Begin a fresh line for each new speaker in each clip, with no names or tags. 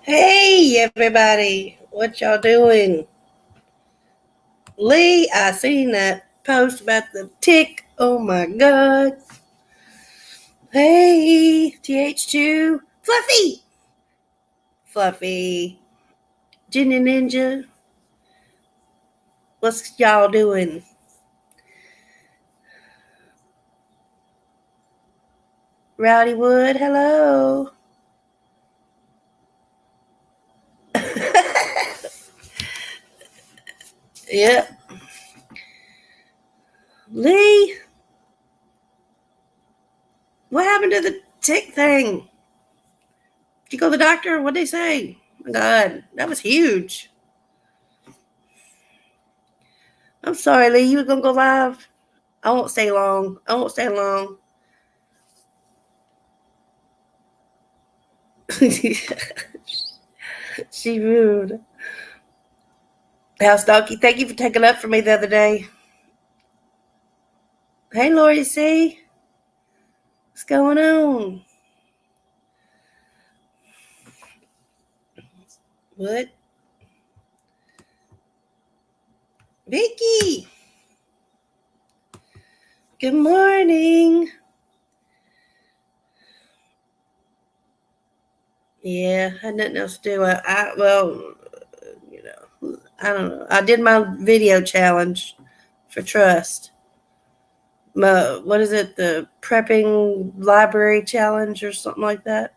Hey, everybody. What y'all doing? Lee, I seen that post about the tick. Oh my God. Hey, TH2. Fluffy. Fluffy. Ginny Ninja. What's y'all doing? Rowdy Wood, hello. Yep. Lee, what happened to the tick thing? Did you go to the doctor? What'd they say? Oh my God, that was huge. I'm sorry, Lee. You were going to go live? I won't stay long. She rude. House Donkey, thank you for taking up for me the other day. Hey, Lori C. What's going on? What? Vicky. Good morning. Yeah, I had nothing else to do. I don't know. I did my video challenge for Trust. What is it? The prepping library challenge or something like that.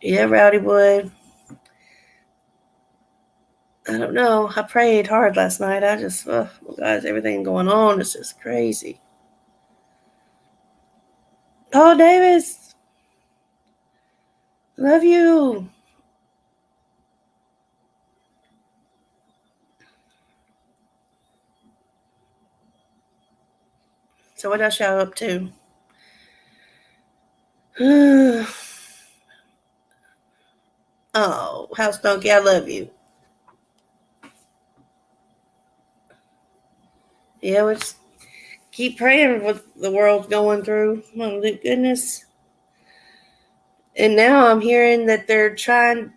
Yeah, Rowdy Wood. I don't know. I prayed hard last night. Guys, everything going on is just crazy. Paul Davis, love you. So what else y'all up to? Oh, House Donkey, I love you. Yeah, we just keep praying what the world's going through. Oh, goodness. And now I'm hearing that they're trying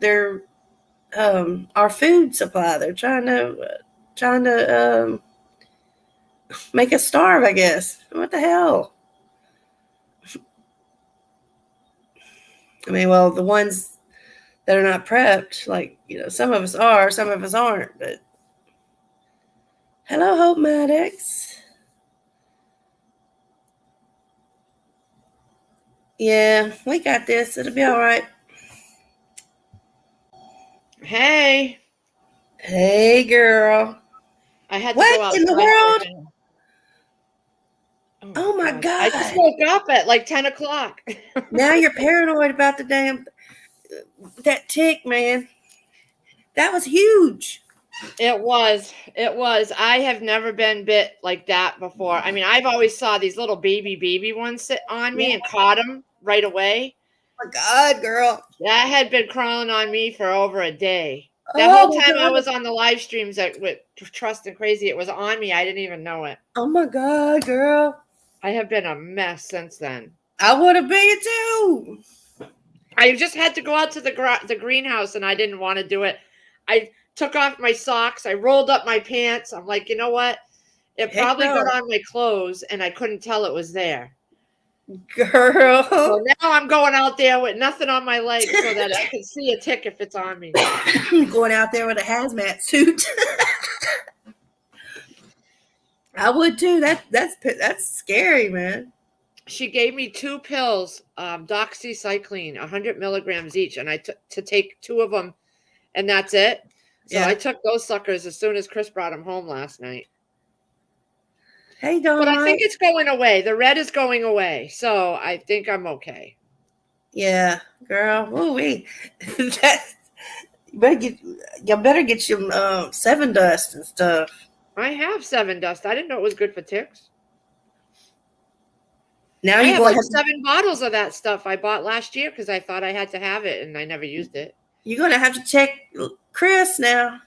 our food supply. They're trying to make us starve, I guess. What the hell? I mean, well, the ones that are not prepped, like, some of us are, some of us aren't, but hello, Hope Maddox. Yeah, we got this. It'll be all right.
Hey.
Hey, girl.
I had to
What
go outside.
in the world? Oh my God.
I just woke up at like 10 o'clock.
Now you're paranoid about that tick, man. That was huge.
It was. I have never been bit like that before. I mean, I've always saw these little baby ones sit on me and caught them right away.
Oh my God, girl.
That had been crawling on me for over a day. That
Oh
whole
my
time I
God.
was on the live streams with Trust and Crazy, it was on me. I didn't even know it.
Oh my God, girl.
I have been a mess since then.
I would have been too.
I just had to go out to the greenhouse and I didn't want to do it. I took off my socks. I rolled up my pants. I'm like, you know what? It
Heck
probably got
no.
on my clothes and I couldn't tell it was there.
Girl.
So now I'm going out there with nothing on my legs so that I can see a tick if it's on me.
Going out there with a hazmat suit. I would too. That's scary, man.
She gave me 2 pills, doxycycline, 100 milligrams each, and I took to take 2 of them, and that's it. So
Yeah.
I took those suckers as soon as Chris brought them home last night.
Hey,
But I think
Dynamite.
it's going away. The red is going away, so I think I'm okay.
Yeah, girl. Ooh wee. You better get some Seven Dust and stuff.
I have 7 dust. I didn't know it was good for ticks.
Now
I
you're
have
gonna
like
have
7 bottles of that stuff I bought last year because I thought I had to have it and I never used it.
you're gonna have to check Chris now.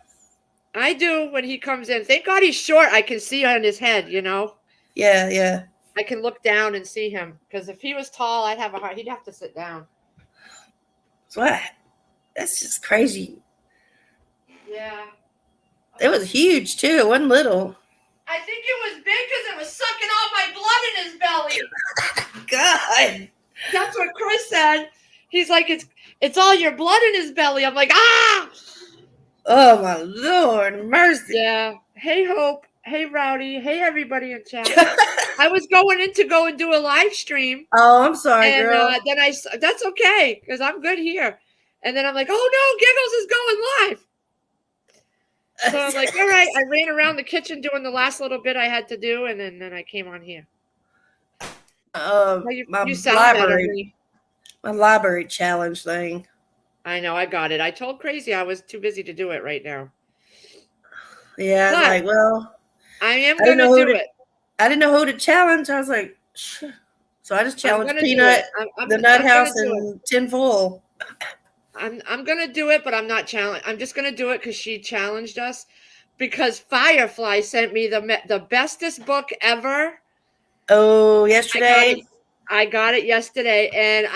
I do when he comes in. Thank God he's short. I can see on his head, you know.
Yeah, yeah.
I can look down and see him. Because if he was tall, I'd have a hard. He'd have to sit down.
What? That's just crazy.
Yeah.
It was huge too. It wasn't little.
I think it was big because it was sucking all my blood in his belly.
God.
That's what Chris said. He's like, it's all your blood in his belly. I'm like, ah.
Oh my Lord, mercy.
Yeah. Hey, Hope. Hey, Rowdy. Hey, everybody in chat. I was going in to go and do a live stream.
Oh, I'm sorry,
And
girl.
then that's okay because I'm good here. And then I'm like, oh no, Giggles is going live. So I'm like, all right. I ran around the kitchen doing the last little bit I had to do, and then I came on here. You sound better.
My library challenge thing.
I know, I got it. I told Crazy I was too busy to do it right now.
Yeah, I was like, well,
I am going to do it.
I didn't know who to challenge. I was like, so I just challenged Peanut, the Nut House, and Tinfoil.
I'm going to do it, but I'm not challenged. I'm just going to do it because she challenged us. Because Firefly sent me the bestest book ever.
Oh, yesterday?
I got it yesterday, and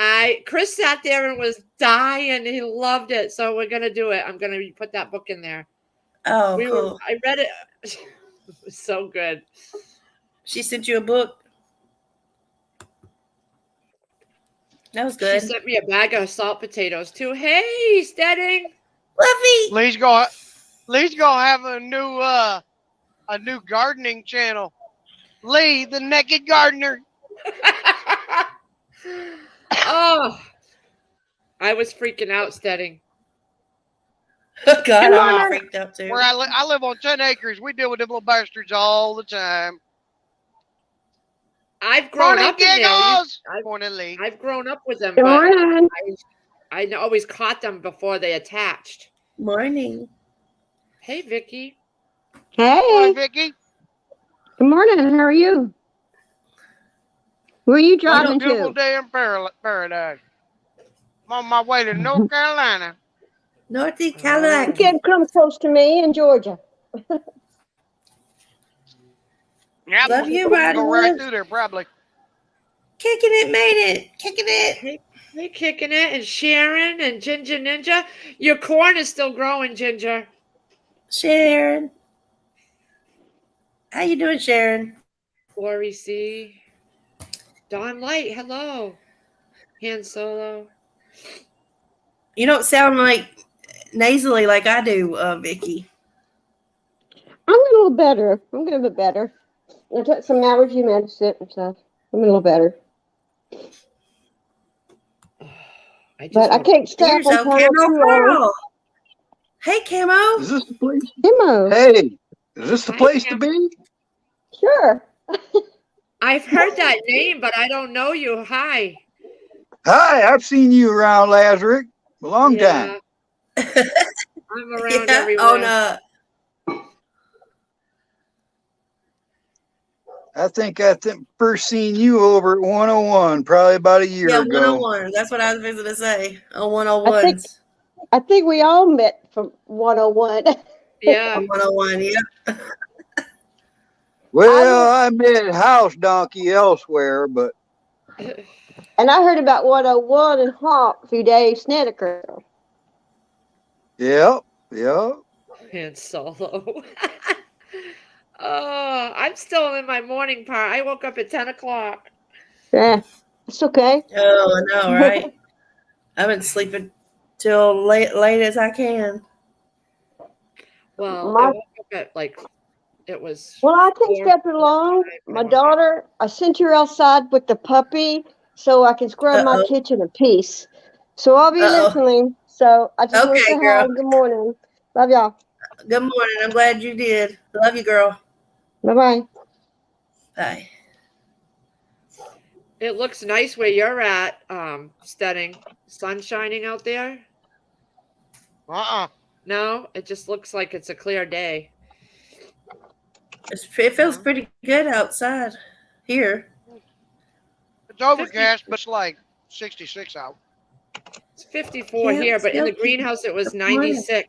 Chris sat there and was dying. He loved it, so we're gonna do it. I'm gonna put that book in there.
Oh, cool.
I read it. It was so good.
She sent you a book? That was good.
She sent me a bag of salt potatoes too. Hey, Stedding.
Fluffy.
Lee's gonna have a new gardening channel. Lee, the Naked Gardener.
Oh, I was freaking out, Stedding.
God, I'm freaked out too.
Where I live on 10 acres. We deal with them little bastards all the time.
I've grown up in there.
Morning, Lee.
I've grown up with them, but I always caught them before they attached.
Morning.
Hey, Vicky.
Hey.
Morning, Vicky.
Good morning. How are you? Where are you driving to?
Beautiful day in paradise. I'm on my way to North Carolina.
North Carolina.
You can't come close to me in Georgia.
Yep,
Love you,
go right through there, probably.
Kicking it, made it. Kicking it.
Hey, Kicking it, and Sharon and Ginger Ninja. Your corn is still growing, Ginger.
Sharon. How you doing, Sharon?
Lori C. Dawn Light, hello. Han Solo.
You don't sound like nasally like I do, Vicky.
I'm a little better. I'm getting a bit better. I took some allergy medicine and stuff. I'm a little better. But I can't stop on
Camo. Hey, Camo.
Is this the place?
Camo.
Hey, is this the place to be?
Sure.
I've heard that name, but I don't know you. Hi.
Hi, I've seen you around, Lazarick. A long time.
I'm around everywhere.
I think first seen you over at 101, probably about a year ago.
Yeah, 101. That's what I was going to say. On 101.
I think we all met from 101.
Yeah.
101, yeah.
Well, I met House Donkey elsewhere, but.
And I heard about 101 and Hawk through Dave Snedeker.
Yep.
And Solo. Oh, I'm still in my morning part. I woke up at 10 o'clock.
Yeah, it's okay.
Oh, I know, right? I've been sleeping till late as I can.
Well, I woke up at it was.
Well, I can step along. My daughter, I sent her outside with the puppy so I can scrub my kitchen in peace. So I'll be listening. So I just want to say hi. Good morning. Love y'all.
Good morning. I'm glad you did. Love you, girl.
Bye-bye.
Bye.
It looks nice where you're at, Stedding. Sun shining out there? No, it just looks like it's a clear day.
It feels pretty good outside here.
It's overcast, but it's like 66 out.
It's 54 here, but in the greenhouse it was 96.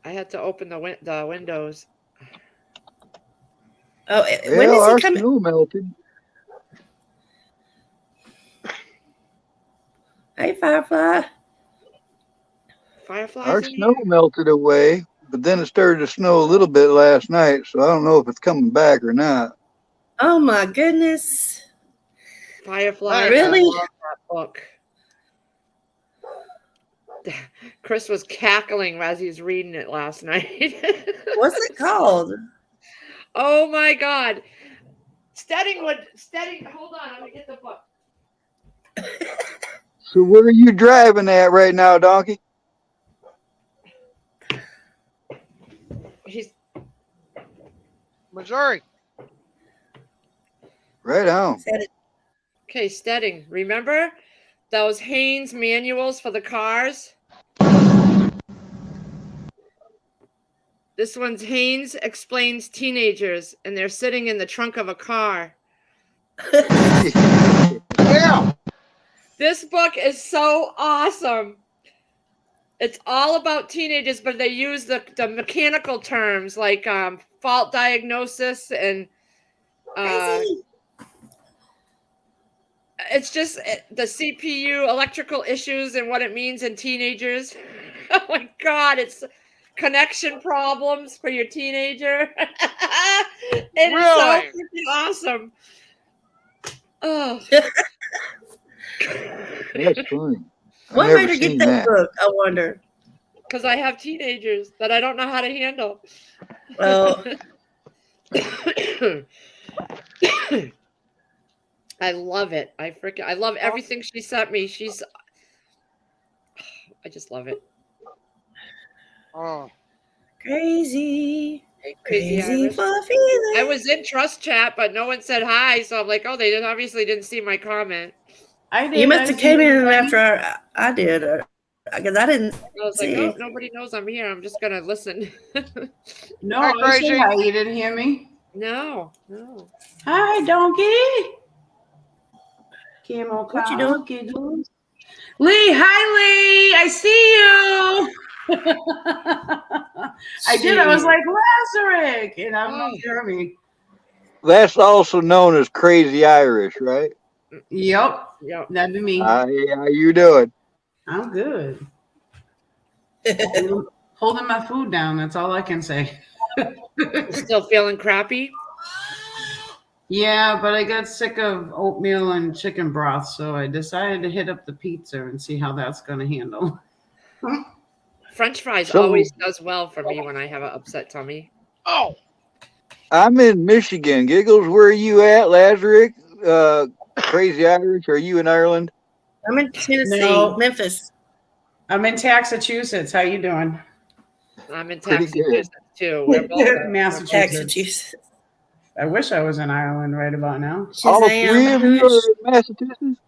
I had to open the windows.
Oh,
Well,
when is
our
he coming?
snow melted.
Hey, Firefly.
Fireflies
Our
in
snow
here.
melted away, but then it started to snow a little bit last night, so I don't know if it's coming back or not.
Oh my goodness.
Fireflies.
Really?
I love that book. Chris was cackling as he was reading it last night.
What's it called?
Oh my God. Steading, hold on, I'm gonna get the book.
So where are you driving at right now, Donkey?
He's
Missouri.
Right on.
okay, Steading. Remember those Haynes manuals for the cars? This one's Haynes explains teenagers, and they're sitting in the trunk of a car.
Yeah.
This book is so awesome. It's all about teenagers, but they use the mechanical terms like fault diagnosis and it's just the CPU electrical issues and what it means in teenagers. Oh my God, it's connection problems for your teenager. It is so
Really?
freaking awesome. Oh,
That's funny. I've
What
never
made her get
seen
that
that.
book? I wonder.
because I have teenagers that I don't know how to handle.
Well,
I love it. I love everything she sent me. I just love it.
Oh.
crazy.
Hey,
Crazy
Irish.
for feeling.
I was in Trust Chat, but no one said hi, so I'm like, oh, they obviously didn't see my comment.
I did.
You must have came in after I did, because I didn't
I was like,
see.
oh, nobody knows I'm here. I'm just gonna listen.
No,
Hi,
I said
Crazy.
hi. You didn't hear me?
No.
Hi, donkey. Camel
What you
cow,
doing?
giggles. Lee, hi Lee. I see you. I did. I was like Lazarus, and I don't know if you heard me.
That's also known as crazy Irish, right?
Yep,
Yep.
that'd be me.
How you doing?
I'm good. Holding my food down. That's all I can say.
Still feeling crappy?
Yeah, but I got sick of oatmeal and chicken broth, so I decided to hit up the pizza and see how that's going to handle.
French fries
So-
always does well for me when I have an upset tummy.
Oh.
I'm in Michigan. Giggles, where are you at? Lazarus? Crazy Irish? Are you in Ireland?
I'm in Tennessee,
No.
Memphis.
I'm in Massachusetts. How you doing?
I'm in
Pretty
Massachusetts too. We're both
Massachusetts.
Massachusetts.
I wish I was in Ireland right about now.
All
Shazam.
three of you are in Massachusetts?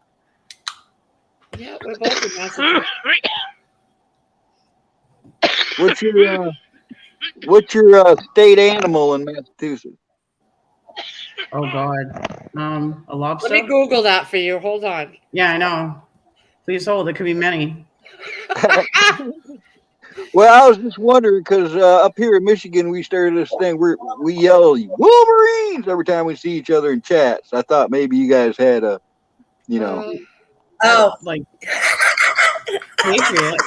Yeah, we're both in Massachusetts.
What's your state animal in Massachusetts?
Oh God. A lobster.
Let me Google that for you. Hold on.
Yeah, I know. Please hold. It could be many.
Well, I was just wondering because up here in Michigan, we started this thing where we yell Wolverines every time we see each other in chats. I thought maybe you guys had a,
Like Patriot.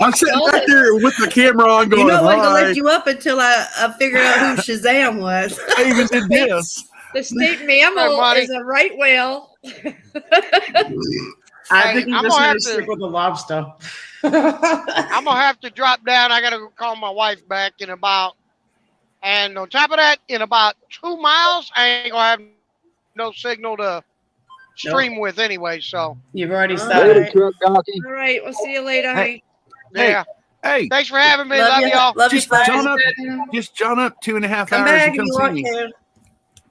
I'm sitting back there with the camera on going,
You know, I wasn't gonna
hi.
let you up until I figured out who Shazam was.
I even did this.
The state mammal
Monty.
is a right whale.
I think you
I'm
just
gonna
need
have
to stick
to-
with the lobster.
I'm gonna have to drop down. I gotta go call my wife back in about, and on top of that, in about 2 miles, I ain't gonna have no signal to stream with anyway. So
You've already
All
started.
Later,
right.
truck donkey.
All right, we'll see you later,
Hey.
honey.
yeah.
Hey,
Thanks for having me.
Love
Love
you,
y'all.
love you,
just
Fluffy.
John up 2.5
Come
hours
back
and
if
come
you
see
want
me.
to.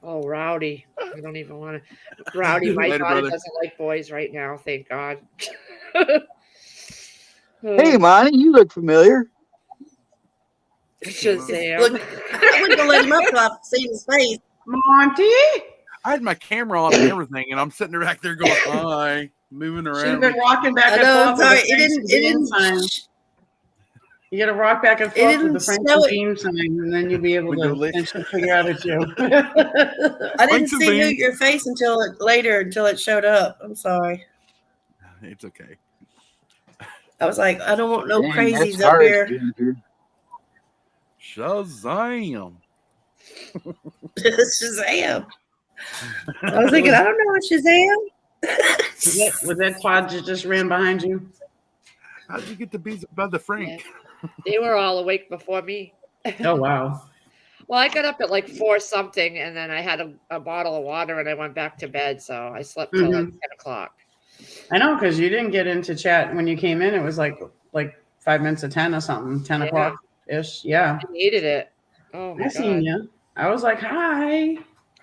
Oh, Rowdy. I don't even want to. Rowdy, my
Later,
daughter
brother.
doesn't like boys right now, thank God.
Hey, Monty, you look familiar.
Shazam.
Look, I wasn't gonna let him up till I seen his face.
Monty.
I had my camera on and everything, and I'm sitting there back there going, hi, moving
Should have
around.
been walking back
I
and
know.
forth.
I'm sorry.
with a
It didn't.
sign. You got to rock back and
It
forth with
didn't
the Frank
snow.
and Bean sign, and then you'll be able
We go
to
lick.
eventually figure out it's you.
I didn't
Thanks,
see
Bean.
your face until it showed up. I'm sorry.
It's okay.
I was like, I don't want no
Dang,
crazies
that's
up
harsh,
here.
Ginger.
Shazam!
Shazam! I was thinking, I don't know what Shazam.
Was that Todd that just ran behind you?
How'd you get the bees above the Frank?
Yeah. They were all awake before me.
Oh, wow.
Well, I got up at like 4 something, and then I had a bottle of water, and I went back to bed. So I slept till like 10 o'clock.
I know, because you didn't get into chat when you came in. It was like 5 minutes of 10 or something, 10 o'clock ish. Yeah.
I needed it. Oh my
I seen
God.
you. I was like, hi.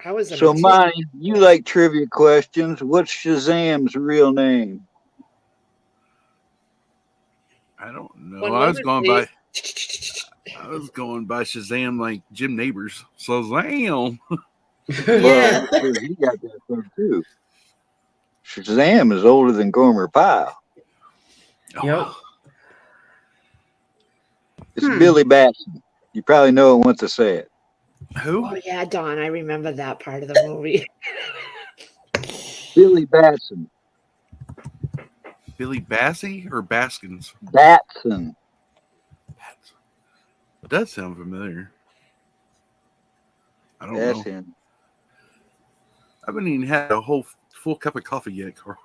I was in
So,
a
Monty, you like trivia questions. What's Shazam's real name?
I don't know.
One
I was
moment,
going
please.
by Shazam like Jim Neighbors. Shazam!
Yeah.
Well, he got that from too. Shazam is older than Gomer Pyle.
Yep.
It's Billy Batson. You probably know it once I say it.
Who?
Oh yeah, Don. I remember that part of the movie.
Billy Batson.
Billy Bassey or Baskins?
Batson.
It does sound familiar. I don't
That's
know.
him.
I haven't even had a whole full cup of coffee yet, Carl.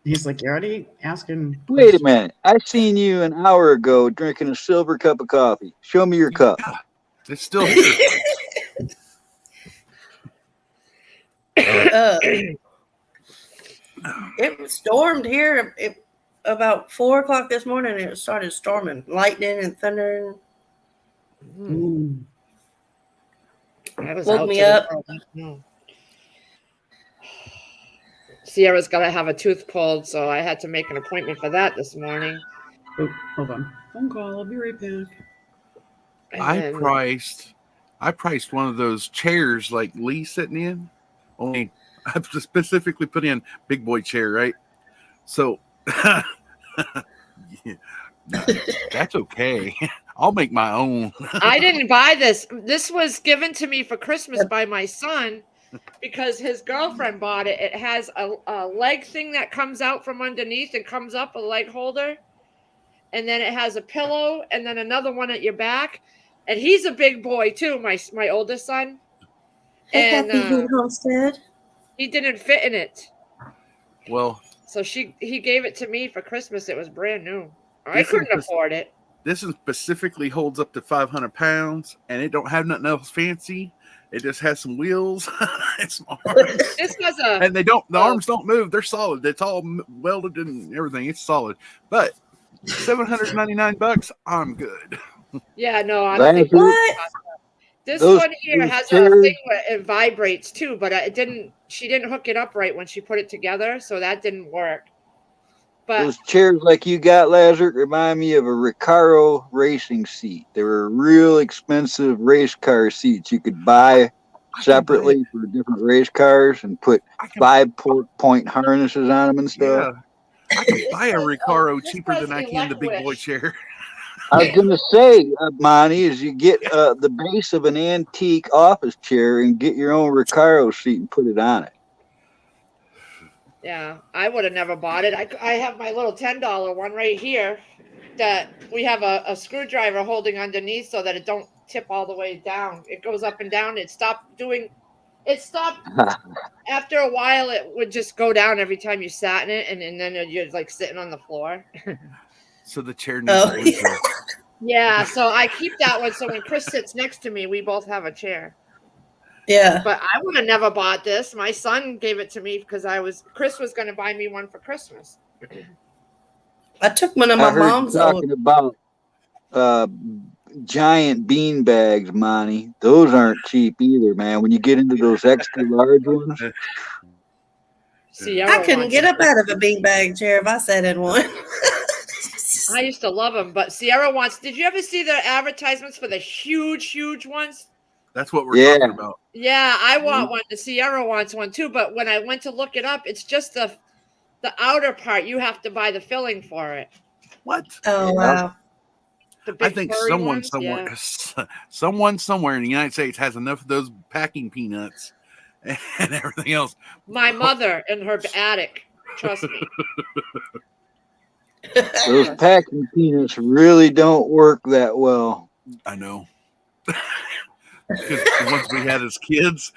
He's like, you're already asking.
Wait a minute. I seen you an hour ago drinking a silver cup of coffee. Show me your cup.
Yeah, it's still here.
It stormed here about 4 o'clock this morning. It started storming, lightning and thunder.
I was
Woke
out
me
to the
up.
world. No. Sierra's got to have a tooth pulled, so I had to make an appointment for that this morning.
Oh, hold on. Phone call. I'll be right back.
I priced one of those chairs like Lee's sitting in. Only I specifically put in big boy chair, right? So yeah, that's okay. I'll make my own.
I didn't buy this. This was given to me for Christmas by my son because his girlfriend bought it. It has a leg thing that comes out from underneath and comes up, a leg holder. And then it has a pillow and then another one at your back. And he's a big boy too, my oldest son. And
Homestead.
he didn't fit in it.
Well,
so he gave it to me for Christmas. It was brand new. I couldn't afford it.
This one specifically holds up to 500 pounds, and it don't have nothing else fancy. It just has some wheels and some arms.
This was a,
and the arms don't move. They're solid. It's all welded and everything. It's solid. But $799, I'm good.
Yeah, no, I don't think
what?
This one here has a thing where it vibrates too, but she didn't hook it up right when she put it together, so that didn't work. But
those chairs like you got, Lazarus, remind me of a Recaro racing seat. They were real expensive race car seats you could buy separately for different race cars and put 5-point harnesses on them and stuff.
Yeah. I can buy a Recaro cheaper than I can the big boy chair.
I was going to say, Monty, is you get the base of an antique office chair and get your own Recaro seat and put it on it.
yeah, I would have never bought it. I have my little $10 one right here that we have a screwdriver holding underneath so that it don't tip all the way down. It goes up and down. It stopped. After a while, it would just go down every time you sat in it, and then you're like sitting on the floor.
So the chair needs
Yeah, so I keep that one. So when Chris sits next to me, we both have a chair.
Yeah.
But I would have never bought this. My son gave it to me because Chris was going to buy me one for Christmas.
I took one of my mom's
talking about giant bean bags, Monty. Those aren't cheap either, man. When you get into those extra large ones.
Sierra
I couldn't get up out of a beanbag chair if I sat in one.
I used to love them, but Sierra wants. Did you ever see the advertisements for the huge ones?
That's what we're talking about.
Yeah, I want one. The Sierra wants one too, but when I went to look it up, it's just the outer part. You have to buy the filling for it.
What?
Oh, wow.
The
I
big
think
furry
someone
ones,
somewhere,
yeah.
someone somewhere in the United States has enough of those packing peanuts and everything else.
My mother in her attic. Trust me.
Those packing peanuts really don't work that well.
I know. Because the ones we had as kids,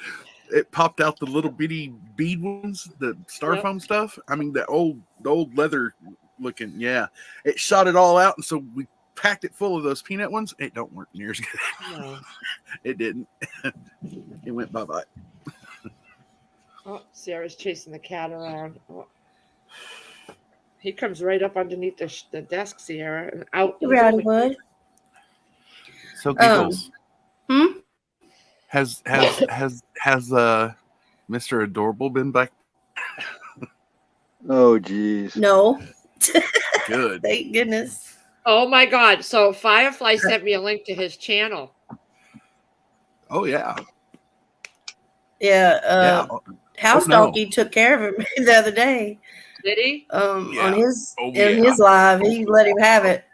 it popped out the little bitty bead ones, the styrofoam stuff. I mean, the old leather looking. Yeah, it shot it all out, and so we packed it full of those peanut ones. It don't work near as good.
No.
It didn't. It went bye bye.
Oh, Sarah's chasing the cat around. Oh. He comes right up underneath the desk, Sierra, and out.
Rowdy Wood.
So Giggles.
Hmm?
Has Mr. Adorable been back?
Oh, geez.
No.
Good.
Thank goodness.
Oh my God! So Firefly sent me a link to his channel.
Oh yeah.
Yeah. House Donkey took care of him the other day.
Did he?
On his his live, he let him have it.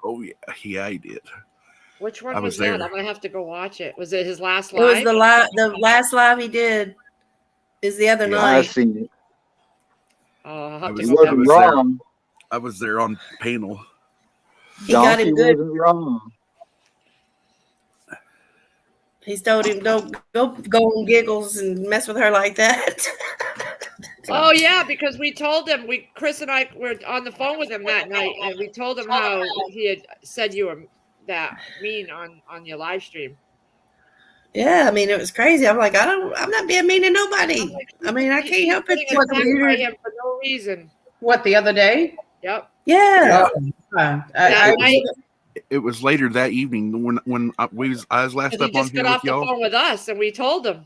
Oh yeah, he did.
Which one was that? I'm gonna have to go watch it. Was it his last live?
It was the last live he did. Is the other night.
I seen it.
Oh, I'll have to
He
go
wasn't
back.
wrong.
I was there on panel.
He got him good.
Wasn't wrong.
He's told him, don't go on Giggles and mess with her like that.
Oh yeah, because we told him, Chris and I were on the phone with him that night, and we told him how he had said you were that mean on your live stream.
Yeah, I mean, it was crazy. I'm like, I'm not being mean to nobody. I mean, I can't help it.
By him for no reason.
What, the other day?
Yep.
Yeah.
It was later that evening when I was last up on here with y'all.
He just got off the phone with us, and we told him.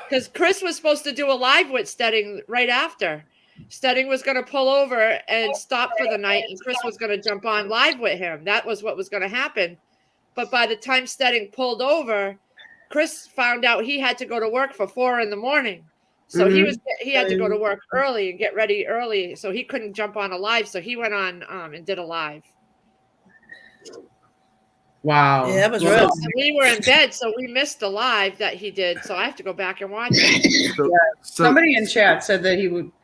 Because Chris was supposed to do a live with Stedding right after. Stedding was going to pull over and stop for the night, and Chris was going to jump on live with him. That was what was going to happen. But by the time Stedding pulled over, Chris found out he had to go to work for 4 a.m. So he had to go to work early and get ready early, so he couldn't jump on a live. So he went on and did a live.
Wow.
Yeah, that was rough.
And we were in bed, so we missed the live that he did. So I have to go back and watch it.
So
somebody in chat said that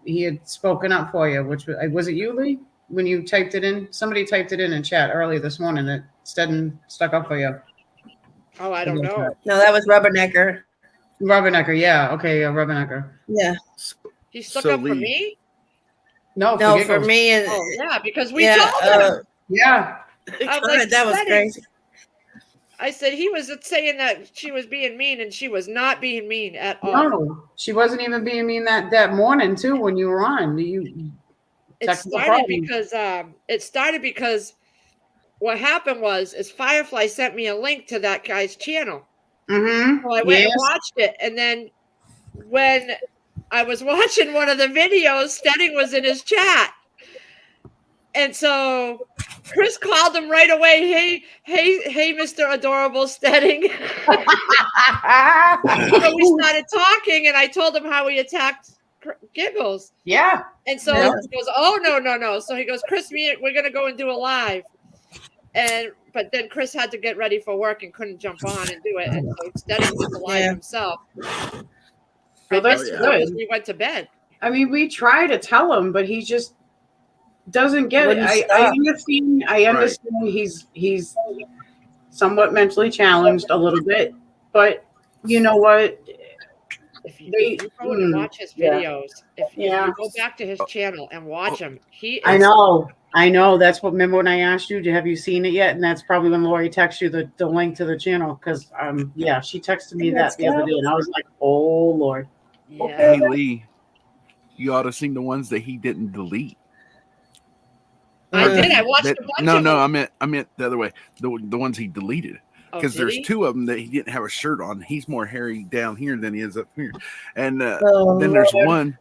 he had spoken up for you, which was it you, Lee? When you typed it in, somebody typed it in chat early this morning that Steddon stuck up for you.
Oh, I don't know.
No, that was Rubbernecker.
Rubbernecker, yeah. Okay, yeah, Rubbernecker.
Yeah.
He stuck up for me?
No,
for me. And,
yeah, because we told him.
Yeah.
I was like,
that was crazy.
I said he was saying that she was being mean, and she was not being mean at all.
No, she wasn't even being mean that morning too when you were on.
It started because what happened is Firefly sent me a link to that guy's channel.
Mm-hmm.
So I went and watched it, and then when I was watching one of the videos, Stedding was in his chat. And so Chris called him right away. Hey, Mr. Adorable Stedding. So we started talking, and I told him how he attacked Giggles.
Yeah.
And so he goes, oh, no. So he goes, Chris, we're going to go and do a live. But then Chris had to get ready for work and couldn't jump on and do it. And so Stedding did the live himself.
Well, that's good.
We went to bed.
I mean, we try to tell him, but he just doesn't get it. I understand he's somewhat mentally challenged a little bit, but you know what?
If you go and watch his videos, if you go back to his channel and watch him, I
know. That's what. Remember when I asked you, have you seen it yet? And that's probably when Lori texted you the link to the channel because she texted me that the other day, and I was like, oh Lord.
Yeah.
Hey Lee, you ought to see the ones that he didn't delete.
I did. I watched a bunch of them.
I meant the other way. The ones he deleted. Because there's 2 of them that he didn't have a shirt on. He's more hairy down here than he is up here. And then there's one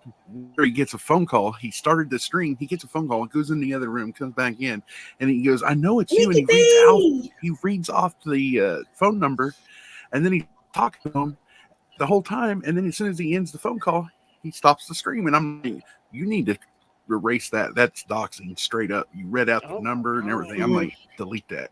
where he gets a phone call. He started the stream. He gets a phone call, goes in the other room, comes back in, and he goes, I know it's you. And he reads off the phone number, and then he's talking to him the whole time. And then as soon as he ends the phone call, he stops the stream. And I'm like, you need to erase that. That's doxing straight up. You read out the number and everything. I'm like, delete that.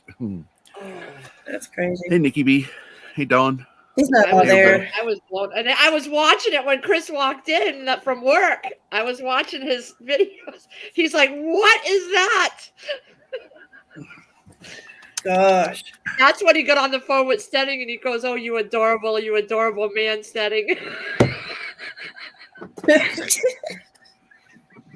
That's crazy.
Hey, Nikki B. Hey, Dawn.
He's not there.
I was blown, and I was watching it when Chris walked in from work. I was watching his videos. He's like, "What is that?"
Gosh.
That's when he got on the phone with Stedding, and he goes, "Oh, you adorable man, Stedding."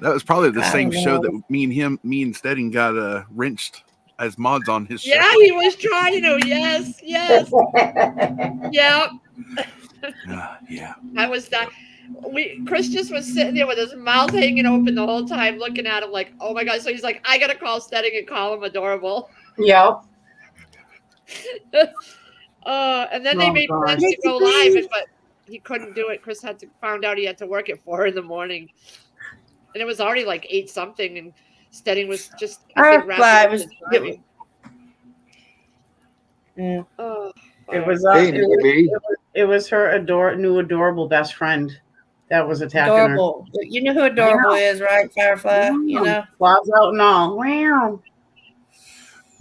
That was probably the same show that me and Stedding got wrenched as mods on his show.
Yeah, he was trying to. Yes. Yeah.
Yeah.
I was that. Chris just was sitting there with his mouth hanging open the whole time, looking at him like, "Oh my god!" So he's like, "I gotta call Stedding and call him adorable."
Yep.
And then they made plans to go live, but he couldn't do it. Chris found out he had to work at 4 a.m, and it was already like 8 something, and Stedding was just.
Yeah.
It was her new adorable best friend that was attacking
Adorable. Her. You know who Adorable is, right? Firefly. You know,
flies out and all. Wow.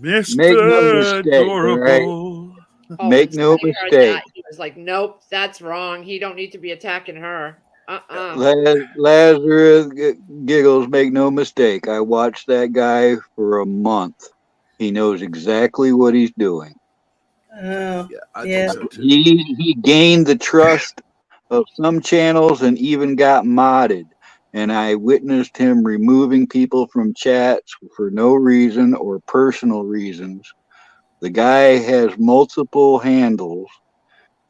Mr.
Make no mistake,
Adorable.
Right? Make no mistake.
He was like, "Nope, that's wrong. He don't need to be attacking her."
Lazarus Giggles, make no mistake. I watched that guy for a month. He knows exactly what he's doing.
I
think so too.
He gained the trust of some channels and even got modded. And I witnessed him removing people from chats for no reason or personal reasons. The guy has multiple handles.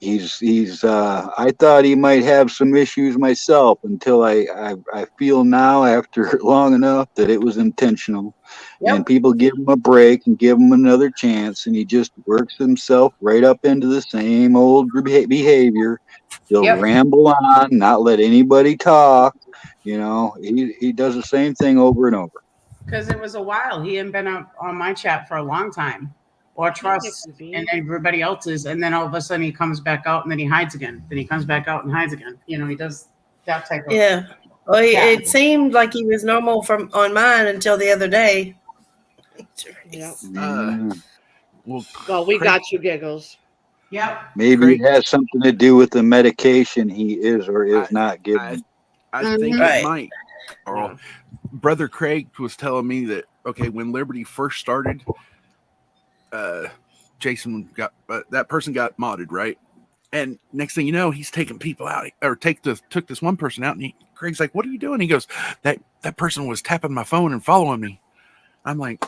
I thought he might have some issues myself until I feel now after long enough that it was intentional. Yep. And people give him a break and give him another chance, and he just works himself right up into the same old behavior. He'll ramble on, not let anybody talk. You know, he does the same thing over and over.
Because it was a while. He hadn't been on my chat for a long time. Or Trust and everybody else's, and then all of a sudden he comes back out and then he hides again. Then he comes back out and hides again. You know, he does that type of.
Yeah. Well, it seemed like he was normal on mine until the other day.
Yeah.
Well,
we got you, Giggles.
Yep.
Maybe it has something to do with the medication he is or is not given.
I think it might. Or Brother Craig was telling me that when Liberty first started. Jason got that person got modded, right? And next thing you know, he's taking people out, or took this one person out, and Craig's like, "What are you doing?" He goes, "That person was tapping my phone and following me." I'm like,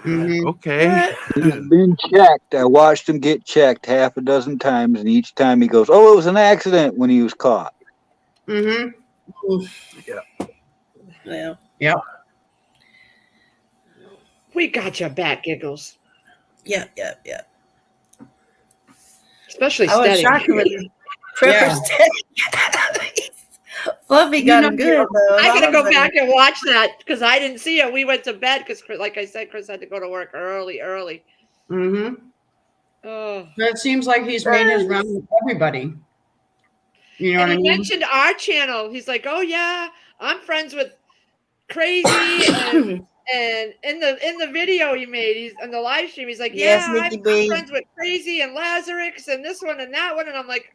"Okay."
He's been checked. I watched him get checked half a dozen times, and each time he goes, "Oh, it was an accident," when he was caught.
Mm-hmm.
Yeah.
Yeah.
We got your back, Giggles.
Yeah.
Especially
I was shocked with Prepper Fluffy got him good, though.
I gotta go back and watch that because I didn't see it. We went to bed because, like I said, Chris had to go to work early.
Mm-hmm.
Oh.
It seems like he's made his round with everybody. You know what I mean?
He mentioned our channel. He's like, "Oh yeah, I'm friends with Crazy." And in the video he made, he's in the live stream. He's like, I'm friends with Crazy and Lazarus and this one and that one. And I'm like,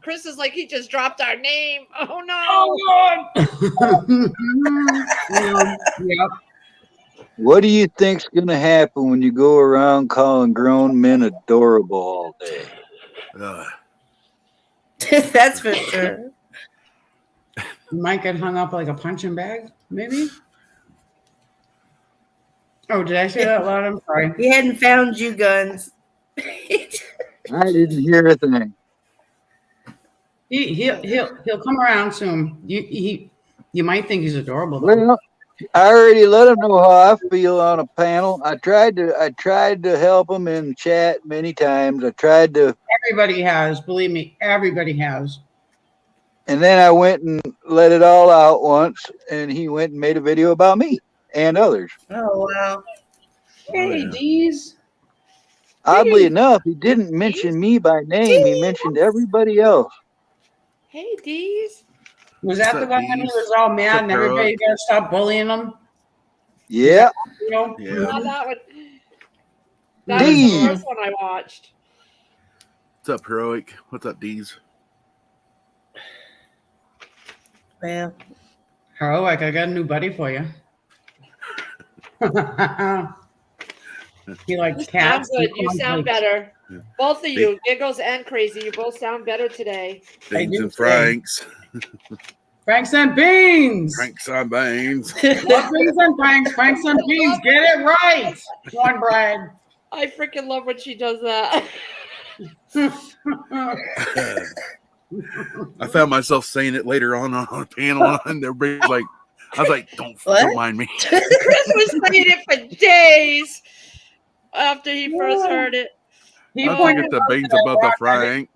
Chris is like, he just dropped our name. Oh no!
Oh God!
What do you think's gonna happen when you go around calling grown men adorable all day?
That's for sure.
You might get hung up like a punching bag, maybe. Oh, did I say that loud? I'm sorry.
He hadn't found you guns.
I didn't hear a thing.
He'll come around soon. You might think he's adorable though.
Well, I already let him know how I feel on a panel. I tried to help him in chat many times.
Everybody has, believe me, everybody has.
And then I went and let it all out once, and he went and made a video about me and others.
Oh wow!
Hey, Deez.
Oddly enough, he didn't mention me by name. He mentioned everybody else.
Hey, Deez.
Was that the one when he was all mad and everybody got to stop bullying him?
Yeah.
Yeah, that one. That was the first one I watched.
What's up, Heroic? What's up, Deez?
Well,
Heroic, I got a new buddy for you. He likes cats.
Sound good. You sound better. Yeah. Both of you, Giggles and Crazy, you both sound better today.
Beans and Franks.
Franks and beans.
Franks and beans.
What beans and Franks? Franks and beans. Get it right. Cornbread.
I freaking love when she does that.
I found myself saying it later on a panel, and everybody's like, I was like, don't mind me.
Chris was saying it for days after he first heard it.
He
pointed the beans above the Frank.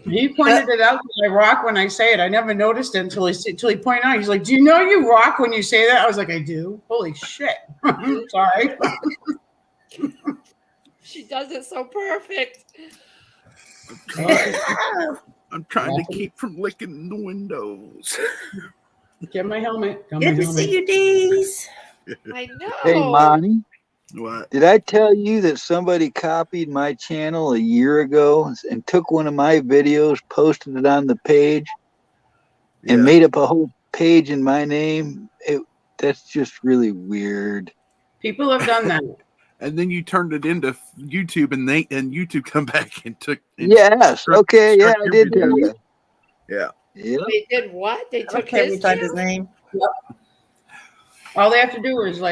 He pointed it out that I rock when I say it. I never noticed it until he pointed out. He's like, "Do you know you rock when you say that?" I was like, "I do." Holy shit! Sorry.
She does it so perfect.
I'm trying to keep from licking the windows.
Get my helmet.
Good to see you, Deez.
I know.
Hey, Monty.
What?
Did I tell you that somebody copied my channel a year ago and took one of my videos, posted it on the page, and made up a whole page in my name? That's just really weird.
People have done that.
And then you turned it into YouTube, and YouTube come back and took.
Yes. Okay. Yeah, I did tell you.
Yeah.
Yeah.
They did what? They took
his name.
Yep. All they have to do is how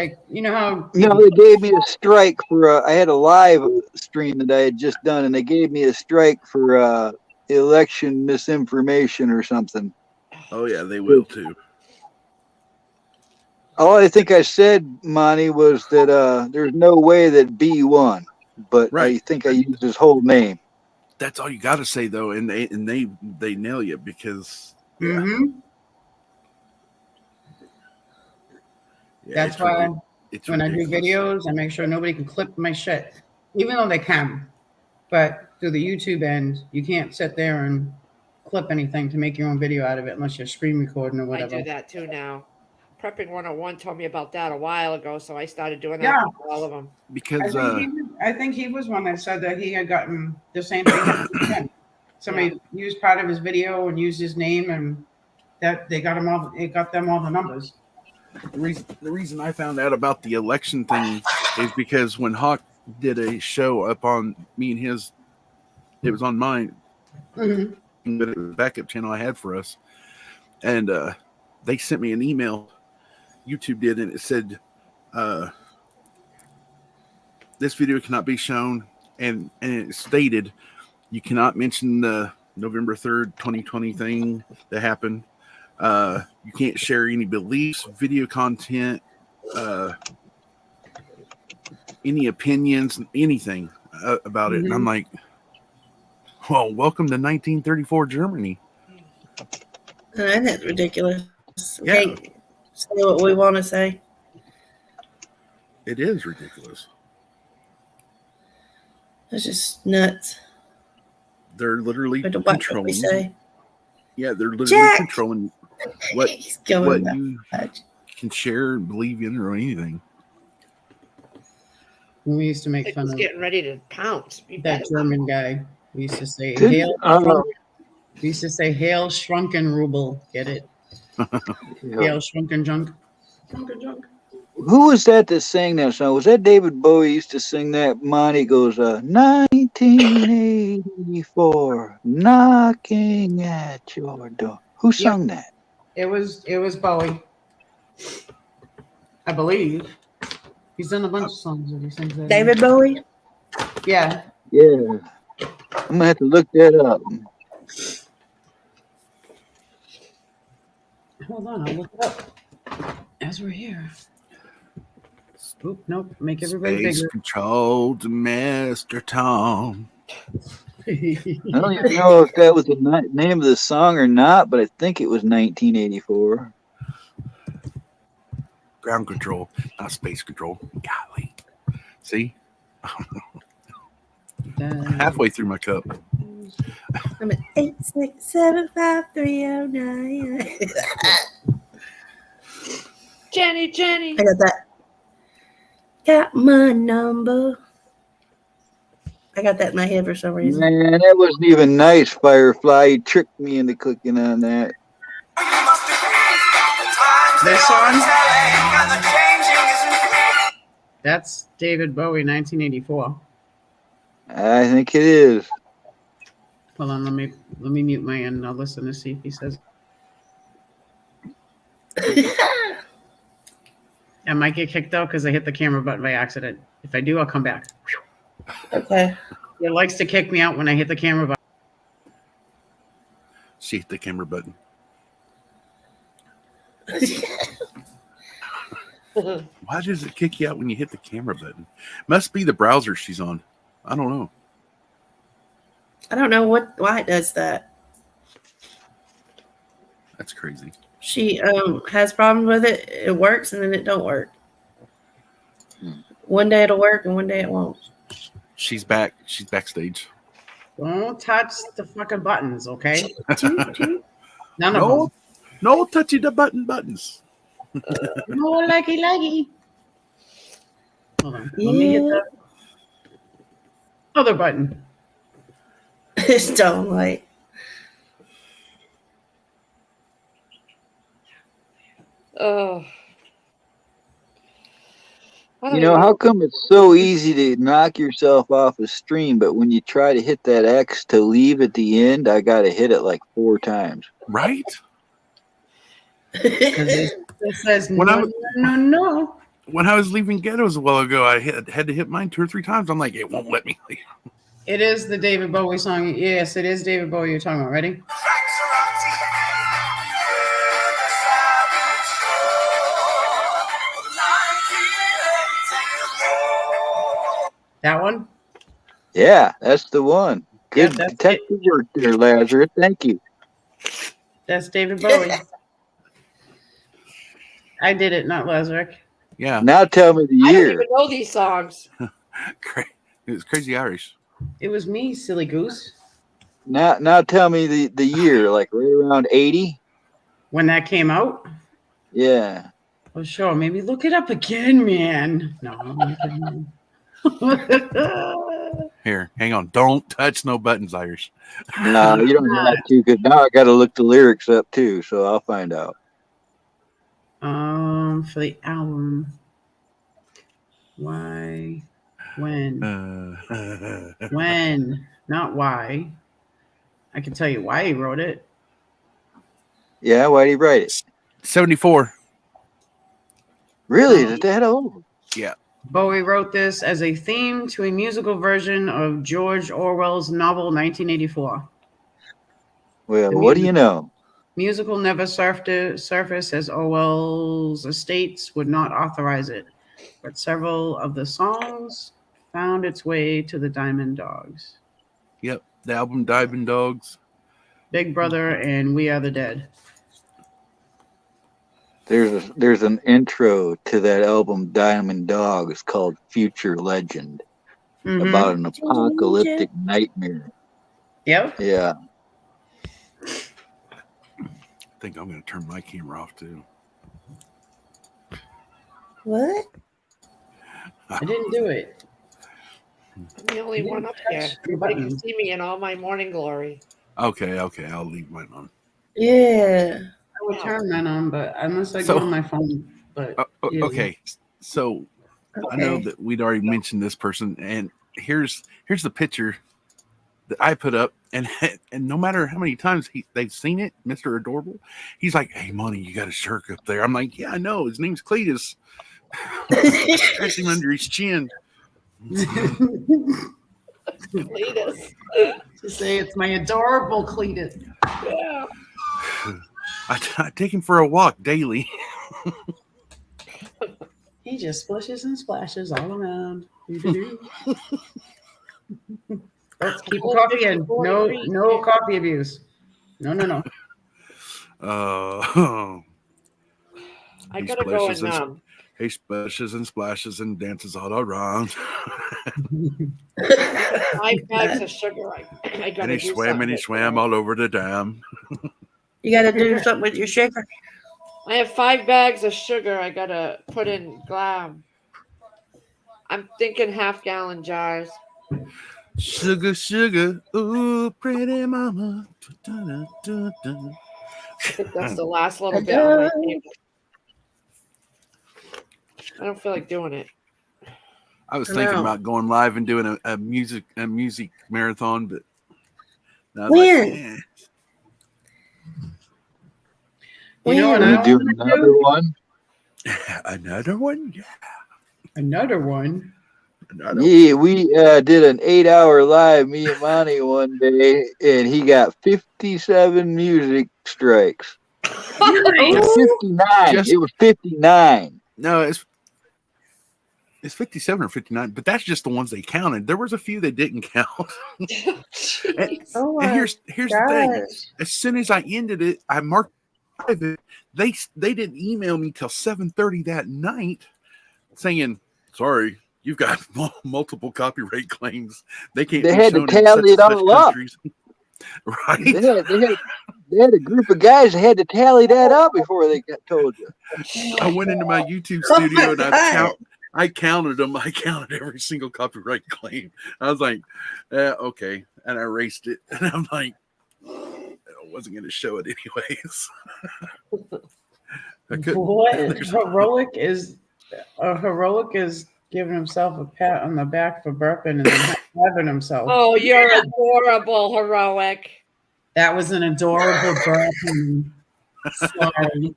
they gave me a strike for I had a live stream that I had just done, and they gave me a strike for election misinformation or something.
Oh yeah, they will too.
All I think I said, Monty, was that there's no way that B won, but I think I used his whole name.
That's all you got to say though, and they nail you because.
Mm-hmm.
Yeah,
that's why when I do videos, I make sure nobody can clip my shit, even though they can. But through the YouTube end, you can't sit there and clip anything to make your own video out of it unless you're screen recording or whatever.
I do that too now. Prepping 101 told me about that a while ago, so I started doing that for all of them.
Because
I think he was one that said that he had gotten the same thing. Somebody used part of his video and used his name, and that they got him all. It got them all the numbers.
The reason I found out about the election thing is because when Hawk did a show up on me and his, it was on mine, the backup channel I had for us, and they sent me an email. YouTube did, and it said, "This video cannot be shown," and it stated, "You cannot mention the November 3rd, 2020 thing that happened. You can't share any beliefs, video content, any opinions, anything about it." And I'm like, well, welcome to 1934 Germany.
Isn't that ridiculous?
Yeah.
Can't say what we want to say.
It is ridiculous.
It's just nuts.
They're literally controlling.
We say.
Yeah, they're literally controlling what you
much.
Can share and believe in or anything.
We used to make fun of
getting ready to pounce.
That German guy. We used to say hail. We used to say hail shrunken ruble. Get it? Hail shrunken junk. Shrunken junk.
Who was that sang that song? Was that David Bowie used to sing that? Monty goes, 1984, knocking at your door. Who sung that?
It was Bowie. I believe. He's done a bunch of songs that he sings that.
David Bowie?
Yeah.
Yeah. I'm going to have to look that up.
Hold on, I'll look it up. As we're here. Oop, nope. Make everybody
Space
bigger.
Control to Master Tom.
I don't even know if that was the name of the song or not, but I think it was 1984.
Ground control, not space control. Golly. See? Halfway through my cup.
I'm at 8675309.
Jenny.
I got that. Got my number. I got that in my head for some reason.
Man, that wasn't even nice, Firefly. You tricked me into clicking on that.
This song? That's David Bowie, 1984.
I think it is.
Hold on, let me mute my end and I'll listen to see if he says. I might get kicked out because I hit the camera button by accident. If I do, I'll come back.
Okay.
It likes to kick me out when I hit the camera button.
She hit the camera button. Why does it kick you out when you hit the camera button? Must be the browser she's on. I don't know.
I don't know why it does that.
That's crazy.
She has problems with it. It works and then it don't work. One day it'll work and one day it won't.
She's back. She's backstage.
Don't touch the fucking buttons, okay? None
No,
of them.
no touching the buttons.
No likey. Hold on. Let me hit the other button.
Don't like.
Oh.
You know, how come it's so easy to knock yourself off a stream, but when you try to hit that X to leave at the end, I got to hit it like 4 times.
Right?
It says no.
When I was leaving ghettos a while ago, I had to hit mine 2 or 3 times. I'm like, it won't let me leave.
It is the David Bowie song. Yes, it is David Bowie you're talking about. Ready? That one?
Yeah, that's the one. Good
Yeah,
detective work there, Lazarus. Thank you.
That's David Bowie. I did it, not Lazarus.
Yeah.
Now tell me the
I don't
year.
even know these songs.
It's Crazy Irish.
It was me, silly goose.
Now tell me the year, like right around 80?
When that came out?
Yeah.
Oh, sure. Maybe look it up again, man. No.
Here, hang on. Don't touch no buttons, Irish.
No, you don't have to, because now I got to look the lyrics up too, so I'll find out.
For the album. Why? When? When? Not why. I can tell you why he wrote it.
Yeah, why did he write it?
74.
Really? Is it that old?
Yeah.
Bowie wrote this as a theme to a musical version of George Orwell's novel 1984.
Well, what do you know?
Musical never surfaced as Orwell's estates would not authorize it, but several of the songs found its way to the Diamond Dogs.
Yep, the album Diamond Dogs.
Big Brother and We Are the Dead.
There's an intro to that album Diamond Dogs called Future Legend, about an apocalyptic nightmare.
Yep.
Yeah.
I think I'm going to turn my camera off too.
What?
I didn't do it.
I'm the only one up here. Everybody can see me in all my morning glory.
Okay, I'll leave mine on.
Yeah.
I would turn mine on, but unless I go on my phone. But
okay, so I know that we'd already mentioned this person, and here's the picture that I put up, and no matter how many times they've seen it, Mr. Adorable, he's like, "Hey, Money, you got a shark up there." I'm like, "Yeah, I know. His name's Cletus." Scratch him under his chin.
Cletus.
To say it's my adorable Cletus.
Yeah.
I take him for a walk daily.
He just splishes and splashes all around. Let's keep the coffee in. No coffee abuse. No.
I gotta go and
He splashes and splashes and dances all around.
5 bags of sugar. I gotta
And he
do
swam and he swam all over the dam.
You got to do something with your shaker.
I have 5 bags of sugar. I gotta put in glam. I'm thinking half-gallon jars.
Sugar, sugar, ooh, pretty mama.
I think that's the last little bit on my table. I don't feel like doing it.
I was thinking about going live and doing a music marathon, but I was
when?
You know what?
We do another one.
Another one? Yeah.
Another one.
Yeah, we did an 8-hour live, me and Monty, one day, and he got 57 music strikes.
Nice.
59. It was 59.
No, it's 57 or 59, but that's just the ones they counted. There was a few that didn't count. and here's the thing. As soon as I ended it, I marked it. They didn't email me till 7:30 that night saying, sorry, you've got multiple copyright claims. They can't.
They
be
had to
shown
tally
in
it all up.
Right?
They had a group of guys that had to tally that up before they got told you.
I went into my YouTube studio and I counted them. I counted every single copyright claim. I was like, okay. And I erased it. And I'm like, I wasn't going to show it anyways.
What heroic is giving himself a pat on the back for burping and then having himself.
Oh, you're adorable, heroic.
That was an adorable burp. Sorry.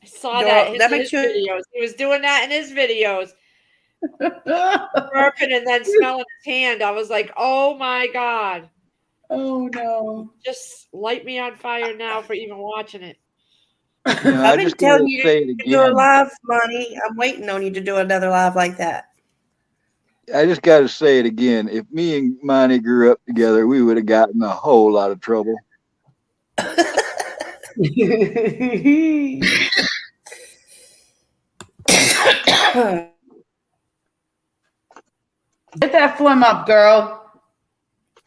I saw that in his videos. He was doing that in his videos. Burping and then smelling his hand. I was like, oh my God.
Oh no.
Just light me on fire now for even watching it.
I've been telling you to do a live, Monty. I'm waiting on you to do another live like that.
I just got to say it again. If me and Monty grew up together, we would have gotten a whole lot of trouble.
Get that phlegm up, girl.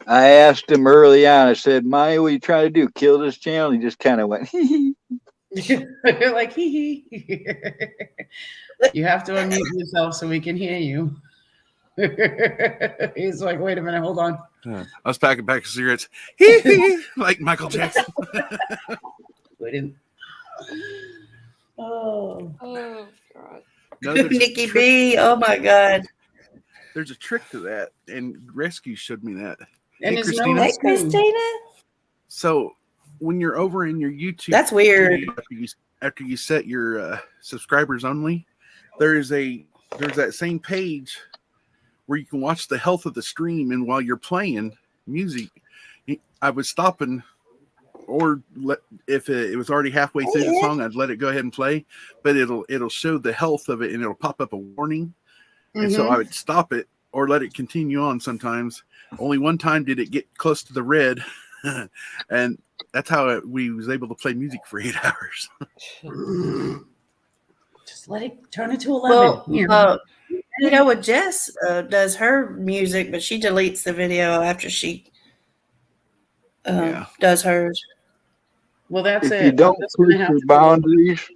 I asked him early on. I said, Monty, what are you trying to do? Kill this channel? He just kind of went, hee hee.
Like, hee hee. You have to unmute yourself so we can hear you. He's like, wait a minute, hold on.
I was packing back of cigarettes. Like Michael Jackson.
Oh
God.
No,
Nikki B. Oh my God.
There's a trick to that, and Rescue showed me that.
And
hey,
Christina.
Hey, Christina.
So when you're over in your YouTube,
that's weird.
After you set your subscribers only, there's that same page where you can watch the health of the stream, and while you're playing music, I was stopping, or if it was already halfway through the song, I'd let it go ahead and play, but it'll show the health of it, and it'll pop up a warning. And so I would stop it or let it continue on sometimes. Only one time did it get close to the red, and that's how we was able to play music for 8 hours.
Just let it turn it to 11.
Well, you know what Jess does her music, but she deletes the video after she does hers.
Well, that's
if
it.
You don't push your boundaries.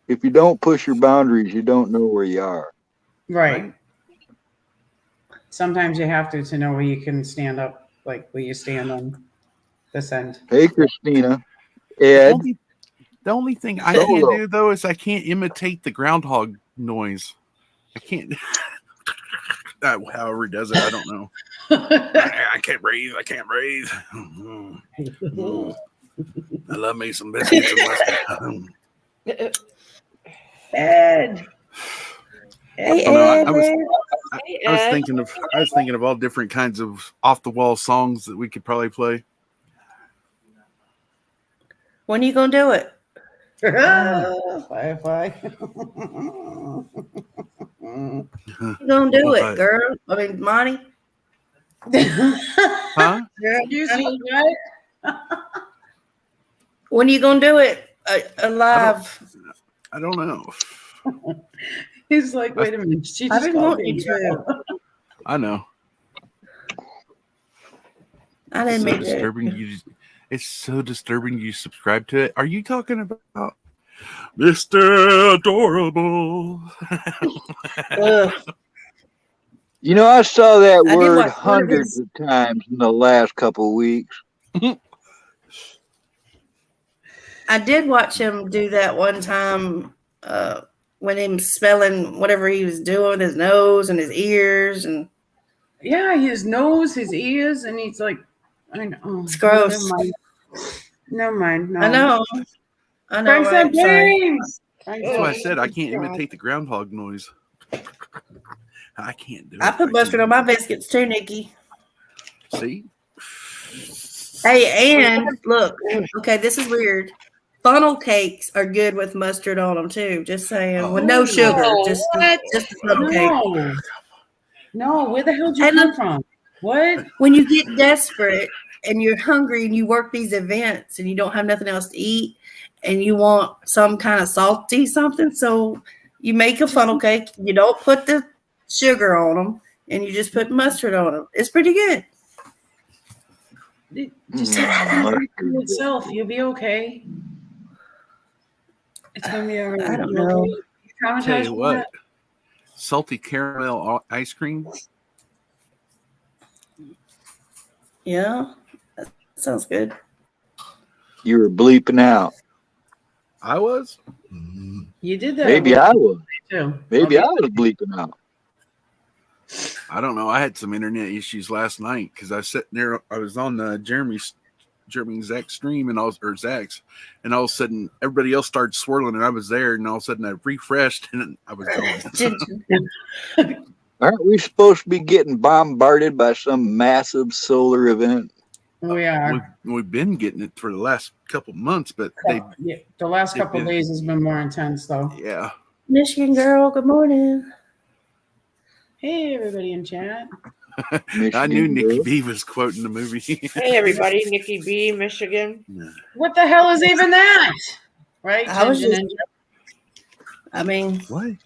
If you don't push your boundaries, you don't know where you are.
Right. Sometimes you have to know where you can stand up, like where you stand on this end.
Hey, Christina. Ed.
The only thing I can't do, though, is I can't imitate the groundhog noise. I can't. However he does it, I don't know. I can't breathe. I can't breathe. I love me some biscuits and whiskey.
Ed.
I was thinking of all different kinds of off the wall songs that we could probably play.
When are you gonna do it?
Firefly.
You gonna do it, girl? I mean, Monty.
Huh?
Excuse me, what?
When are you gonna do it? A live?
I don't know.
He's like, wait a minute. She
I
just
didn't
called
want
me.
you to.
I know.
I didn't
So
mean
disturbing.
to.
It's so disturbing. You subscribe to it. Are you talking about Mr. Adorable?
You know, I saw that
I did
word
watch one of
hundreds
his.
of times in the last couple of weeks.
I did watch him do that one time when him smelling whatever he was doing, his nose and his ears, and
Yeah, his nose, his ears, and he's like, I know. Oh,
it's gross.
Never mind. No.
I know,
Frank said,
right? Sorry.
That's why I said I can't imitate the groundhog noise. I can't do it.
I put mustard on my biscuits too, Nikki.
See?
Hey, and look, okay, this is weird. Funnel cakes are good with mustard on them too. Just saying, with no sugar, just a funnel cake.
No, where the hell did you come from? What?
When you get desperate and you're hungry and you work these events and you don't have nothing else to eat and you want some kind of salty something, so you make a funnel cake. You don't put the sugar on them and you just put mustard on them. It's pretty good.
Just itself, you'll be okay. It's gonna be all right.
I don't know.
Tell you what, salty caramel ice cream.
Yeah, that sounds good.
You were bleeping out.
I was.
You did that.
Maybe I was.
Too.
Maybe I was bleeping out.
I don't know. I had some internet issues last night because I was sitting there. I was on Jeremy Zach's stream, and Zach's, and all of a sudden everybody else started swirling, and I was there, and all of a sudden I refreshed, and I was gone.
Aren't we supposed to be getting bombarded by some massive solar event?
We are.
We've been getting it for the last couple months, but
the last couple of days has been more intense, though.
Yeah.
Michigan girl, good morning.
Hey, everybody in chat.
I knew Nikki B was quoting the movie.
Hey, everybody. Nikki B, Michigan.
What the hell is even that? Right?
I was just, I mean.
What?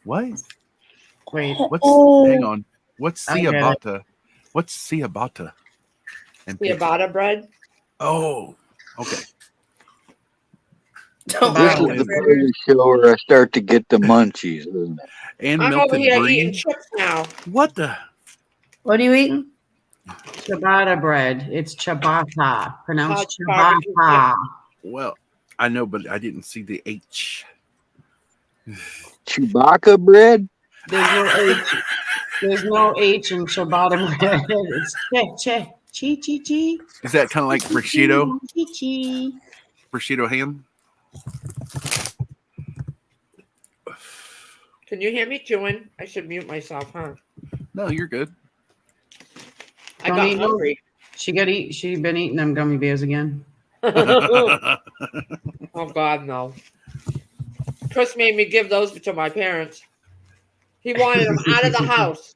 What?
Wait.
Hang on. What's ciabatta? What's ciabatta?
Ciabatta bread?
Oh, okay.
This is the part of the show where I start to get the munchies, isn't it?
And
I'm
melted
over here
brie.
eating chips now.
What the?
What are you eating?
Ciabatta bread. It's ciabatta. Pronounced ciabatta.
Well, I know, but I didn't see the H.
Chewbacca bread?
There's no H in ciabatta bread. It's chi.
Is that kind of like prosciutto?
Chi.
Prosciutto ham?
Can you hear me chewing? I should mute myself, huh?
No, you're good.
I got hungry.
She been eating them gummy bears again.
Oh God, no. Chris made me give those to my parents. He wanted them out of the house.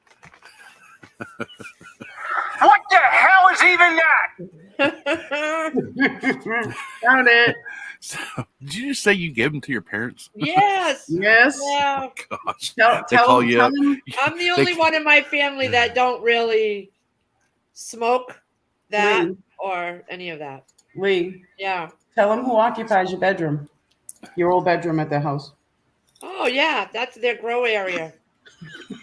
What the hell is even that?
Found it.
So, did you just say you gave them to your parents?
Yes.
Yes.
Yeah.
Gosh.
They
call you up.
I'm the only one in my family that don't really smoke that or any of that.
Lee.
Yeah.
Tell them who occupies your bedroom. Your old bedroom at their house.
Oh yeah, that's their grow area.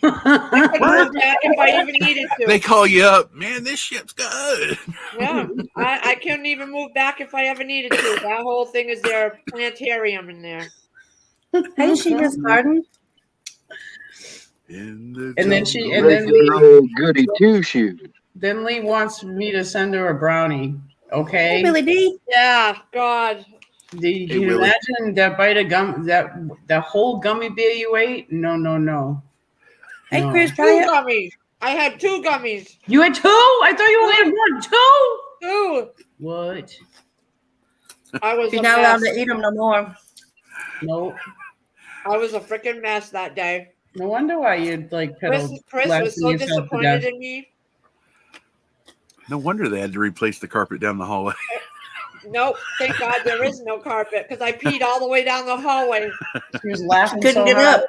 I could move back if I even needed to.
They call you up, man. This shit's good.
Yeah, I couldn't even move back if I ever needed to. That whole thing is their planetarium in there.
Hey, she just garden.
And then
goody two shoes.
Then Lee wants me to send her a brownie. Okay.
Hey, Billy D.
Yeah, God.
Did you imagine that bite of gum, that whole gummy bear you ate? No.
Hey, Chris,
Two gummies. I had 2 gummies.
You had 2? I thought you only had 1. 2?
2.
What?
I was.
You're not allowed to eat them no more.
Nope.
I was a freaking mess that day.
No wonder why you'd like
Chris was so disappointed in me.
No wonder they had to replace the carpet down the hallway.
Nope. Thank God there is no carpet because I peed all the way down the hallway.
She was laughing
Couldn't
so
get
hard.
up.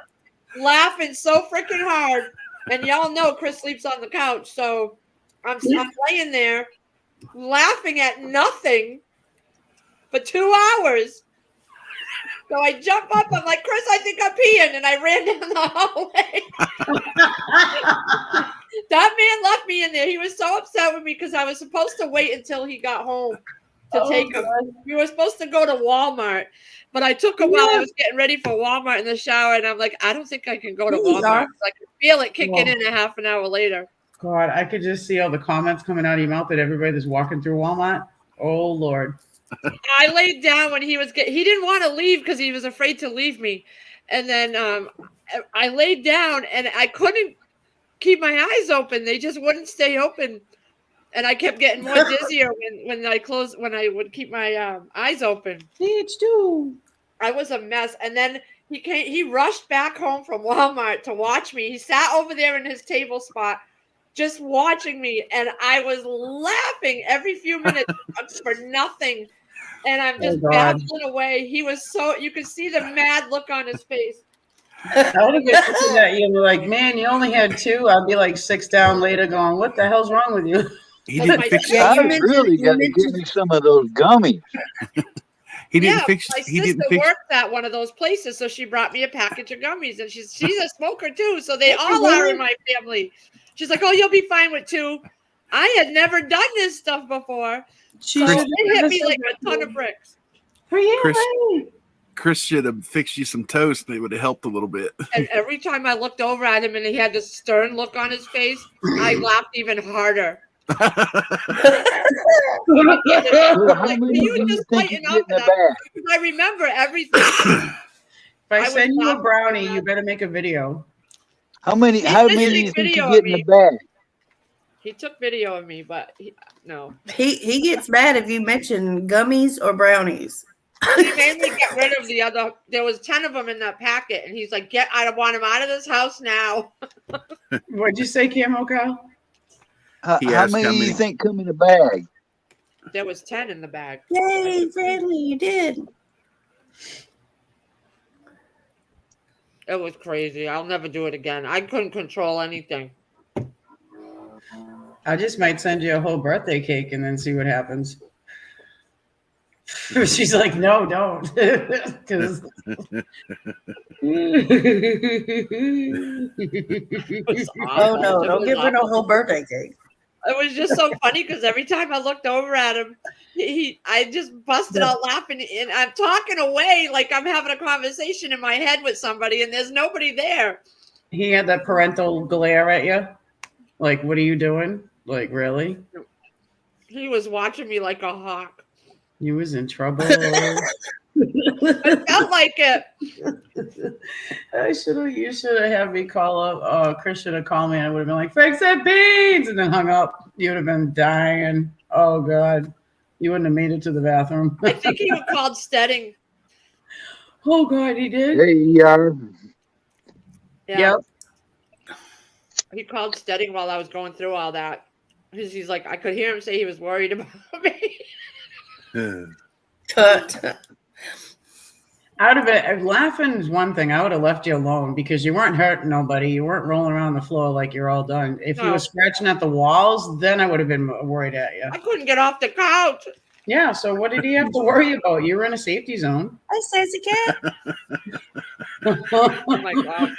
Laughing so freaking hard. And y'all know Chris sleeps on the couch. So I'm laying there laughing at nothing for 2 hours. So I jump up. I'm like, Chris, I think I'm peeing. And I ran down the hallway. That man left me in there. He was so upset with me because I was supposed to wait until he got home to take him. We were supposed to go to Walmart, but I took him while I was getting ready for Walmart in the shower. And I'm like, I don't think I can go to Walmart. I can feel it kicking in a half an hour later.
God, I could just see all the comments coming out of your mouth that everybody that's walking through Walmart. Oh, Lord.
I laid down when he didn't want to leave because he was afraid to leave me. And then I laid down and I couldn't keep my eyes open. They just wouldn't stay open. And I kept getting more dizzier when I would keep my eyes open.
Stage 2.
I was a mess. And then he rushed back home from Walmart to watch me. He sat over there in his table spot just watching me. And I was laughing every few minutes for nothing. And I'm just babbling away. He was you could see the mad look on his face.
I would have been looking at you like, man, you only had 2. I'd be like 6 down later going, what the hell's wrong with you?
He didn't fix
I really got to give me some of those gummies.
He didn't
My sister worked at one of those places, so she brought me a package of gummies. And she's a smoker too, so they all are in my family. She's like, oh, you'll be fine with 2. I had never done this stuff before. So it hit me like a ton of bricks.
Chris should have fixed you some toast. They would have helped a little bit.
And every time I looked over at him and he had this stern look on his face, I laughed even harder.
How many
you just lighten up that? I remember everything.
If I send you a brownie, you better make a video.
How many do you think you get in the bag?
He took video of me, but no.
He gets mad if you mention gummies or brownies.
He made me get rid of the other. There was 10 of them in that packet, and he's like, I don't want him out of this house now.
What'd you say, Camo Kyle?
How many do you think come in the bag?
There was 10 in the bag.
Yay, friendly, you did.
It was crazy. I'll never do it again. I couldn't control anything.
I just might send you a whole birthday cake and then see what happens. She's like, no, don't. Because
oh no, don't give her no whole birthday cake.
It was just so funny because every time I looked over at him, I just busted out laughing, and I'm talking away like I'm having a conversation in my head with somebody, and there's nobody there.
He had that parental glare at you, like, "What are you doing?" Like, really?
He was watching me like a hawk.
You was in trouble.
It felt like it.
You should have had me call up. Chris should have called me and I would have been like, fix that beans, and then hung up. You would have been dying. Oh God. You wouldn't have made it to the bathroom.
I think he called Stedding.
Oh God, he did?
There you are.
Yeah.
Yep.
He called Stedding while I was going through all that. He's like, I could hear him say he was worried about me.
Out of it, laughing is one thing. I would have left you alone because you weren't hurting nobody. You weren't rolling around the floor like you're all done. If you were scratching at the walls, then I would have been worried at you.
I couldn't get off the couch.
Yeah, so what did he have to worry about? You were in a safety zone.
I says a cat.
Oh my God.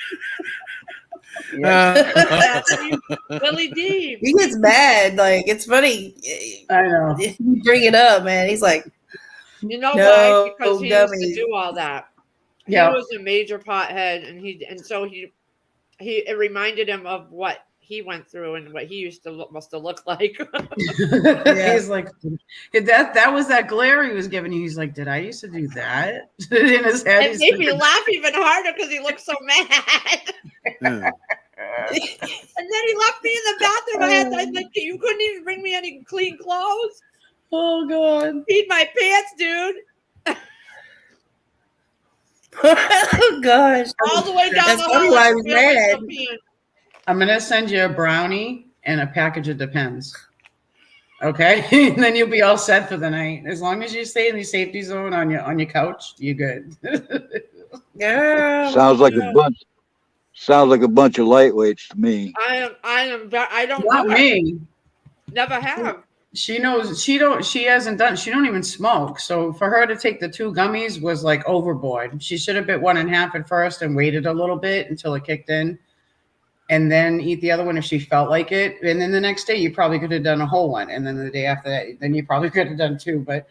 Willie D.
He gets mad. Like, it's funny.
I know.
You bring it up, man. He's like,
you know why? Because he
gummies.
used to do all that.
Yeah.
He was a major pothead, and so it reminded him of what he went through and what he must have looked like.
He's like, that was that glare he was giving you. He's like, did I used to do that? In his head,
it made me laugh even harder because he looked so mad. And then he left me in the bathroom. I like, you couldn't even bring me any clean clothes.
Oh God!
Peed my pants, dude.
oh gosh!
All the way down
That's
the
funny
hall.
why I was mad.
I'm gonna send you a brownie and a package of Depends. Okay, and then you'll be all set for the night. As long as you stay in the safety zone on your couch, you're good.
Girl.
Sounds like a bunch. Sounds like a bunch of lightweights to me.
I don't
Not
know
me.
Never have.
She knows she don't even smoke. So for her to take the 2 gummies was like overboard. She should have bit one in half at first and waited a little bit until it kicked in. And then eat the other one if she felt like it. And then the next day you probably could have done a whole one. And then the day after that, then you probably could have done 2. But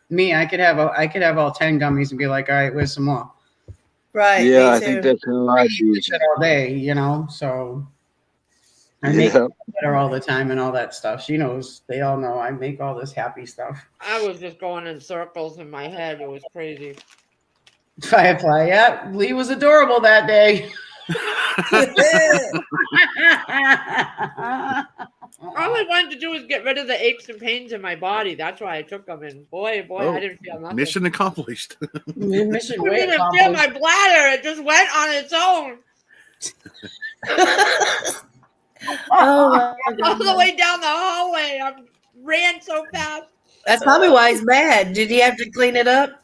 me, I could have all 10 gummies and be like, all right, where's some more?
Right.
Yeah, I think that's how I do.
Shit all day, so I make better all the time and all that stuff. She knows. They all know I make all this happy stuff.
I was just going in circles in my head. It was crazy.
Firefly, yeah. Lee was adorable that day.
All I wanted to do was get rid of the aches and pains in my body. That's why I took them. And boy, I didn't feel nothing.
Mission accomplished.
Mission
I didn't feel my bladder. It just went on its own.
Oh,
all the way down the hallway. I ran so fast.
That's probably why he's mad. Did he have to clean it up?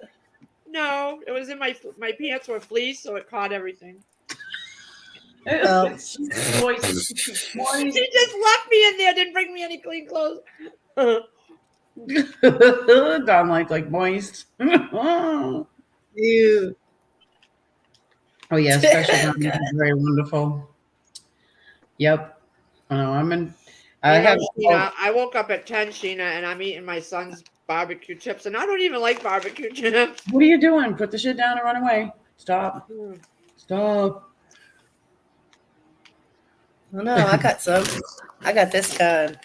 No, it was in my pants were fleece, so it caught everything.
Moist.
She just left me in there. Didn't bring me any clean clothes.
Don't like moist.
Ew.
Oh yeah, special gummies is very wonderful. Yep.
I woke up at 10, Sheena, and I'm eating my son's barbecue chips, and I don't even like barbecue chips.
What are you doing? Put the shit down and run away. Stop. Stop.
Oh no, I got some. I got this kind.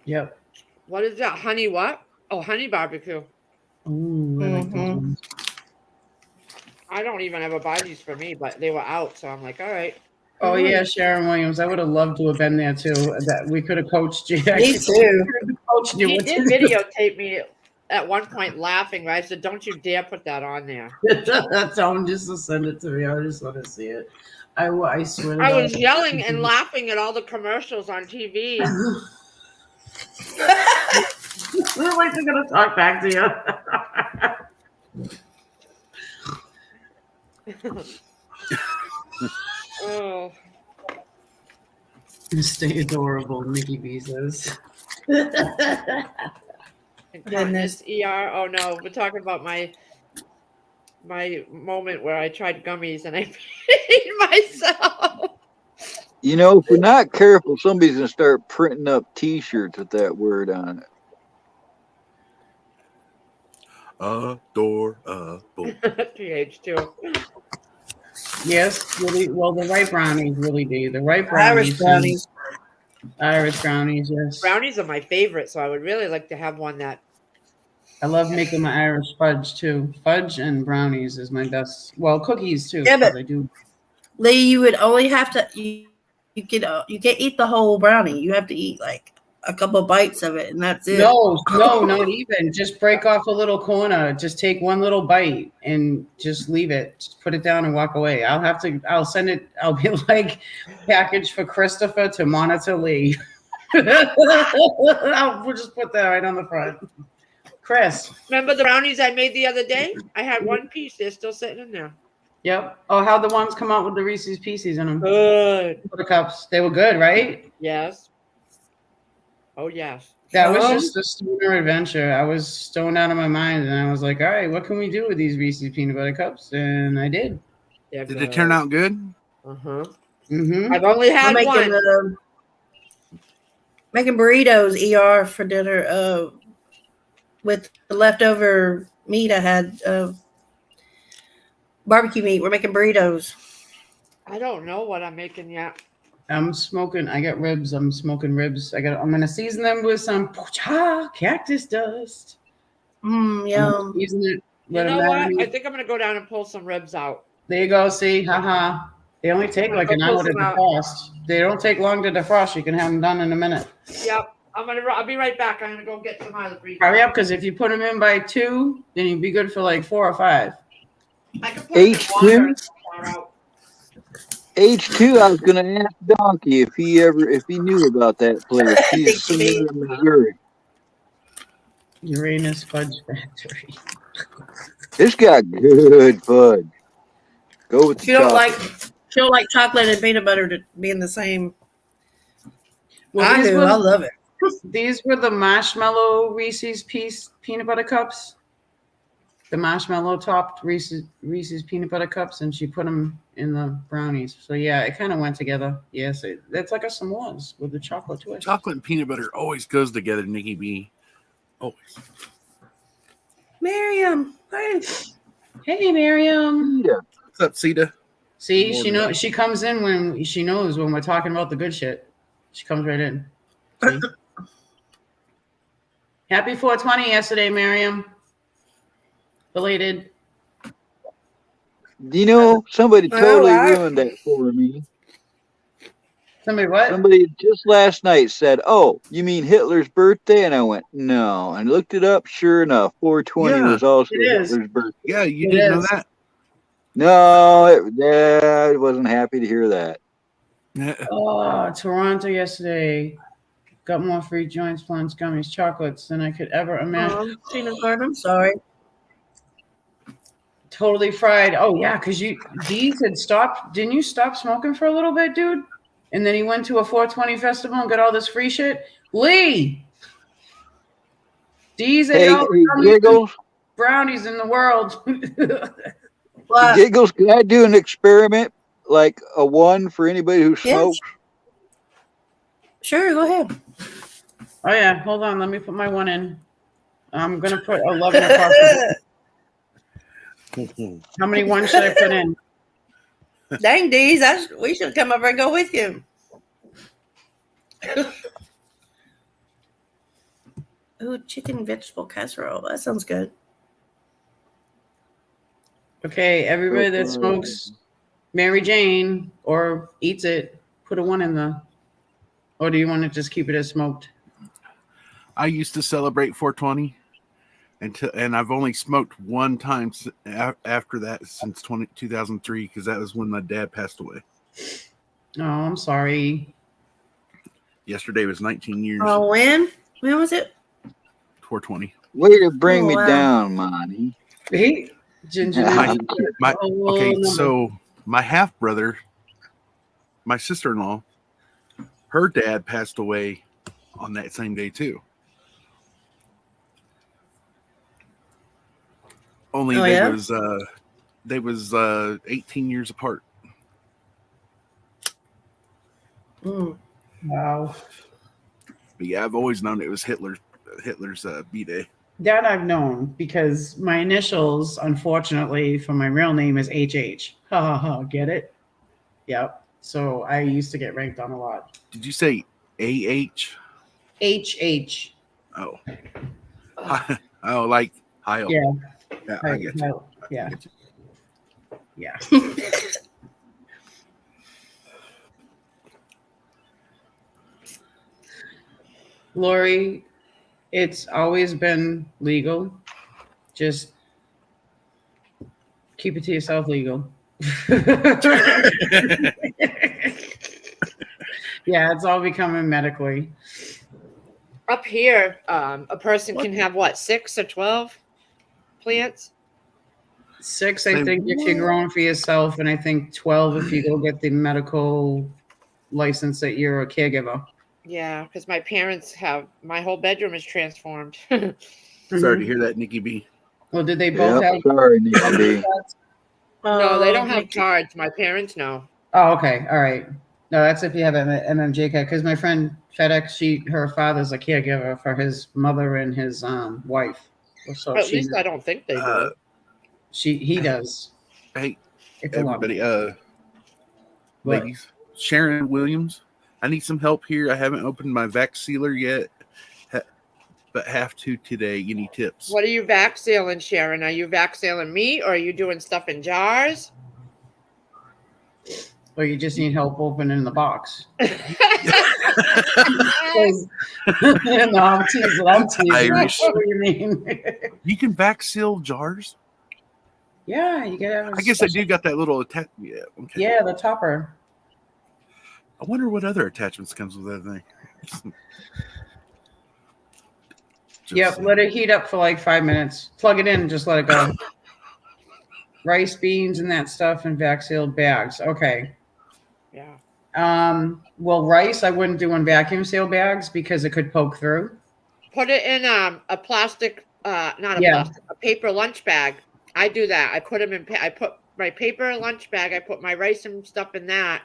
Yep.
What is that? Honey what? Oh, honey barbecue.
Ooh, I like those ones.
I don't even ever buy these for me, but they were out, so I'm like, all right.
Oh yeah, Sharon Williams. I would have loved to have been there too. That we could have coached you.
Me too.
He did videotape me at one point laughing. I said, "Don't you dare put that on there."
Tell him just to send it to me. I just want to see it. I swear. To
I
God.
was yelling and laughing at all the commercials on TV.
We're like they're gonna talk back to you.
Oh.
Stay adorable, Mickey B says.
Goodness, ER. Oh no, we're talking about my moment where I tried gummies and I peed myself.
If we're not careful, somebody's gonna start printing up T-shirts with that word on it.
Adorable.
PH too.
Yes, really. Well, the white brownies really do. The white brownies. Irish brownies, yes.
Brownies are my favorite, so I would really like to have one that.
I love making my Irish fudge too. Fudge and brownies is my best. Well, cookies too.
Yeah, but
I do.
Lee, you would only have to you can't eat the whole brownie. You have to eat like a couple bites of it, and that's it.
No, not even. Just break off a little corner. Just take one little bite and just leave it. Just put it down and walk away. I'll send it. I'll be like, package for Christopher to monitor Lee. We'll just put that right on the front. Chris.
Remember the brownies I made the other day? I had one piece. They're still sitting in there.
Yep. Oh, how'd the ones come out with the Reese's Pieces in them?
Good.
The cups. They were good, right?
Yes. Oh, yes.
That was just a stoner adventure. I was stoned out of my mind, and I was like, all right, what can we do with these Reese's peanut butter cups? And I did.
Did it turn out good?
Uh-huh.
Mm-hmm.
I've only had one.
Making burritos, ER, for dinner with the leftover meat I had, barbecue meat. We're making burritos.
I don't know what I'm making yet.
I'm smoking. I got ribs. I'm smoking ribs. I'm gonna season them with some cactus dust.
Yum.
Season it.
You know what? I think I'm gonna go down and pull some ribs out.
There you go. See, haha. They only take like an hour to defrost. They don't take long to defrost. You can have them done in a minute.
Yep. I'll be right back. I'm gonna go get some out of the freezer.
Hurry up, because if you put them in by 2, then you'd be good for like 4 or 5.
I can put them in water and thaw out.
H2, I was going to ask Donkey if he knew about that place. He's somewhere in Missouri.
Uranus Fudge Factory.
It's got good fudge. Go with the chocolate.
She don't like chocolate and peanut butter to be in the same.
Well,
I do. I love it.
These were the marshmallow Reese's peanut butter cups. The marshmallow topped Reese's peanut butter cups, and she put them in the brownies. So yeah, it kind of went together. Yes, that's like a s'mores with the chocolate twist.
Chocolate and peanut butter always goes together, Nikki B. Always.
Miriam,
hey Miriam.
Yeah.
What's up, Sita?
See, she comes in when she knows when we're talking about the good shit. She comes right in. See? Happy 420 yesterday, Miriam. Belated.
You know, somebody totally ruined that for me.
Somebody what?
Somebody just last night said, "Oh, you mean Hitler's birthday?" And I went, "No." And looked it up. Sure enough, 420 was also Hitler's birthday.
Yeah, you didn't know that?
No, I wasn't happy to hear that.
Oh, Toronto yesterday. Got more free joints, plums, gummies, chocolates than I could ever imagine.
Peanut butter. I'm sorry.
Totally fried. Oh yeah, because Deez had stopped. Didn't you stop smoking for a little bit, dude? And then he went to a 420 festival and got all this free shit. Lee, Deez ate all the
Giggles
brownies in the world.
Giggles, can I do an experiment, like a one for anybody who smokes?
Sure, go ahead.
Oh yeah, hold on. Let me put my one in. I'm gonna put 11 across. How many ones should I put in?
Dang, Deez, we should come over and go with you. Ooh, chicken vegetable casserole. That sounds good.
Okay, everybody that smokes Mary Jane or eats it, put a one in the. Or do you want to just keep it as smoked?
I used to celebrate 420, and I've only smoked one time after that since 2003, because that was when my dad passed away.
Oh, I'm sorry.
Yesterday was 19 years.
Oh, when? When was it?
420.
Way to bring me down, Monty.
Hey, Ginger.
So my half brother, my sister-in-law, her dad passed away on that same day too. Only they was 18 years apart.
Wow.
But yeah, I've always known it was Hitler's B-Day.
That I've known because my initials, unfortunately, for my real name is HH. Ha ha ha. Get it? Yep. So I used to get ranked on a lot.
Did you say AH?
HH.
Oh. Oh, like Heil.
Yeah.
Yeah, I get you.
Yeah. Yeah. Lori, it's always been legal. Just keep it to yourself legal. Yeah, it's all becoming medically.
Up here, a person can have what, 6 or 12 plants?
6, I think, if you're growing for yourself, and I think 12 if you go get the medical license that you're a caregiver.
Yeah, because my parents my whole bedroom is transformed.
Sorry to hear that, Nikki B.
Well, did they both have?
Sorry, Nikki B.
No, they don't have cards. My parents know.
Oh, okay, all right. No, that's if you have an MMJ card. Because my friend FedEx, her father's a caregiver for his mother and his wife. So
at least I don't think they do.
He does.
Hey, everybody, ladies, Sharon Williams, I need some help here. I haven't opened my vac sealer yet, but have to today. Any tips?
What are you vac sealing, Sharon? Are you vac sealing meat, or are you doing stuff in jars?
Or you just need help opening the box. No, I'm teasing.
Irish.
What do you mean?
You can vac seal jars?
Yeah, you gotta have
I guess I do got that little attack. Yeah, okay.
Yeah, the topper.
I wonder what other attachments comes with that thing.
Yep, let it heat up for like 5 minutes. Plug it in and just let it go. Rice, beans, and that stuff in vac sealed bags. Okay.
Yeah.
Well, rice I wouldn't do in vacuum seal bags because it could poke through.
Put it in a plastic, plastic, a paper lunch bag. I do that. I put them in. I put my paper lunch bag. I put my rice and stuff in that.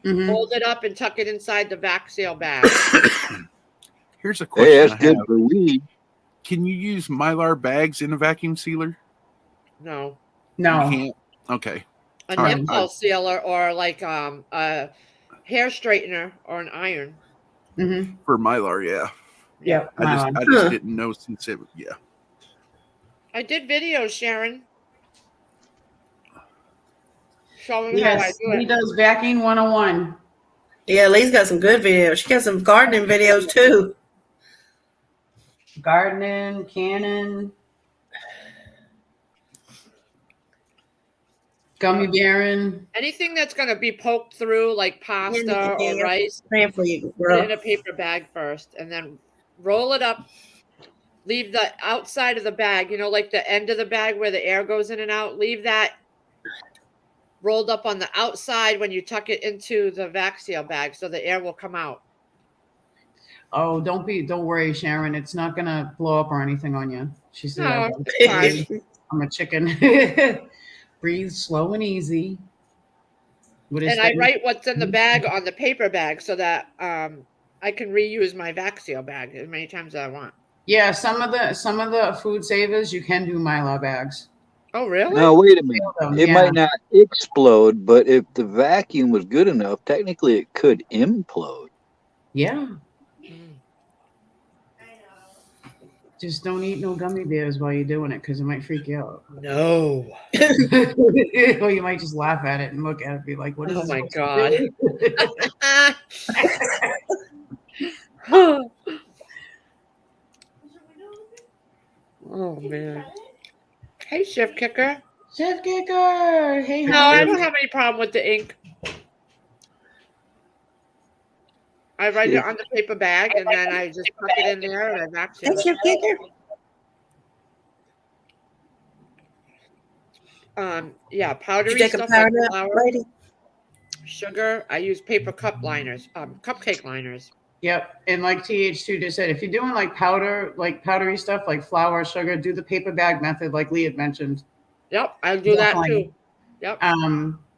Mm-hmm.
Fold it up and tuck it inside the vac seal bag.
Here's a question.
Hey, that's good for weed.
Can you use Mylar bags in a vacuum sealer?
No.
No.
You can't? Okay.
A nipple sealer or like a hair straightener or an iron.
Mm-hmm.
For Mylar, yeah.
Yeah.
I just didn't know since it. Yeah.
I did videos, Sharon. Showing how I do it.
He does vacuum 101.
Yeah, Lee's got some good videos. She got some gardening videos too.
Gardening, canning, gummy bearing.
Anything that's going to be poked through, like pasta or rice,
for you,
put it in a paper bag first, and then roll it up. Leave the outside of the bag, like the end of the bag where the air goes in and out. Leave that rolled up on the outside when you tuck it into the vac seal bag, so the air will come out.
Oh, don't worry, Sharon. It's not gonna blow up or anything on you. She said,
No,
I'm a chicken. Breathe slow and easy.
And I write what's in the bag on the paper bag so that I can reuse my vac seal bag as many times as I want.
Yeah, some of the food savers you can do Mylar bags.
Oh, really?
No, wait a minute. It might not explode, but if the vacuum was good enough, technically it could implode.
Yeah. Just don't eat no gummy bears while you're doing it because it might freak you out.
No.
Or you might just laugh at it and look at it and be like, what is this?
Oh, my God. Oh, man. Hey, Chef Kicker.
Chef Kicker. Hey,
no, I don't have any problem with the ink. I write it on the paper bag, and then I just tuck it in there, and I vacuum it.
That's your Kicker?
Yeah, powdery stuff like flour, sugar. I use paper cup liners, cupcake liners.
Yep, and like TH2 just said, if you're doing like powdery stuff like flour, sugar, do the paper bag method like Lee had mentioned.
Yep, I'll do that too. Yep.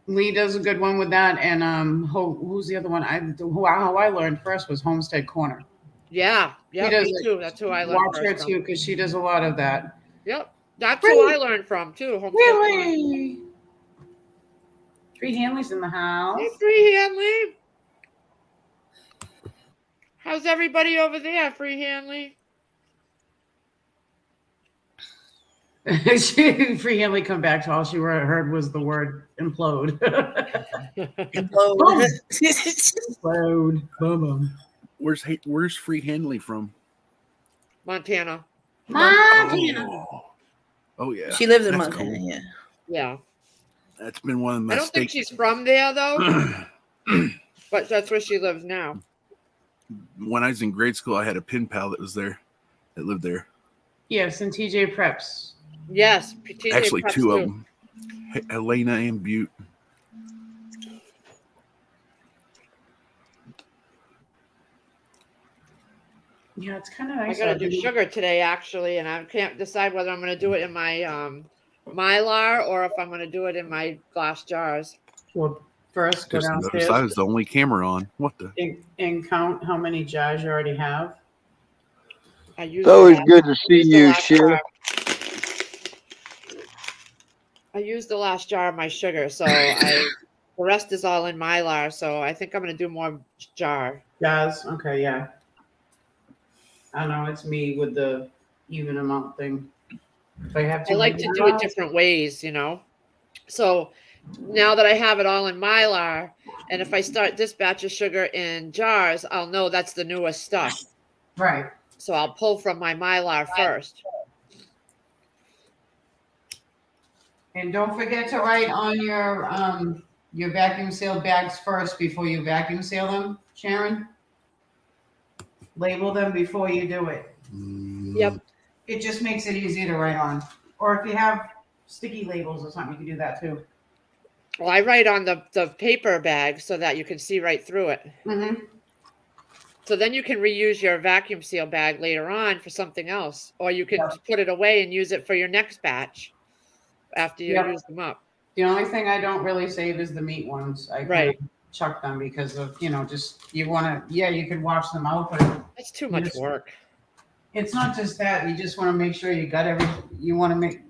Lee does a good one with that, and who's the other one? How I learned first was Homestead Corner.
Yeah, me too. That's who I learned.
Watch her too, because she does a lot of that.
Yep, that's who I learned from too. Homestead
really? Corner. Free Hanley's in the house.
Hey, Free Hanley. How's everybody over there, Free Hanley?
Free Hanley come back to all she heard was the word implode.
Implode.
Implode. Boom.
Where's Free Hanley from?
Montana.
Oh yeah.
She lives in Montana. Cool.
Yeah.
That's been one of my.
I don't think she's from there though. But that's where she lives now.
When I was in grade school, I had a pen pal that lived there.
Yes, and TJ Preps.
Yes, TJ
actually
Preps
two of them, Elena and Butte.
Yeah, it's kind of nice.
I gotta do sugar today actually, and I can't decide whether I'm gonna do it in my Mylar or if I'm gonna do it in my glass jars.
Well, first go downstairs.
I was the only camera on. What the?
And count how many jars you already have.
It's always good to see you, Cher.
I used the last jar of my sugar, so the rest is all in Mylar. So I think I'm gonna do more jars.
Okay, yeah. I know it's me with the even amount thing. If I have to,
I like to do it different ways, So now that I have it all in Mylar, and if I start this batch of sugar in jars, I'll know that's the newest stuff.
Right.
So I'll pull from my Mylar first.
And don't forget to write on your your vacuum sealed bags first before you vacuum seal them, Sharon. Label them before you do it.
Yep.
It just makes it easy to write on. Or if you have sticky labels or something, you can do that too.
Well, I write on the paper bag so that you can see right through it.
Mm-hmm.
So then you can reuse your vacuum seal bag later on for something else, or you can put it away and use it for your next batch after you use them up.
The only thing I don't really save is the meat ones. I kind of chuck them because of, just you want to, you could wash them out, but
it's too much work.
It's not just that. You just want to make sure you got you want to make,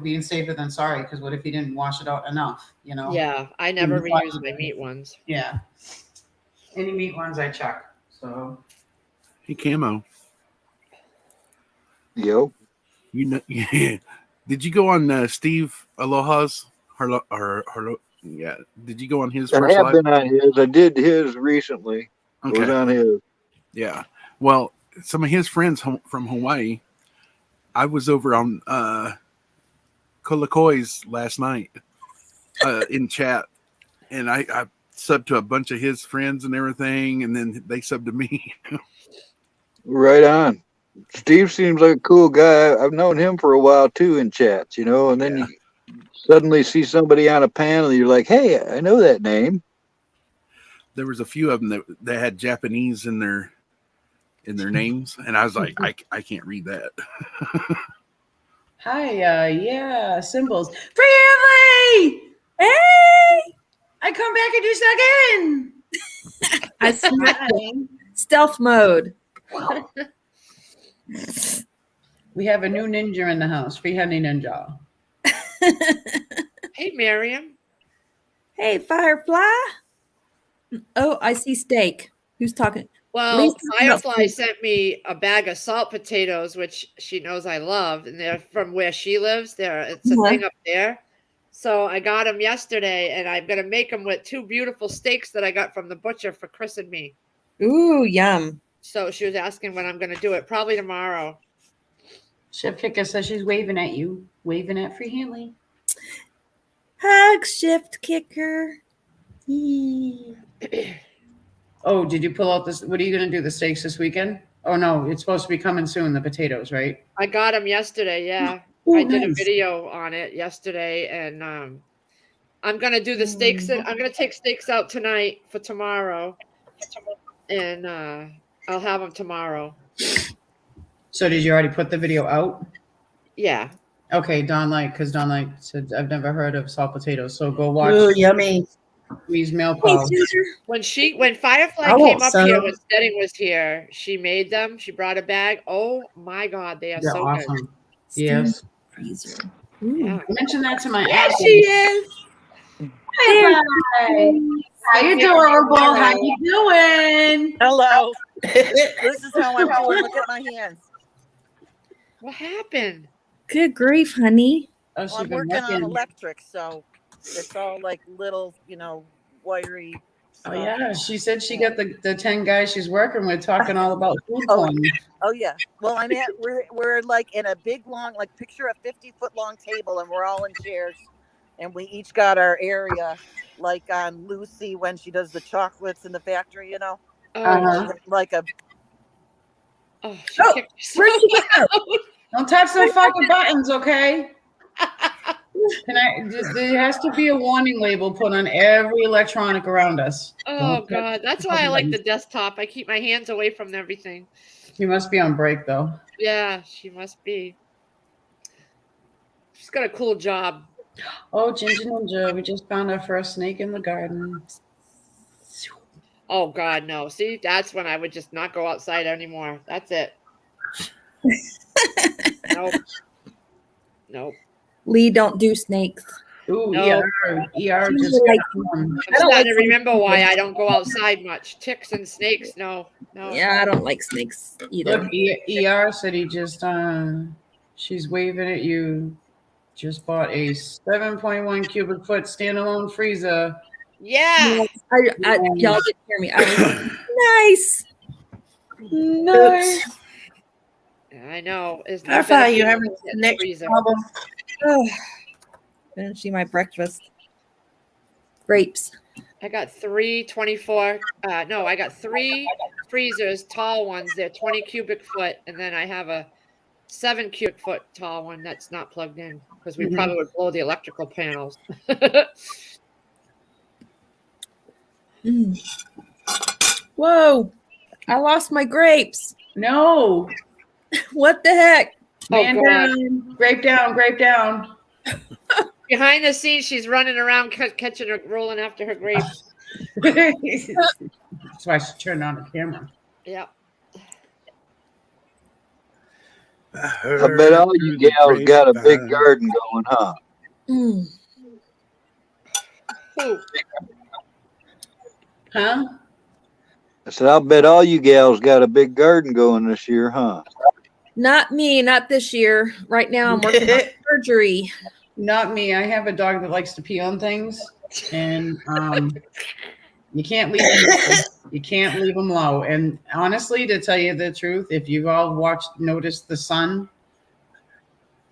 being safer than sorry, because what if you didn't wash it out enough,
Yeah, I never reuse my meat ones.
Yeah. Any meat ones I chuck. So.
Hey, Camo.
Yo.
Did you go on Steve Aloha's? Yeah. Did you go on his first
I have
live?
been on his. I did his recently.
Okay.
Was on his.
Yeah. Well, some of his friends from Hawaii, I was over on Kolakoi's last night in chat, and I subbed to a bunch of his friends and everything, and then they subbed to me.
Right on. Steve seems like a cool guy. I've known him for a while too in chats, and then you suddenly see somebody on a panel, you're like, hey, I know that name.
There was a few of them that had Japanese in their names, and I was like, I can't read that.
Hi, symbols. Friendly!
Hey!
I come back and do again.
I smacked stealth mode.
We have a new ninja in the house. Free Honey Ninja.
Hey, Miriam.
Hey, Firefly. Oh, I see steak. Who's talking?
Well, Firefly sent me a bag of salt potatoes, which she knows I love, and they're from where she lives. It's a thing up there. So I got them yesterday, and I'm going to make them with 2 beautiful steaks that I got from the butcher for Chris and me.
Ooh, yum.
So she was asking when I'm going to do it. Probably tomorrow.
Chef Kicker says she's waving at you. Waving at Free Hanley.
Hug, Shift Kicker.
Oh, did you pull out this? What are you going to do? The steaks this weekend? Oh, no. It's supposed to be coming soon. The potatoes, right?
I got them yesterday. Yeah.
Ooh,
I did a video on it yesterday, and I'm going to do the steaks. I'm going to take steaks out tonight for tomorrow, and I'll have them tomorrow.
So did you already put the video out?
Yeah.
Okay, because Don Light said, I've never heard of salt potatoes, so go watch.
Ooh, yummy.
Squeeze mail call.
When Firefly came up here, when Stedding was here, she made them. She brought a bag. Oh my God, they are so
awesome.
good.
Yes.
Yeah.
Mention that to my
There she is.
Hi. How you adorable? How you doing?
Hello. This is how I'm doing. Look at my hands.
What happened?
Good grief, honey.
Oh,
well, I'm working on electric, so it's all like little, wiry stuff.
Oh yeah, she said she got the 10 guys she's working with talking all about food porn.
Oh yeah. Well, we're like in a big long, like picture a 50-foot long table, and we're all in chairs, and we each got our area, like on Lucy when she does the chocolates in the factory, like a.
Oh, where'd
she go?
Don't touch the fucking buttons, okay? There has to be a warning label put on every electronic around us.
Oh God, that's why I like the desktop. I keep my hands away from everything.
She must be on break though.
Yeah, she must be. She's got a cool job.
Oh, Ginger Ninja, we just found our first snake in the garden.
Oh God, no. See, that's when I would just not go outside anymore. That's it. Nope.
Lee, don't do snakes.
Ooh,
no.
ER just
I'm starting to remember why I don't go outside much. Ticks and snakes, no.
Yeah, I don't like snakes either.
Look, ER said he just she's waving at you. Just bought a 7.1 cubic foot standalone freezer.
Yeah.
Y'all didn't hear me. Nice.
Nice.
I know.
I thought you having a connection problem.
Finishing my breakfast. grapes?
I got 3 24. No, I got 3 freezers, tall ones. They're 20 cubic foot, and then I have a 7 cubic foot tall one that's not plugged in because we probably would blow the electrical panels.
Whoa! I lost my grapes.
No.
What the heck?
Man down, grape down, grape down.
Behind the scenes, she's running around catching her, rolling after her grapes.
That's why she turned on the camera.
Yep.
I bet all you gals got a big garden going, huh?
Huh?
I said, I'll bet all you gals got a big garden going this year, huh?
Not me, not this year. Right now, I'm working on surgery.
Not me. I have a dog that likes to pee on things, and you can't leave him low. You can't leave him low. And honestly, to tell you the truth, if you've all noticed the sun,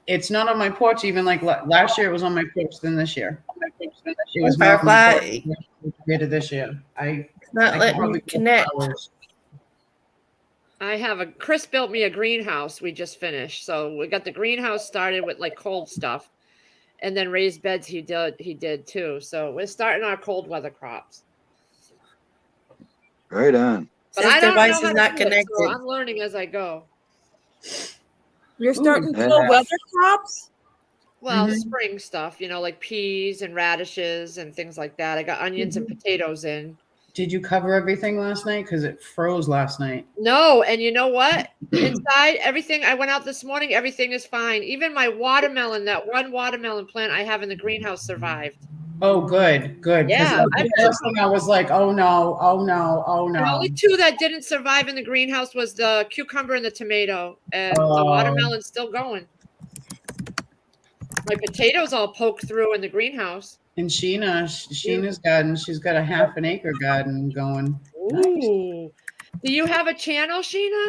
it's not on my porch. Even like last year, it was on my porch than this year. It was more on my porch compared to this year.
Not letting you connect.
Chris built me a greenhouse we just finished. So we got the greenhouse started with like cold stuff, and then raised beds he did too. So we're starting our cold weather crops.
Right on.
But I don't know how to do it, so I'm learning as I go.
You're starting cold weather crops?
Well, spring stuff, like peas and radishes and things like that. I got onions and potatoes in.
Did you cover everything last night? Because it froze last night.
No, and you know what? Inside, everything, I went out this morning, everything is fine. Even my watermelon, that one watermelon plant I have in the greenhouse survived.
Oh, good.
Yeah.
I was like, oh no.
The only 2 that didn't survive in the greenhouse was the cucumber and the tomato, and the watermelon's still going. My potatoes all poked through in the greenhouse.
And Sheena's garden, she's got a half an acre garden going.
Ooh. Do you have a channel, Sheena?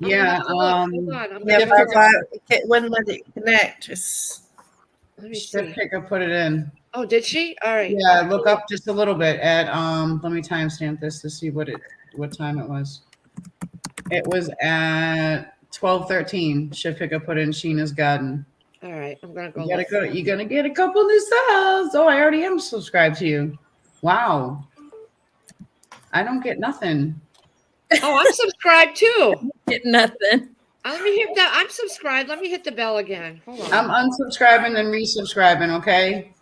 Yeah.
Hold on.
Wouldn't let it connect.
Let me see.
Picker put it in.
Oh, did she? All right.
Yeah, look up just a little bit at let me timestamp this to see what time it was. It was at 12:13. Shift picker put in Sheena's garden.
All right, I'm gonna go.
You're gonna get a couple new subs. Oh, I already am subscribed to you. Wow. I don't get nothing.
Oh, I'm subscribed too.
Get nothing.
Let me hit that. I'm subscribed. Let me hit the bell again. Hold on.
I'm unsubscribing and resubscribing. Okay,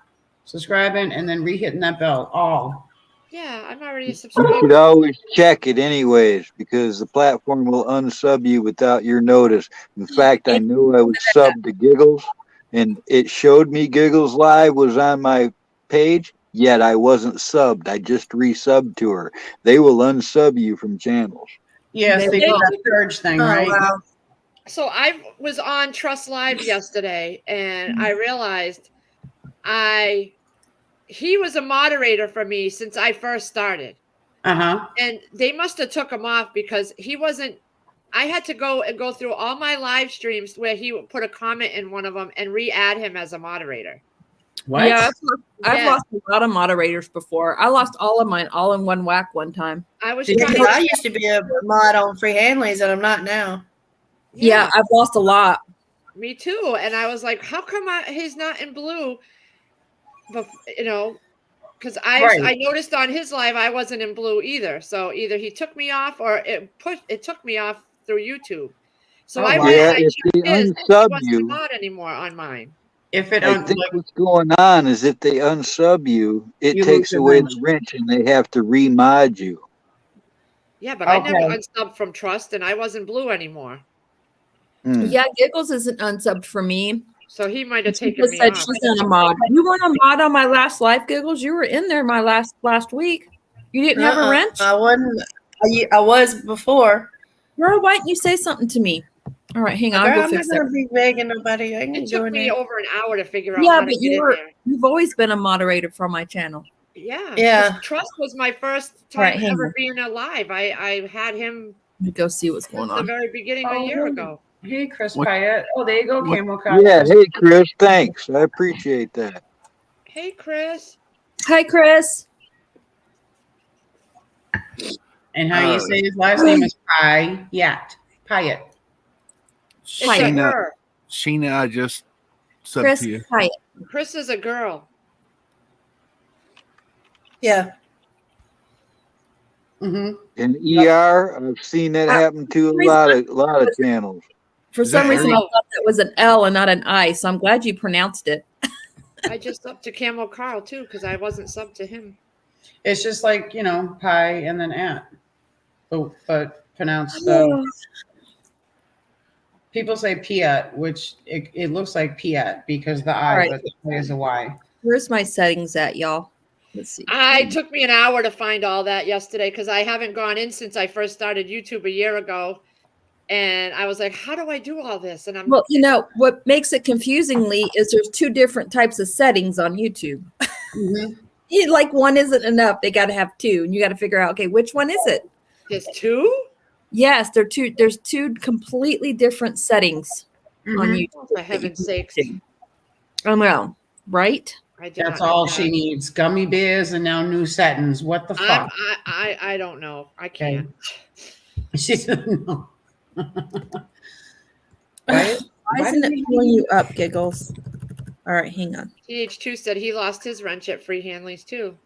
subscribing and then re-hitting that bell. All.
Yeah, I'm already
You
subscribed.
should always check it anyways, because the platform will unsub you without your notice. In fact, I knew I was subbed to Giggles, and it showed me Giggles Live was on my page, yet I wasn't subbed. I just resubbed to her. They will unsub you from channels.
Yes, they do that purge thing, right?
Wow.
So I was on Trust Live yesterday, and I realized he was a moderator for me since I first started. And they must have took him off because he wasn't. I had to go through all my live streams where he would put a comment in one of them and re-add him as a moderator.
What?
Yeah, I've lost a lot of moderators before. I lost all of mine all in one whack one time.
I used
to be a mod on Free Handleys, and I'm not now.
Yeah, I've lost a lot.
Me too. And I was like, how come he's not in blue? But because I noticed on his live I wasn't in blue either. So either he took me off or it took me off through YouTube. So I
if they unsub you,
not anymore on mine.
I think what's going on is if they unsub you, it takes away the wrench and they have to remod you.
Yeah, but I never unsubbed from Trust and I wasn't blue anymore.
Yeah, Giggles isn't unsubbed for me.
So he might have taken me
said
off.
She's on a mod. You weren't a mod on my last live, Giggles. You were in there my last week. You didn't have a wrench?
I wasn't. I was before.
Girl, why didn't you say something to me? All right, hang on.
Girl,
I'll
I'm
go fix
not gonna be begging nobody.
It took me over an hour to figure out
yeah,
how
but
to get in there.
you've always been a moderator for my channel.
Yeah. Trust was my first time ever being alive. I had him.
Let me go see what's going on.
At the very beginning a year ago.
Hey, Chris Pyatt. Oh, there you go, Camel.
Yeah, hey, Chris. Thanks. I appreciate that.
Hey, Chris.
Hi, Chris.
And how you say his last name is Pyatt. Pyatt.
Sheena, I just subbed
Chris
to you.
Pyatt.
Chris is a girl.
Yeah.
Mm-hmm.
In ER, I've seen that happen to a lot of channels.
For some reason, I thought that was an L and not an I, so I'm glad you pronounced it.
I just subbed to Camel Carl too because I wasn't subbed to him.
It's just like, pie and then at. But pronounced. People say Piat, which it looks like Piat because the I, but the I is a Y.
Where's my settings at, y'all? Let's see.
It took me an hour to find all that yesterday because I haven't gone in since I first started YouTube a year ago. And I was like, how do I do all this? And
Well, what makes it confusingly is there's two different types of settings on YouTube.
Mm-hmm.
Like one isn't enough. They got to have two. And you got to figure out, okay, which one is it?
There's two?
Yes, there's two completely different settings on YouTube.
For heaven's sakes.
I know, right?
That's all she needs. Gummy bears and now new settings. What the fuck?
I don't know. I can't.
She doesn't know.
Why isn't it pulling you up, Giggles? All right, hang on.
TH2 said he lost his wrench at Free Hanley's too.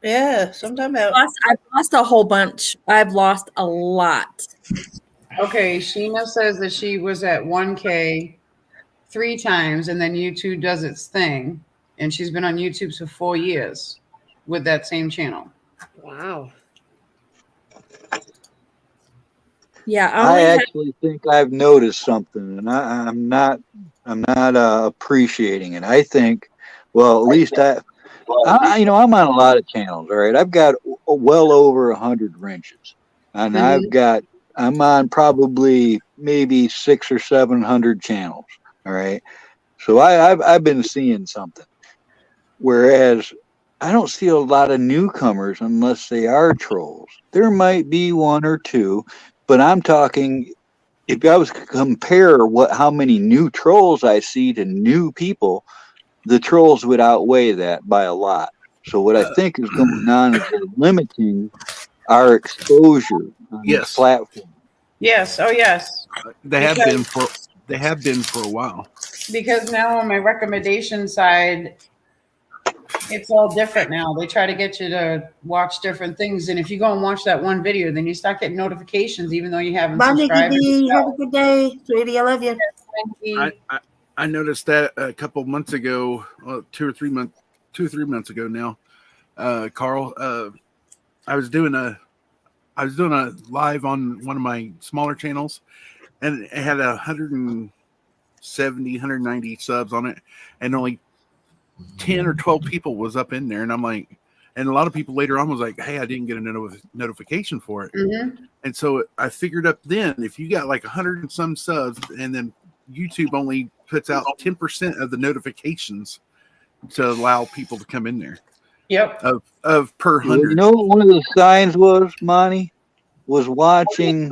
Yeah, sometime out.
I've lost a whole bunch. I've lost a lot.
Okay, Sheena says that she was at 1K 3 times, and then YouTube does its thing, and she's been on YouTube for 4 years with that same channel.
Wow.
Yeah,
I actually think I've noticed something, and I'm not appreciating it. I think, well, at least I'm on a lot of channels. All right, I've got well over 100 wrenches, and I'm on probably maybe 600 or 700 channels. All right, so I've been seeing something, whereas I don't see a lot of newcomers unless they are trolls. There might be one or two, but I'm talking. If I was to compare how many new trolls I see to new people, the trolls would outweigh that by a lot. So what I think is going on is they're limiting our exposure on this platform.
Yes. Oh, yes.
They have been for a while.
Because now on my recommendation side, it's all different now. They try to get you to watch different things, and if you go and watch that one video, then you start getting notifications, even though you haven't subscribed.
Have a good day, sweetie. I love you.
I noticed that a couple months ago, 2 or 3 months ago now, Carl. I was doing a live on one of my smaller channels, and it had 170, 190 subs on it, and only 10 or 12 people was up in there. And I'm like, and a lot of people later on was like, hey, I didn't get a notification for it.
Mm-hmm.
And so I figured up then, if you got like 100 and some subs, and then YouTube only puts out 10% of the notifications to allow people to come in there.
Yep.
Of per 100.
You know what one of the signs was, Monty? Was watching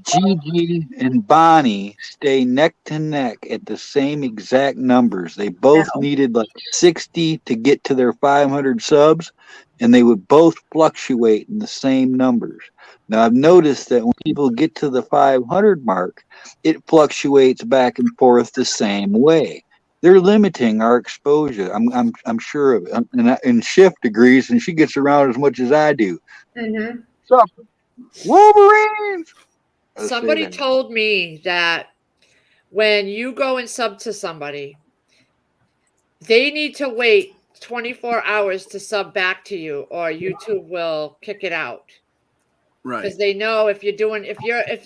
Gigi and Bonnie stay neck to neck at the same exact numbers. They both needed like 60 to get to their 500 subs, and they would both fluctuate in the same numbers. Now, I've noticed that when people get to the 500 mark, it fluctuates back and forth the same way. They're limiting our exposure. I'm sure of it. And Shift agrees, and she gets around as much as I do.
Mm-hmm.
So, Wolverines.
Somebody told me that when you go and sub to somebody, they need to wait 24 hours to sub back to you, or YouTube will kick it out.
Right.
Because they know if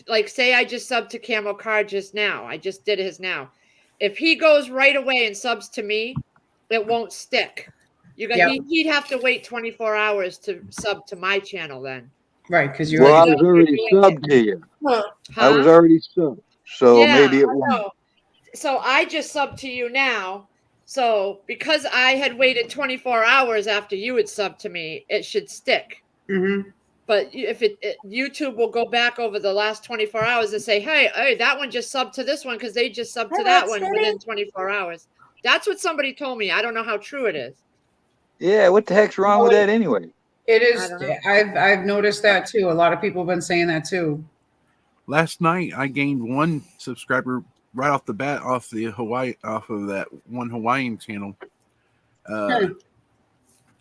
like, say I just subbed to Camo Card just now. I just did his now. If he goes right away and subs to me, it won't stick. He'd have to wait 24 hours to sub to my channel then.
Right, because
I was already subbed to you. I was already subbed, so maybe it won't.
So I just subbed to you now. So because I had waited 24 hours after you had subbed to me, it should stick.
Mm-hmm.
But if YouTube will go back over the last 24 hours and say, hey, that one just subbed to this one because they just subbed to that one within 24 hours. That's what somebody told me. I don't know how true it is.
Yeah, what the heck's wrong with that anyway?
It is. I've noticed that too. A lot of people have been saying that too.
Last night I gained 1 subscriber right off the bat off of that one Hawaiian channel.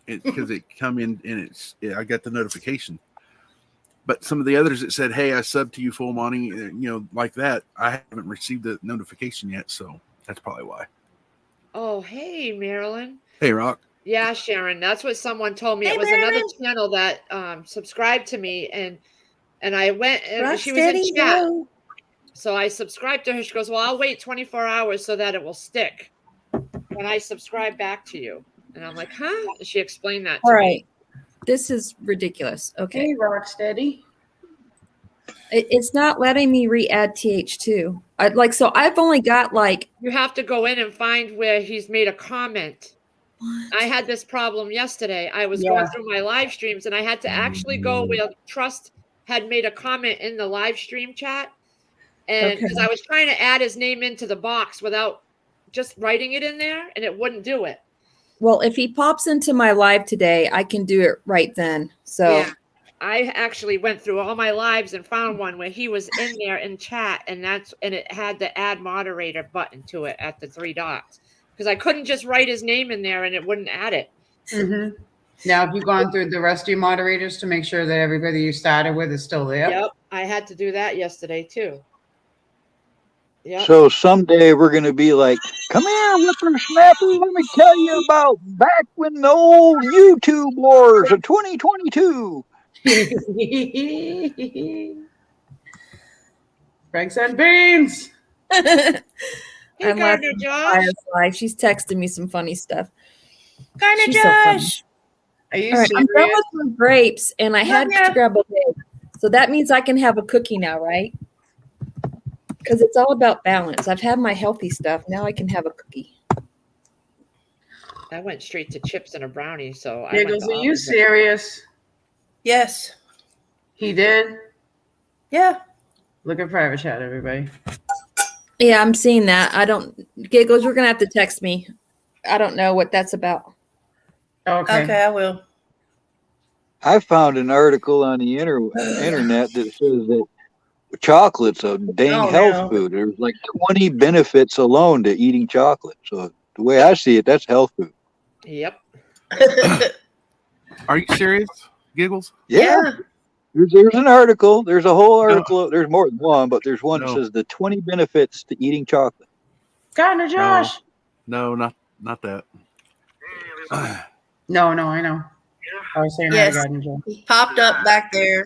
Because it come in and I got the notification. But some of the others that said, "Hey, I subbed to you, Full Monty," like that, I haven't received the notification yet, so that's probably why.
Oh, hey, Marilyn.
Hey, Rock.
Yeah, Sharon, that's what someone told me. It was another channel that subscribed to me, and I went, and she was in chat. So I subscribed to her. She goes, "Well, I'll wait 24 hours so that it will stick when I subscribe back to you." And I'm like, "Huh?" And she explained that to me.
All right. This is ridiculous. Okay.
Hey, Rocksteady.
It's not letting me re-add TH2. So I've only got
You have to go in and find where he's made a comment. What? I had this problem yesterday. I was going through my live streams and I had to actually go where Trust had made a comment in the live stream chat. And because I was trying to add his name into the box without just writing it in there, and it wouldn't do it.
Well, if he pops into my live today, I can do it right then. So
yeah, I actually went through all my lives and found one where he was in there in chat, and it had the add moderator button to it at the 3 dots, because I couldn't just write his name in there and it wouldn't add it.
Mm-hmm. Now, have you gone through the rest of your moderators to make sure that everybody you started with is still there?
Yep, I had to do that yesterday too.
Yep. So someday we're going to be like, "Come here, whippersnapper, let me tell you about back when the old YouTube wars of 2022.
Franks and beans.
Hey, Gardner Josh.
She's texting me some funny stuff.
Gardner Josh.
Are you
serious? I'm done with some grapes, and I had to grab a bag. So that means I can have a cookie now, right? Because it's all about balance. I've had my healthy stuff. Now I can have a cookie.
I went straight to chips and a brownie. So
are you serious?
Yes.
He did?
Yeah.
Look at private chat, everybody.
Yeah, I'm seeing that. Giggles, you're going to have to text me. I don't know what that's about.
Okay, I will.
I found an article on the internet that says that chocolate's a dang health food. There's like 20 benefits alone to eating chocolate. So the way I see it, that's health food.
Yep.
Are you serious, Giggles?
Yeah. There's an article. There's a whole article. No. There's more than one, but there's one that says the 20 benefits to eating chocolate.
Gardner Josh.
No, not that.
No, I know. I was saying
yes. He popped up back there.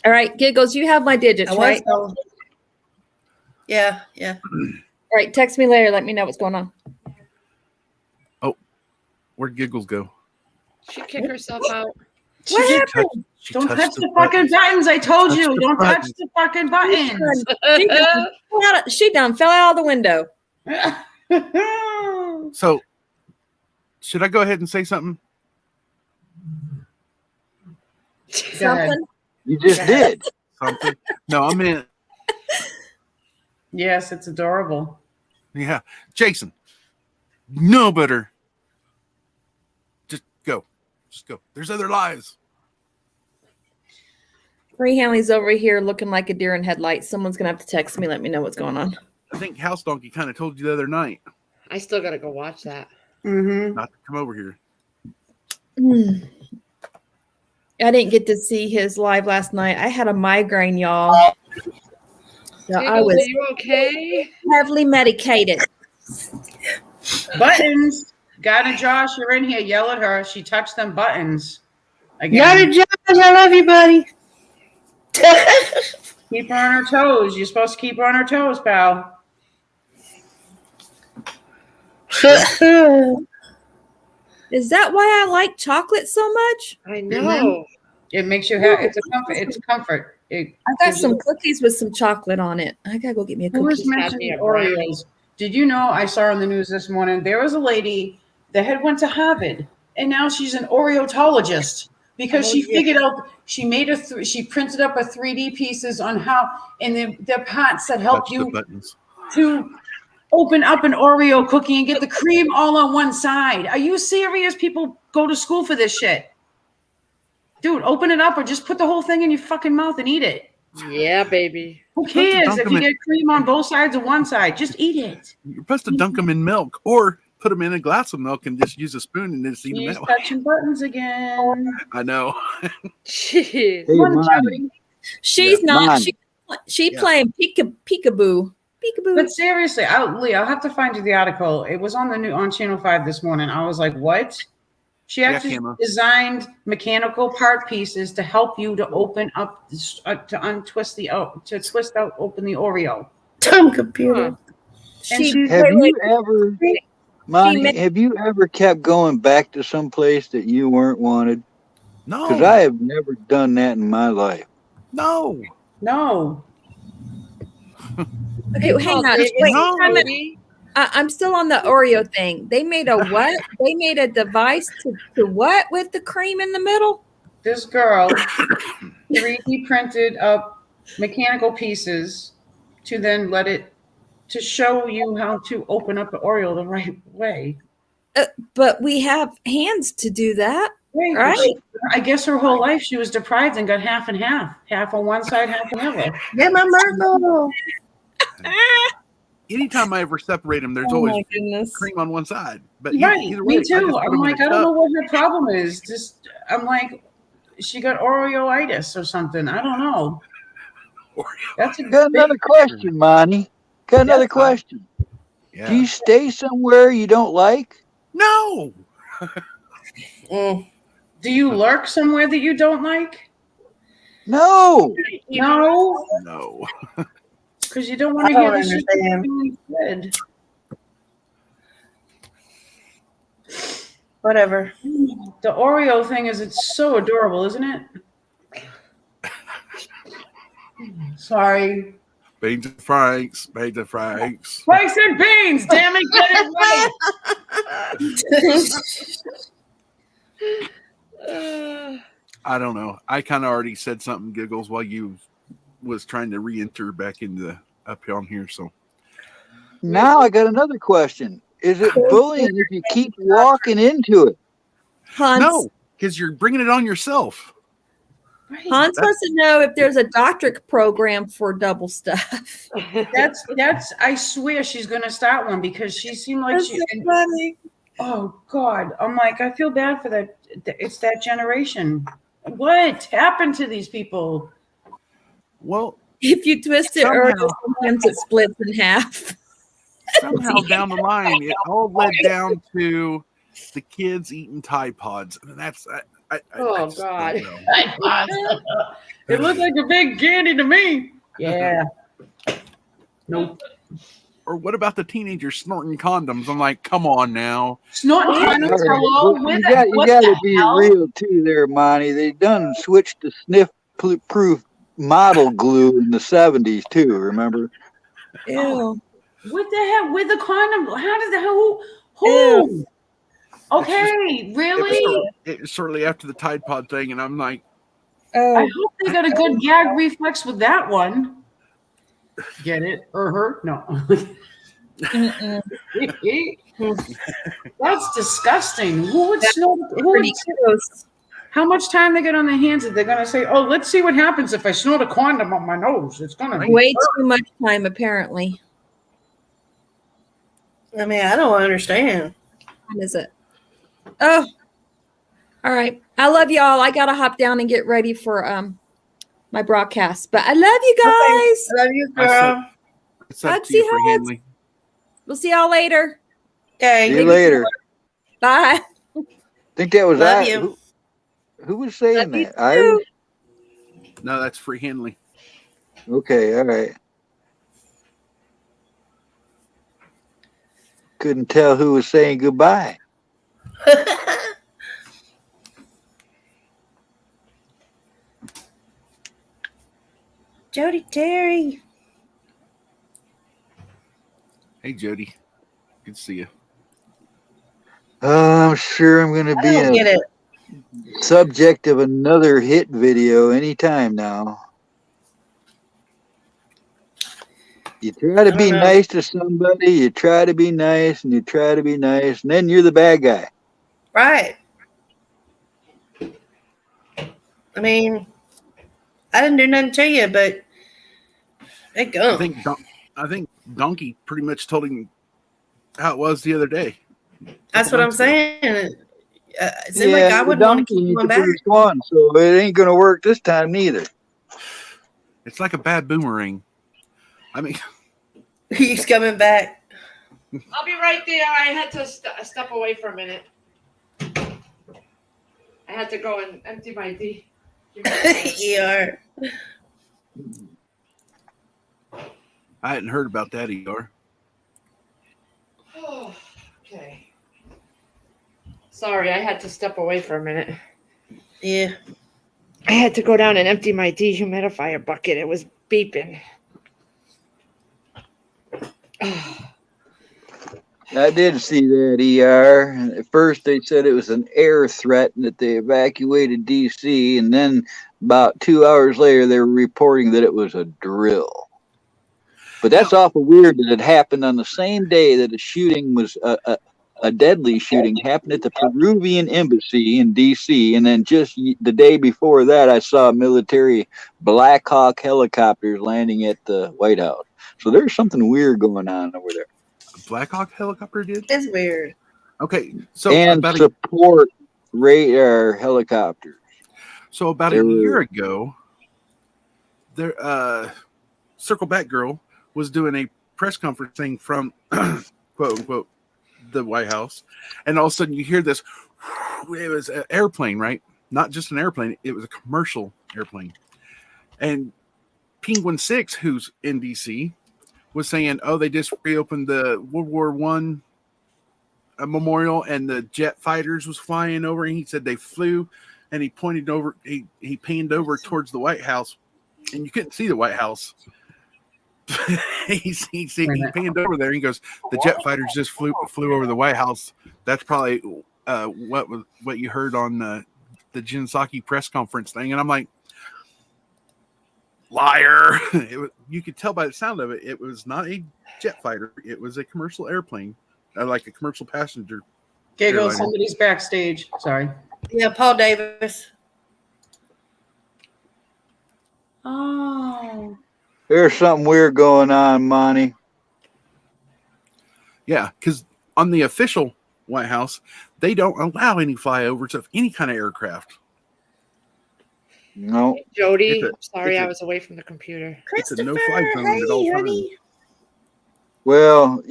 All right, Giggles, you have my digits, right?
Yeah.
All right, text me later. Let me know what's going on.
Oh, where'd Giggles go?
She kicked herself out.
What happened? Don't touch the fucking buttons. I told you. Don't touch the fucking buttons.
She done fell out of the window.
So, should I go ahead and say something?
Something?
You just did.
Something. No, I mean.
Yes, it's adorable.
Yeah. Jason, no better. Just go. There's other lives.
Free Hanley's over here looking like a deer in headlights. Someone's going to have to text me. Let me know what's going on.
I think House Donkey kind of told you the other night.
I still got to go watch that.
Mm-hmm.
Not to come over here.
I didn't get to see his live last night. I had a migraine, y'all. So I was.
Are you okay?
Heavily medicated.
Buttons. Gardner Josh, you're in here. Yell at her. She touched them buttons.
Gardner Josh, I love you, buddy.
Keep her on her toes. You're supposed to keep her on her toes, pal.
Is that why I like chocolate so much?
I know.
It makes you happy. It's a comfort. It's a comfort.
I got some cookies with some chocolate on it. I gotta go get me a cookie.
Who was mentioning Oreos? Did you know? I saw on the news this morning there was a lady that had went to Harvard and now she's an Oreotologist because she figured out. She made she printed up a 3D pieces on how and the parts that help you. to open up an Oreo cookie and get the cream all on one side. Are you serious? People go to school for this shit. Dude, open it up or just put the whole thing in your fucking mouth and eat it.
Yeah, baby.
Who cares if you get cream on both sides or one side? Just eat it.
You're supposed to dunk them in milk or put them in a glass of milk and just use a spoon and just eat them that way.
Touching buttons again.
I know.
Jeez.
Hey,
she's not. She playing peekaboo. Peekaboo.
But seriously, I'll have to find you the article. It was on Channel 5 this morning. I was like, what? She actually designed mechanical part pieces to help you to open up, to twist out, open the Oreo.
Dumb computer.
Have you ever kept going back to some place that you weren't wanted?
No.
Because I have never done that in my life.
No.
Okay, hang on. Wait, I'm still on the Oreo thing. They made a what? They made a device to what with the cream in the middle?
This girl 3D printed up mechanical pieces to then to show you how to open up the Oreo the right way.
But we have hands to do that, right?
I guess her whole life she was deprived and got half and half. Half on one side, half on the other.
Yeah, my Marco.
Anytime I ever separate them, there's always cream on one side. But either way,
me too. I'm like, I don't know what her problem is. I'm like, she got Oreoitis or something. I don't know.
Got another question, Monty. Got another question. Yeah. Do you stay somewhere you don't like?
No.
Do you lurk somewhere that you don't like?
No.
No.
Because you don't want to hear the shit being said.
Whatever.
The Oreo thing it's so adorable, isn't it? Sorry.
Beans and Franks. Beans and Franks.
Franks and beans, damn it, get it
right. I don't know. I kind of already said something, Giggles, while you was trying to re-enter back into up on here. So
now I got another question. Is it bullying if you keep walking into it?
Hans,
no, because you're bringing it on yourself.
Hans wants to know if there's a doctorate program for double stuff.
That's I swear she's gonna start one because she seemed like
That's so funny.
Oh God. I'm like, I feel bad for that. It's that generation. What happened to these people?
Well,
if you twist it early, sometimes it splits in half.
Somehow down the line, it all led down to the kids eating Tide Pods, and that's
God!
It looked like a big candy to me. Yeah. Nope.
Or what about the teenagers snorting condoms? I'm like, come on now.
Snorting condoms? Hello?
You got to be real too, there, Monty. They done switched to sniff-proof model glue in the 70s too. Remember?
Ew.
What the hell with the condom? How did who? Okay, really?
Shortly after the Tide Pod thing, and I'm like,
I hope they got a good gag reflex with that one. Get it? Her? No. That's disgusting. Who would snort? How much time they get on their hands that they're gonna say, "Oh, let's see what happens if I snort a condom on my nose." It's gonna be
way too much time, apparently.
I mean, I don't understand.
What is it? Oh, all right. I love y'all. I gotta hop down and get ready for my broadcast. But I love you guys.
I love you, girl.
We'll see y'all later.
Okay.
See you later.
Bye.
I think that was
love you.
Who was saying that?
No, that's Free Henley.
Okay, all right. Couldn't tell who was saying goodbye.
Jody Terry.
Hey, Jody. Good to see you.
I'm sure I'm going to be a subject of another hit video anytime now. You try to be nice to somebody, you try to be nice, and you try to be nice, and then you're the bad guy.
Right. I mean, I didn't do nothing to you, but they go.
I think Donkey pretty much told him how it was the other day.
That's what I'm saying. It seemed
Yeah,
like I
the
wouldn't want to
donkey
keep
ain't
going
the
back.
first one, so it ain't gonna work this time neither.
It's like a bad boomerang. I mean,
He's coming back.
I'll be right there. I had to step away for a minute. I had to go and empty my D.
ER.
I hadn't heard about that, ER.
Oh, okay. Sorry, I had to step away for a minute.
Yeah.
I had to go down and empty my dehumidifier bucket. It was beeping.
I did see that, ER. At first, they said it was an air threat and that they evacuated D.C., and then about 2 hours later, they were reporting that it was a drill. But that's awful weird that it happened on the same day that a shooting was a deadly shooting happened at the Peruvian embassy in D.C., and then just the day before that, I saw military Black Hawk helicopters landing at the White House. So there's something weird going on over there.
Black Hawk helicopter did?
It's weird.
Okay, so
and support radar helicopters.
So about a year ago, there Circle Back Girl was doing a press conference thing from quote unquote the White House, and all of a sudden you hear this. It was an airplane, right? Not just an airplane; it was a commercial airplane. And Penguin 6, who's in DC, was saying, "Oh, they just reopened the World War One memorial, and the jet fighters was flying over." And he said they flew, and he pointed over. He panned over towards the White House, and you couldn't see the White House. he panned over there and he goes, the jet fighters just flew over the White House. That's probably what you heard on the Jen Psaki press conference thing. And I'm like, liar. You could tell by the sound of it, it was not a jet fighter. It was a commercial airplane, like a commercial passenger.
Giggle, somebody's backstage. Sorry.
Yeah, Paul Davis.
Oh.
There's something weird going on, Monty.
Yeah, because on the official White House, they don't allow any flyovers of any kind of aircraft.
No.
Hey, Jody, sorry I was away from the computer.
It's a no-fly zone at all times.
Well,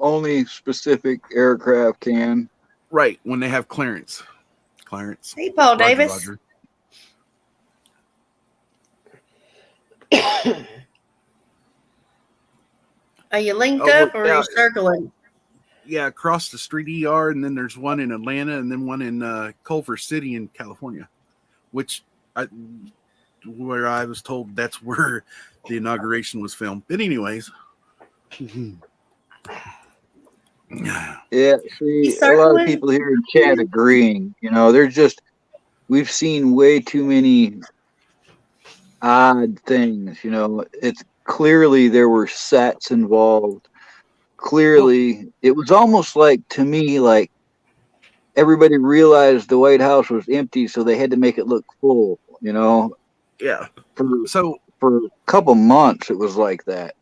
only specific aircraft can.
Right, when they have clearance.
Hey, Paul Davis.
Roger.
Are you linked up or are you circling?
Yeah, across the street ER, and then there's one in Atlanta, and then one in Culver City in California, where I was told that's where the inauguration was filmed. But anyways.
Yeah, see, a lot of people here in chat agreeing. We've seen way too many odd things. It's clearly there were sets involved. Clearly, it was almost like, to me, like everybody realized the White House was empty, so they had to make it look full.
Yeah.
For a couple months, it was like that.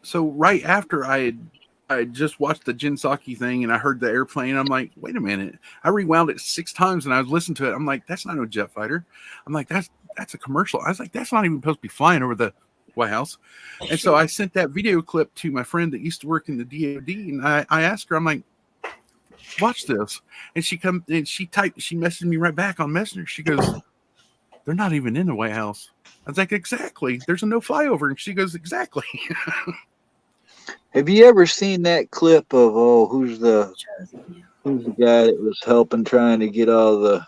So right after I just watched the Jen Psaki thing and I heard the airplane, I'm like, wait a minute. I rewound it 6 times and I was listening to it. I'm like, that's not no jet fighter. I'm like, that's a commercial. I was like, that's not even supposed to be flying over the White House. And so I sent that video clip to my friend that used to work in the DOD, and I asked her, I'm like, watch this. And she messaged me right back on Messenger. She goes, they're not even in the White House. I was like, exactly. There's a no flyover. And she goes, exactly.
Have you ever seen that clip of who's the guy that was helping trying to get all the?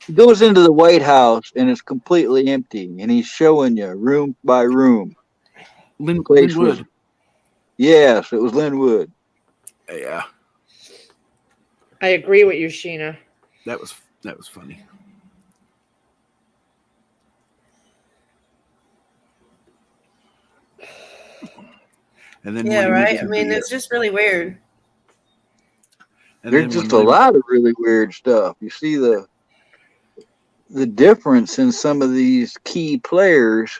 He goes into the White House and it's completely empty, and he's showing you room by room.
Lynn Wood.
Yes, it was Lynn Wood.
Yeah,
I agree with you, Sheena.
That was funny. And then
Yeah,
when he went
right.
to
I mean, it's just really weird.
There's just a lot of really weird stuff. You see the difference in some of these key players.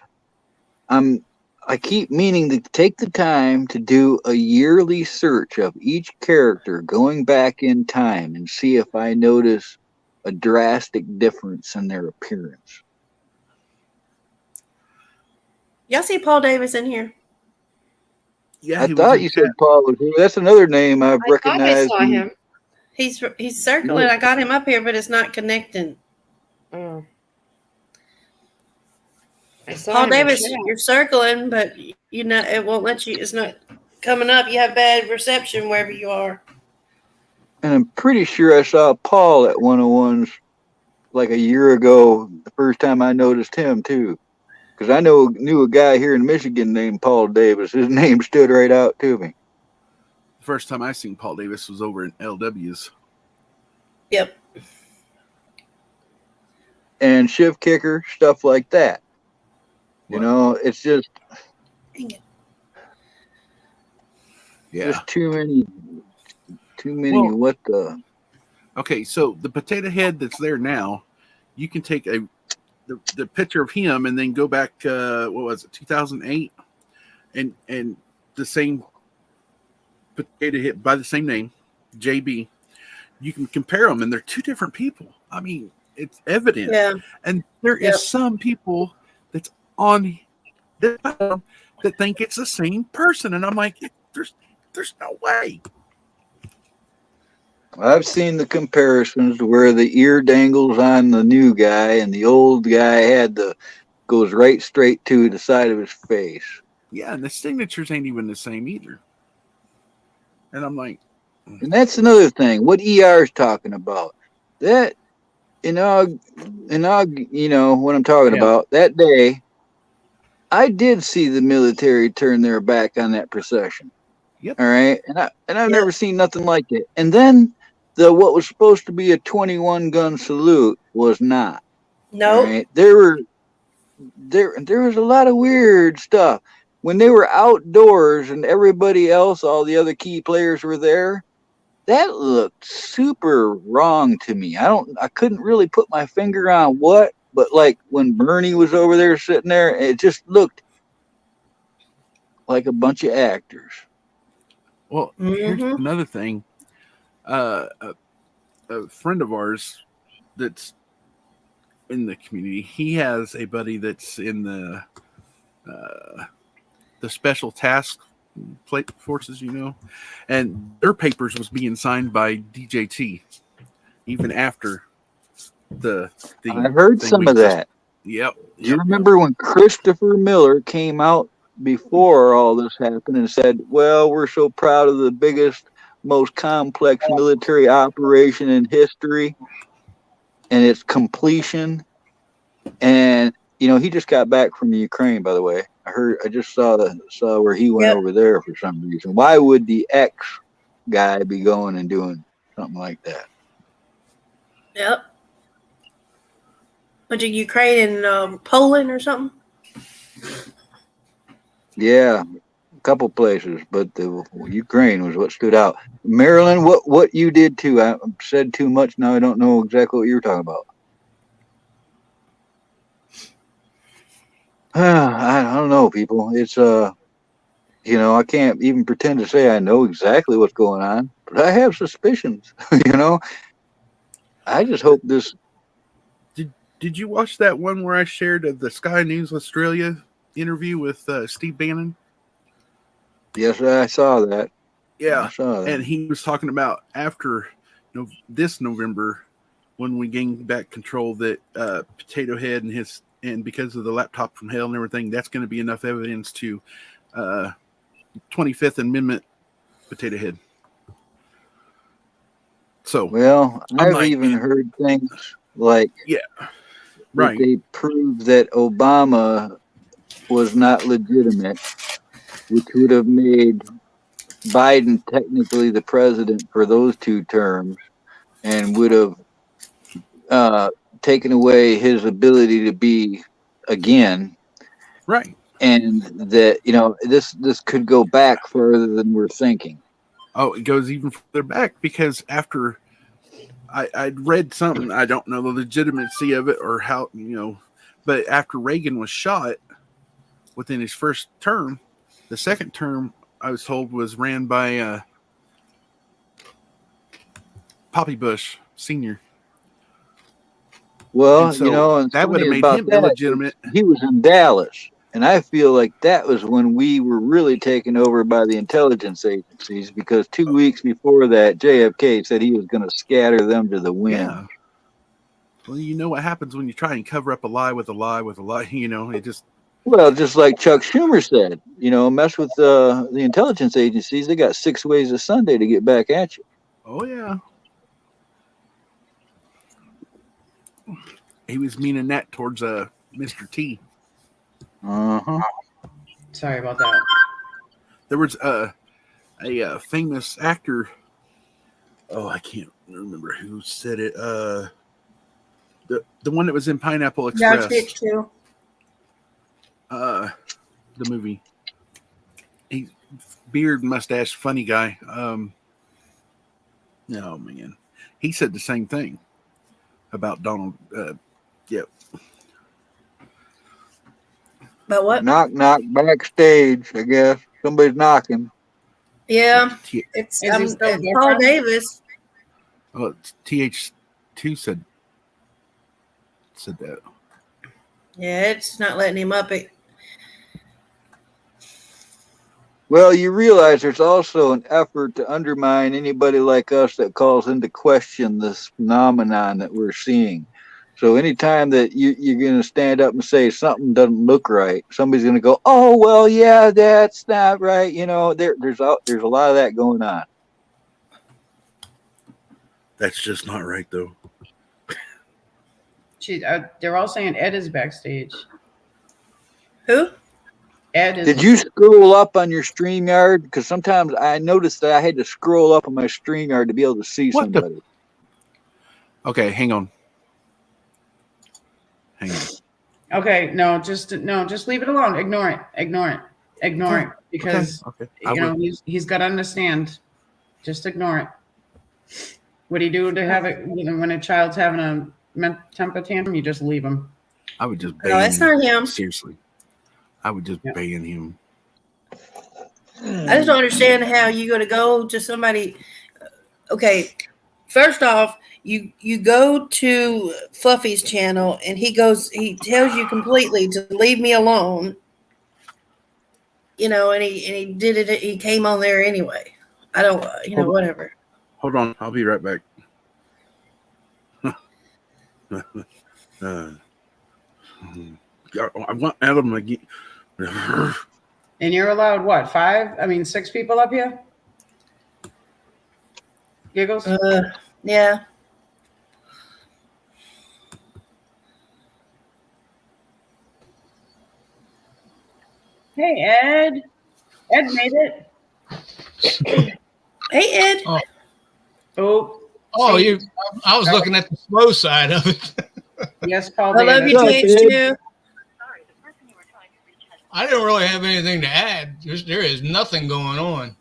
I keep meaning to take the time to do a yearly search of each character going back in time and see if I notice a drastic difference in their appearance.
Y'all see Paul Davis in here?
Yeah,
I thought you said Paul was here. That's another name I've recognized.
I saw him.
He's circling. I got him up here, but it's not connecting.
Oh. I saw
Paul
him
Davis, you're circling, but you know it won't let you. It's not coming up. You have bad reception wherever you are.
And I'm pretty sure I saw Paul at 101s like a year ago, the first time I noticed him too. Because I knew a guy here in Michigan named Paul Davis. His name stood right out to me.
The first time I seen Paul Davis was over in LW's.
Yep.
And shift kicker, stuff like that. You know, it's just just too many. Well, what the?
Okay, so the potato head that's there now, you can take the picture of him and then go back. What was it, 2008, and the same potato head by the same name, JB. You can compare them, and they're two different people. I mean, it's evident.
Yeah.
And there is some people that's on this platform that think it's the same person, and I'm like, there's no way.
I've seen the comparisons where the ear dangles on the new guy, and the old guy goes right straight to the side of his face.
Yeah, and the signatures ain't even the same either. And I'm like,
and that's another thing. What ER is talking about? That you know what I'm talking about. That day, I did see the military turn their back on that procession.
Yep.
All right, and I've never seen nothing like it. And then what was supposed to be a 21 gun salute was not.
No.
Right? There was a lot of weird stuff when they were outdoors and everybody else, all the other key players were there. That looked super wrong to me. I couldn't really put my finger on what, but like when Bernie was over there sitting there, it just looked like a bunch of actors.
Well, here's another thing. A friend of ours that's in the community, he has a buddy that's in the special task forces, and their papers was being signed by DJT even after the
I heard some of that.
Yep.
Do you remember when Christopher Miller came out before all this happened and said, well, we're so proud of the biggest, most complex military operation in history and its completion? And he just got back from Ukraine, by the way. I just saw where he went over there for some reason. Why would the ex guy be going and doing something like that?
Yep. Went to Ukraine and Poland or something?
Yeah, a couple places, but the Ukraine was what stood out. Marilyn, what you did too? I said too much. Now I don't know exactly what you're talking about. I don't know, people. It's I can't even pretend to say I know exactly what's going on, but I have suspicions. I just hope this.
Did you watch that one where I shared the Sky News Australia interview with Steve Bannon?
Yes, I saw that.
Yeah,
I saw that.
And he was talking about after this November when we gained back control that Potato Head and because of the laptop from hell and everything, that's going to be enough evidence to 25th Amendment Potato Head. So,
well, I've even heard things like,
right,
they proved that Obama was not legitimate, which would have made Biden technically the president for those 2 terms, and would have taken away his ability to be again.
Right.
and that this could go back further than we're thinking.
Oh, it goes even further back because after I'd read something, I don't know the legitimacy of it or how, but after Reagan was shot within his first term, the second term I was told was ran by Poppy Bush Sr.
Well,
so
and
that would have made
about
him
that,
illegitimate.
He was in Dallas, and I feel like that was when we were really taken over by the intelligence agencies, because 2 weeks before that, JFK said he was going to scatter them to the wind.
Yeah. Well, you know what happens when you try and cover up a lie with a lie with a lie. It just.
Well, just like Chuck Schumer said, mess with the intelligence agencies. They got 6 ways a Sunday to get back at you.
Oh yeah. He was meaning that towards Mr. T.
Uh-huh.
Sorry about that.
There was a famous actor. Oh, I can't remember who said it. The one that was in Pineapple Express.
Josh too.
The movie. He beard, mustache, funny guy. Oh man, he said the same thing about Donald. Yep.
But what?
Knock, knock, backstage, I guess. Somebody's knocking.
Yeah. It's Paul Davis.
Oh, TH2 said that.
Yeah, it's not letting him up.
Well, you realize there's also an effort to undermine anybody like us that calls into question this phenomenon that we're seeing. So anytime that you're going to stand up and say something doesn't look right, somebody's going to go, "Oh, well, yeah, that's not right." There's a lot of that going on.
That's just not right, though.
They're all saying Ed is backstage.
Who?
Ed is.
Did you scroll up on your StreamYard? Because sometimes I noticed that I had to scroll up on my StreamYard to be able to see somebody.
Okay, hang on.
Okay, just leave it alone. Ignore it because he's got to understand. Just ignore it. What do you do to have it when a child's having a temper tantrum? You just leave him.
I would just ban
him. No, it's not him.
Seriously. I would just ban him.
I just don't understand how you're going to go to somebody. Okay, first off, you go to Fluffy's channel and he tells you completely to leave me alone. And he did it. He came on there anyway. I don't, whatever.
Hold on, I'll be right back. I want Adam again.
And you're allowed what? 6 people up here? Giggles?
Yeah.
Hey, Ed. Ed made it.
Hey, Ed.
Oh,
I was looking at the slow side of it.
Yes, Paul.
I love you, TH2.
I didn't really have anything to add. There is nothing going on.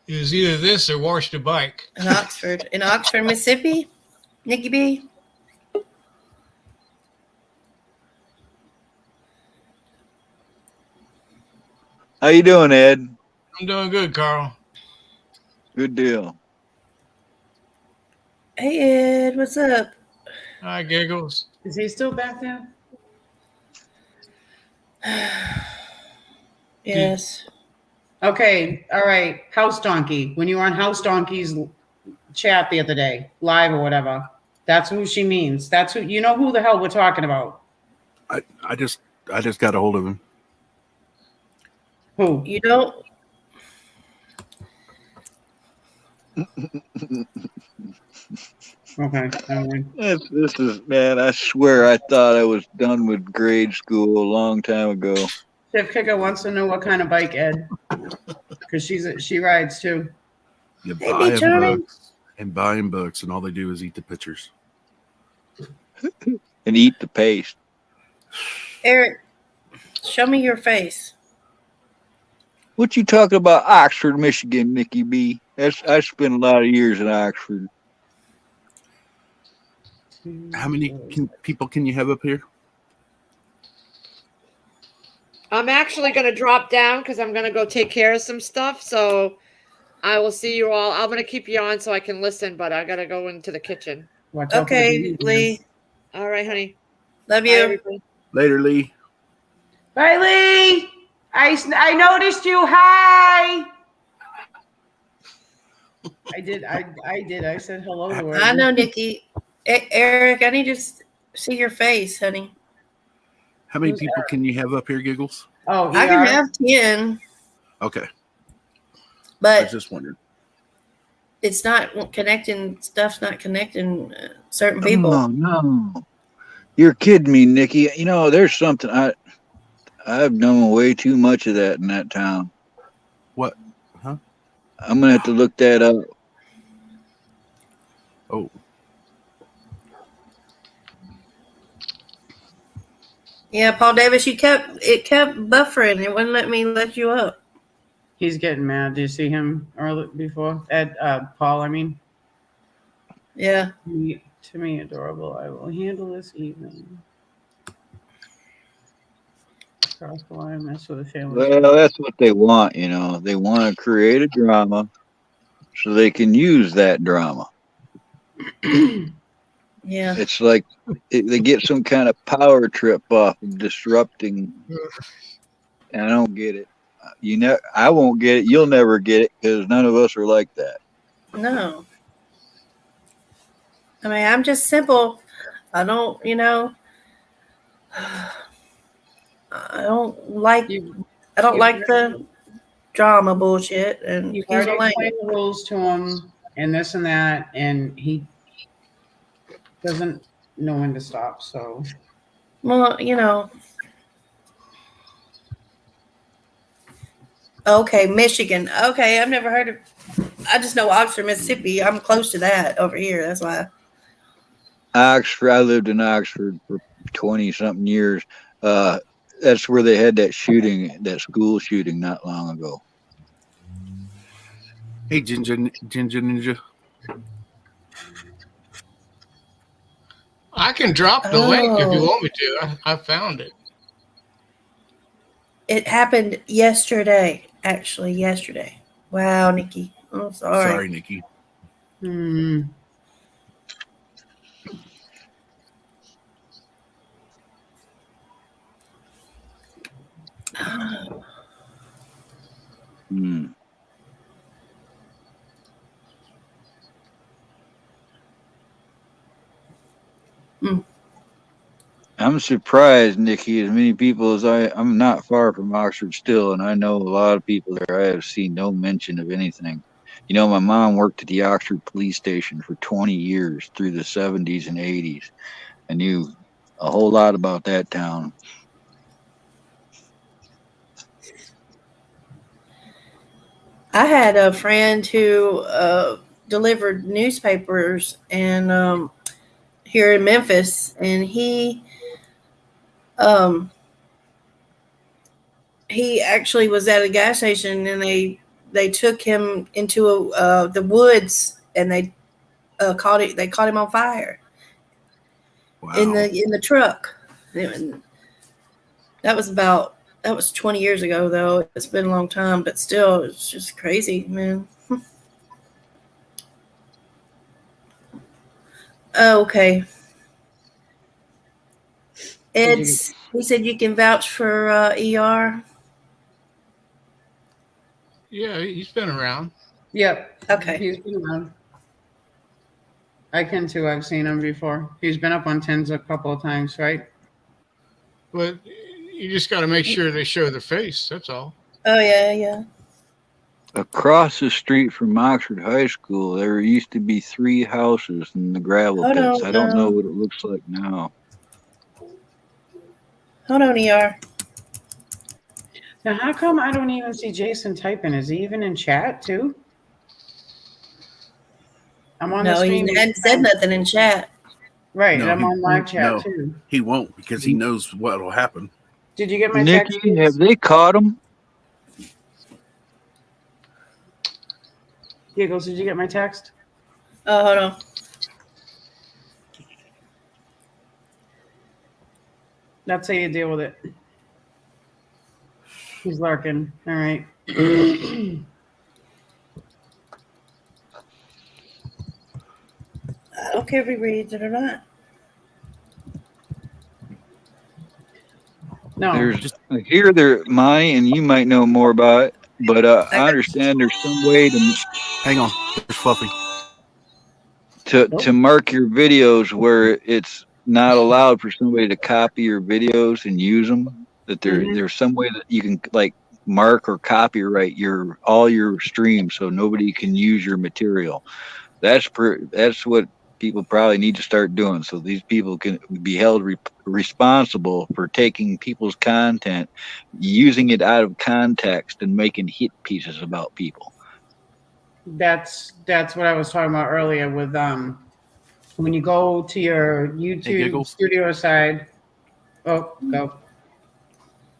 It was either this or wash the bike.
In Oxford, Mississippi, Nikki B.
How you doing, Ed?
I'm doing good, Carl.
Good deal.
Hey, Ed, what's up?
Hi, Giggles.
Is he still back there?
Yes.
Okay, all right. House Donkey. When you were on House Donkey's chat the other day, live or whatever, that's who she means. That's who who the hell we're talking about.
I just got a hold of him.
Who?
You don't.
Okay.
This is, man, I swear I thought I was done with grade school a long time ago.
Chef Kicker wants to know what kind of bike, Ed, because she rides too.
You buy them books and all they do is eat the pictures.
and eat the paste.
Eric, show me your face.
What you talking about, Oxford, Michigan, Nikki B? I spent a lot of years in Oxford.
How many people can you have up here?
I'm actually going to drop down because I'm going to go take care of some stuff. So I will see you all. I'm going to keep you on so I can listen, but I got to go into the kitchen.
Okay, Lee.
All right, honey.
Love
Bye,
you.
everybody.
Later, Lee.
Bye, Lee. I noticed you. Hi. I did. I said hello to her.
I know, Nikki. Eric, I need to see your face, honey.
How many people can you have up here, Giggles?
Oh,
I can have 10.
Okay.
But
I was just wondering.
It's not connecting. Stuff's not connecting certain people.
Oh no, you're kidding me, Nikki. You know, there's something I've known way too much of that in that town.
What? Huh?
I'm gonna have to look that up.
Oh.
Yeah, Paul Davis, it kept buffering. It wouldn't let me let you up.
He's getting mad. Did you see him earlier before? Paul, I mean.
Yeah.
To me, adorable. I will handle this evening. Cross the line, mess with the family.
Well, that's what they want, you know. They want to create a drama so they can use that drama.
Yeah.
It's like they get some kind of power trip off of disrupting. And I don't get it. I won't get it. You'll never get it because none of us are like that.
No. I mean, I'm just simple. I don't, I don't like the drama bullshit. And
you already explained the rules to him and this and that, and he doesn't know when to stop. So,
well, okay, Michigan. Okay, I've never heard of. I just know Oxford, Mississippi. I'm close to that over here. That's why.
Oxford. I lived in Oxford for 20-something years. That's where they had that school shooting not long ago.
Hey, Ginger Ninja.
I can drop the link if you want me to. I found it.
It happened yesterday. Actually, yesterday. Wow, Nikki. I'm sorry.
Sorry, Nikki.
Hmm. I'm surprised, Nikki, as many people as I'm not far from Oxford still, and I know a lot of people there. I have seen no mention of anything. You know, my mom worked at the Oxford police station for 20 years through the 70s and 80s. I knew a whole lot about that town.
I had a friend who delivered newspapers and here in Memphis, and he actually was at a gas station, and they took him into the woods, and they caught him on fire. Wow. in the truck. And that was 20 years ago, though. It's been a long time, but still, it's just crazy, man. Okay. He said you can vouch for ER.
Yeah, he's been around.
Yep.
Okay.
He's been around. I can too. I've seen him before. He's been up on tens a couple of times, right?
But you just got to make sure they show their face. That's all.
Oh, yeah.
Across the street from Oxford High School, there used to be 3 houses in the gravel pits. I don't know what it looks like now.
Hold on, ER.
Now, how come I don't even see Jason typing? Is he even in chat, too? I'm on the screen.
No, he hadn't said nothing in chat.
Right,
No,
and I'm on live chat
no,
too.
he won't because he knows what will happen.
Did you get my text?
Nikki, have they caught him?
Giggles, did you get my text?
Oh, hold on.
That's how you deal with it. He's lurking. All right.
I don't care if he reads it or not.
No.
There's here there Monty, and you might know more about it, but I understand there's some way to
hang on. There's Fluffy.
To mark your videos where it's not allowed for somebody to copy your videos and use them. That there's some way that you can like mark or copyright all your streams so nobody can use your material. That's what people probably need to start doing, so these people can be held responsible for taking people's content, using it out of context, and making hit pieces about people.
That's what I was talking about earlier with when you go to your YouTube studio side. Oh, go.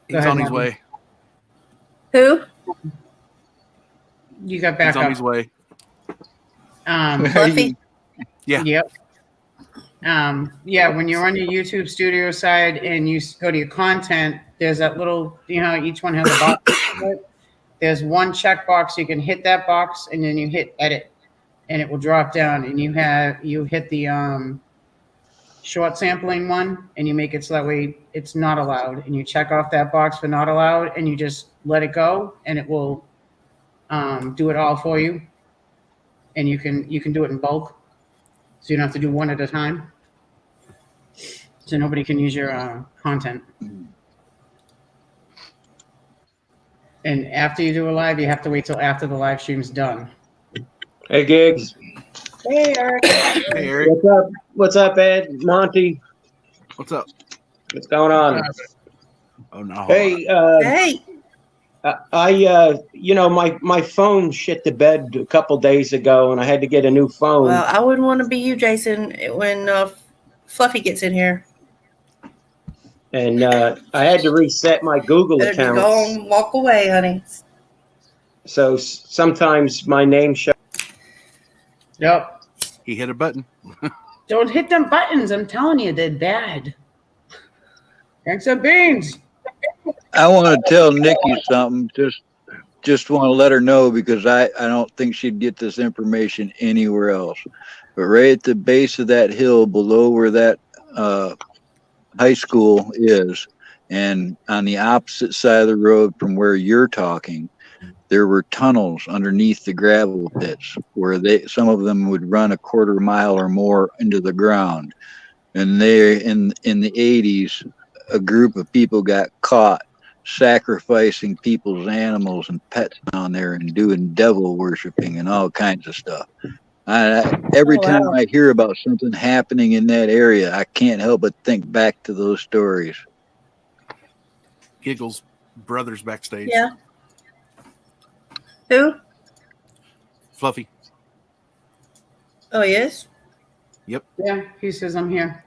He's on his way.
Who?
You got back up.
He's on his way.
Fluffy?
Yeah.
Yep. Yeah, when you're on your YouTube studio side and you go to your content, there's that little, each one has a box. There's one checkbox. You can hit that box and then you hit edit and it will drop down and you hit the short sampling one and you make it so that way it's not allowed and you check off that box for not allowed and you just let it go and it will do it all for you. And you can do it in bulk. So you don't have to do one at a time. So nobody can use your content. And after you do a live, you have to wait till after the live stream's done.
Hey, Gigs.
Hey, Eric.
Hey, Eric.
What's up? What's up, Ed? Monty.
What's up?
What's going on?
Oh no.
Hey.
Hey.
My phone shit the bed a couple days ago, and I had to get a new phone.
Well, I wouldn't want to be you, Jason, when Fluffy gets in here.
And I had to reset my Google account.
Go and walk away, honey.
So sometimes my name shows.
Yep.
He hit a button.
Don't hit them buttons. I'm telling you, they're bad. Drink some beans.
I want to tell Nikki something. Just want to let her know because I don't think she'd get this information anywhere else. But right at the base of that hill below where that high school is, and on the opposite side of the road from where you're talking, there were tunnels underneath the gravel pits where some of them would run a quarter mile or more into the ground. And they in the 80s, a group of people got caught sacrificing people's animals and pets down there and doing devil worshiping and all kinds of stuff. Every time I hear about something happening in that area, I can't help but think back to those stories.
Giggles brothers backstage.
Yeah. Who?
Fluffy.
Oh, he is?
Yep.
Yeah, he says I'm here.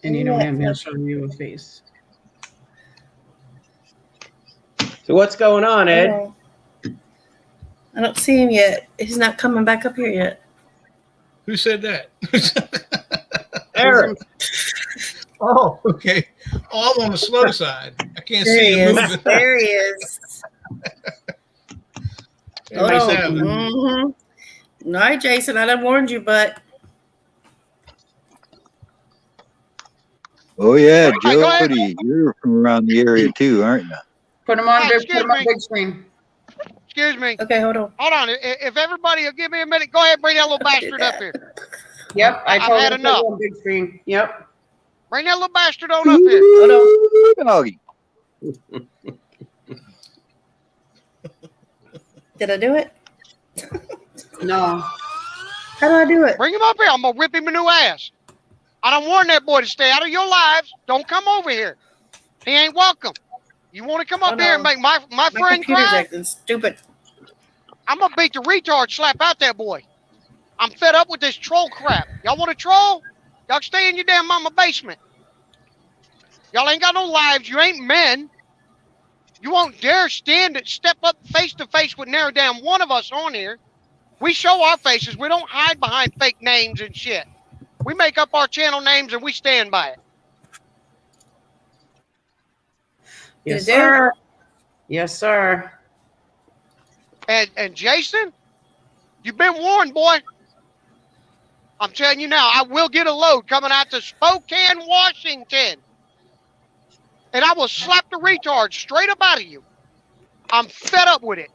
And you know him, he'll show you a face.
So what's going on, Ed?
I don't see him yet. He's not coming back up here yet.
Who said that?
Eric.
Oh, okay. All on the slow side. I can't
There
see
he
him
is.
moving.
There he is. Hold on. Mm-hmm. All right, Jason, I done warned you, but.
Oh, yeah, Jody, you're from around the area too, aren't you?
Put him on big screen.
Excuse me.
Okay, hold on.
Hold on. If everybody will give me a minute, go ahead and bring that little bastard up here.
Yep,
I've had enough.
On big screen. Yep.
Bring that little bastard on up here.
Hold on.
Doggy.
Did I do it?
No.
How do I do it?
Bring him up here. I'm going to rip him a new ass. I don't warn that boy to stay out of your lives. Don't come over here. He ain't welcome. You want to come up here and make my friend cry?
Acting stupid.
I'm going to beat the retard slap out that boy. I'm fed up with this troll crap. Y'all want to troll? Y'all stay in your damn mama basement. Y'all ain't got no lives. You ain't men. You won't dare step up face to face with narrow down one of us on here. We show our faces. We don't hide behind fake names and shit. We make up our channel names and we stand by it.
Yes, sir. Yes, sir.
And Jason, you've been warned, boy. I'm telling you now, I will get a load coming out to Spokane, Washington. And I will slap the retard straight up out of you. I'm fed up with it.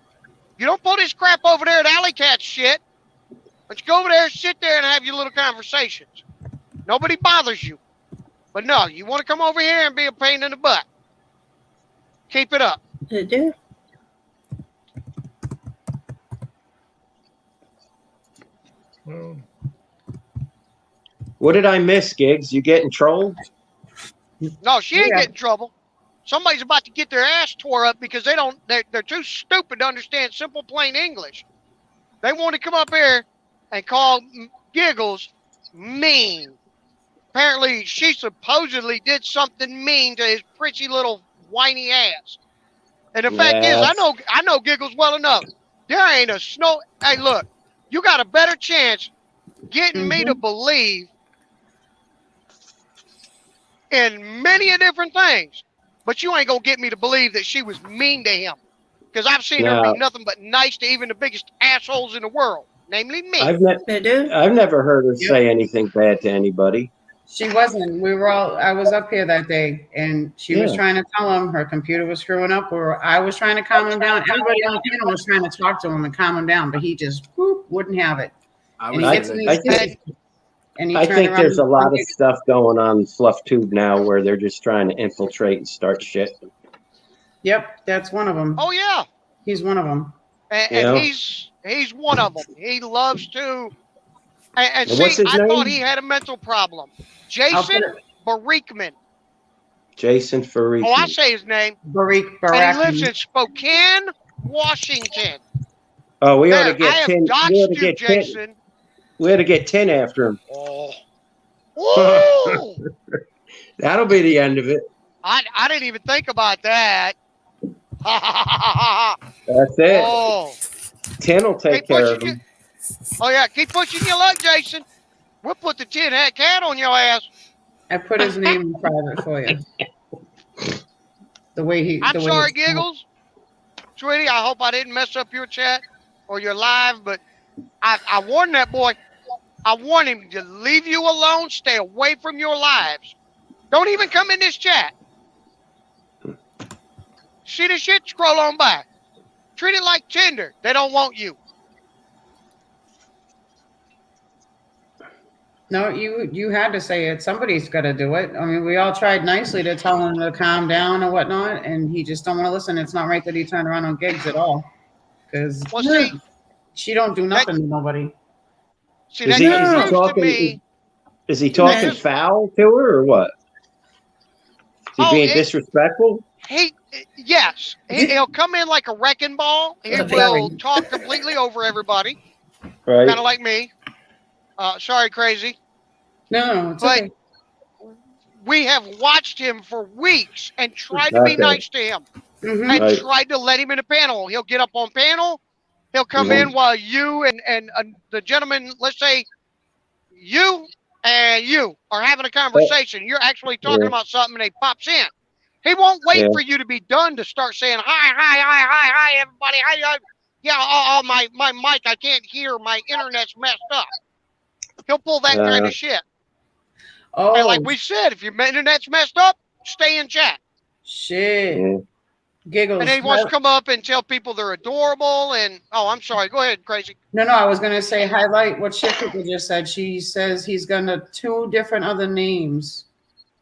You don't pull this crap over there at Alley Cat shit. But you go over there, sit there, and have your little conversations. Nobody bothers you. But no, you want to come over here and be a pain in the butt. Keep it up.
They do.
What did I miss, Gigs? You getting trolled?
No, she ain't getting in trouble. Somebody's about to get their ass tore up because they're too stupid to understand simple, plain English. They want to come up here and call Giggles mean. Apparently, she supposedly did something mean to his pretty little whiny ass. And the fact is, I know Giggles well enough. There ain't a snow. Hey, look, you got a better chance getting me to believe in many different things, but you ain't gonna get me to believe that she was mean to him, because I've seen her be nothing but nice to even the biggest assholes in the world, namely me.
I've never heard her say anything bad to anybody.
She wasn't. I was up here that day, and she was trying to tell him her computer was screwing up, or I was trying to calm him down. Everybody on the panel was trying to talk to him and calm him down, but he just wouldn't have it.
I think there's a lot of stuff going on Fluff Tube now where they're just trying to infiltrate and start shit.
Yep, that's one of them.
Oh yeah,
he's one of them.
And he's one of them. He loves to. And see, I thought he had a mental problem. Jason Barrickman.
Jason Barrickman.
Oh, I say his name.
Barrickman.
And he lives in Spokane, Washington.
Oh, we ought to get 10.
Jason.
We ought to get 10 after him.
Oh.
That'll be the end of it.
I didn't even think about that.
That's it.
Oh.
10 will take care of him.
Oh, yeah. Keep pushing your luck, Jason. We'll put the 10 hat cat on your ass.
I put his name in private for you.
I'm sorry, Giggles. Sweetie, I hope I didn't mess up your chat or your live, but I warned that boy. I warned him to leave you alone, stay away from your lives. Don't even come in this chat. See the shit, scroll on by. Treat it like Tinder. They don't want you.
No, you had to say it. Somebody's got to do it. I mean, we all tried nicely to tell him to calm down and whatnot, and he just don't want to listen. It's not right that he turned around on Gigs at all, because she don't do nothing to nobody.
See, is
he talking foul to her or what? Is he being disrespectful?
Yes. He'll come in like a wrecking ball. He will talk completely over everybody.
Right.
Kind of like me. Sorry, crazy.
No, it's okay.
We have watched him for weeks and tried to be nice to him and tried to let him in the panel. He'll get up on panel. He'll come in while you and the gentleman, let's say you and you are having a conversation. You're actually talking about something and he pops in. He won't wait for you to be done to start saying, hi, everybody. Hi. Yeah, my mic, I can't hear. My internet's messed up. He'll pull that kind of shit.
Oh,
and like we said, if your internet's messed up, stay in chat.
Shit. Giggles.
And then he wants to come up and tell people they're adorable. And I'm sorry. Go ahead, crazy.
No, I was gonna say highlight what Shifty just said. She says he's gonna 2 different other names.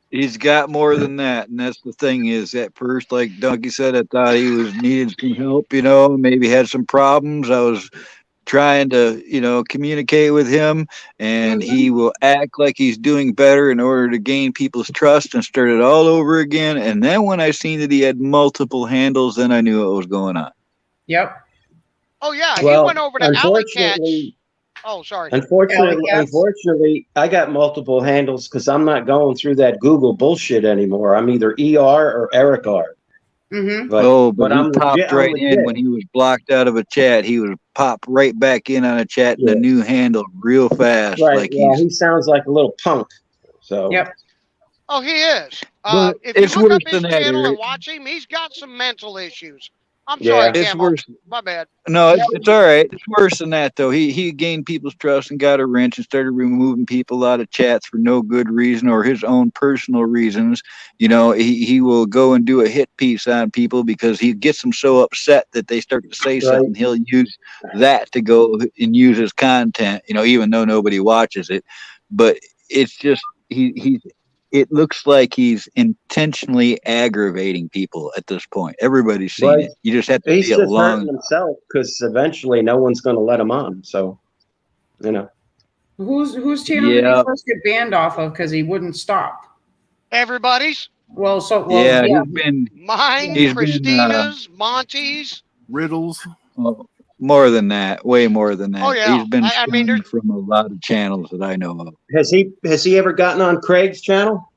He's got more than that, and that's the thing is, at first, like Donkey said, I thought he was needed some help, maybe had some problems. I was trying to, communicate with him, and he will act like he's doing better in order to gain people's trust and start it all over again. And then when I seen that he had multiple handles, then I knew what was going on.
Yep.
Oh, yeah.
Well,
he went over to Alley Cats. Oh, sorry.
Unfortunately, I got multiple handles because I'm not going through that Google bullshit anymore. I'm either ER or Eric R.
Mm-hmm.
But
he
I'm
popped
legit.
right in when he was blocked out of a chat. He would pop right back in on a chat in a new handle real fast.
Right.
Like
Well, he sounds like a little punk. So.
Yep.
Oh, he is.
But
If you
it's
look
worse
up his
than that,
channel and
Eric.
watch him, he's got some mental issues. I'm
Yeah.
sorry,
It's
Camo.
worse.
My bad.
No, it's all right. It's worse than that, though. He gained people's trust and got a wrench and started removing people out of chats for no good reason or his own personal reasons. You know, he will go and do a hit piece on people because he gets them so upset that they start to say something. He'll use that to go and use his content, you know, even though nobody watches it. But it's just, he's it looks like he's intentionally aggravating people at this point. Everybody's seen it. You just have to
He's
see it
just
long.
hurting himself because eventually no one's going to let him on. So, you know.
Whose channel did he first get banned off of because he wouldn't stop?
Everybody's.
Well,
he's been
mine, Christina's, Monty's,
Riddles.
More than that, way more than that.
Oh, yeah.
He's been
I mean,
shunned from a lot of channels that I know of.
Has he ever gotten on Craig's channel?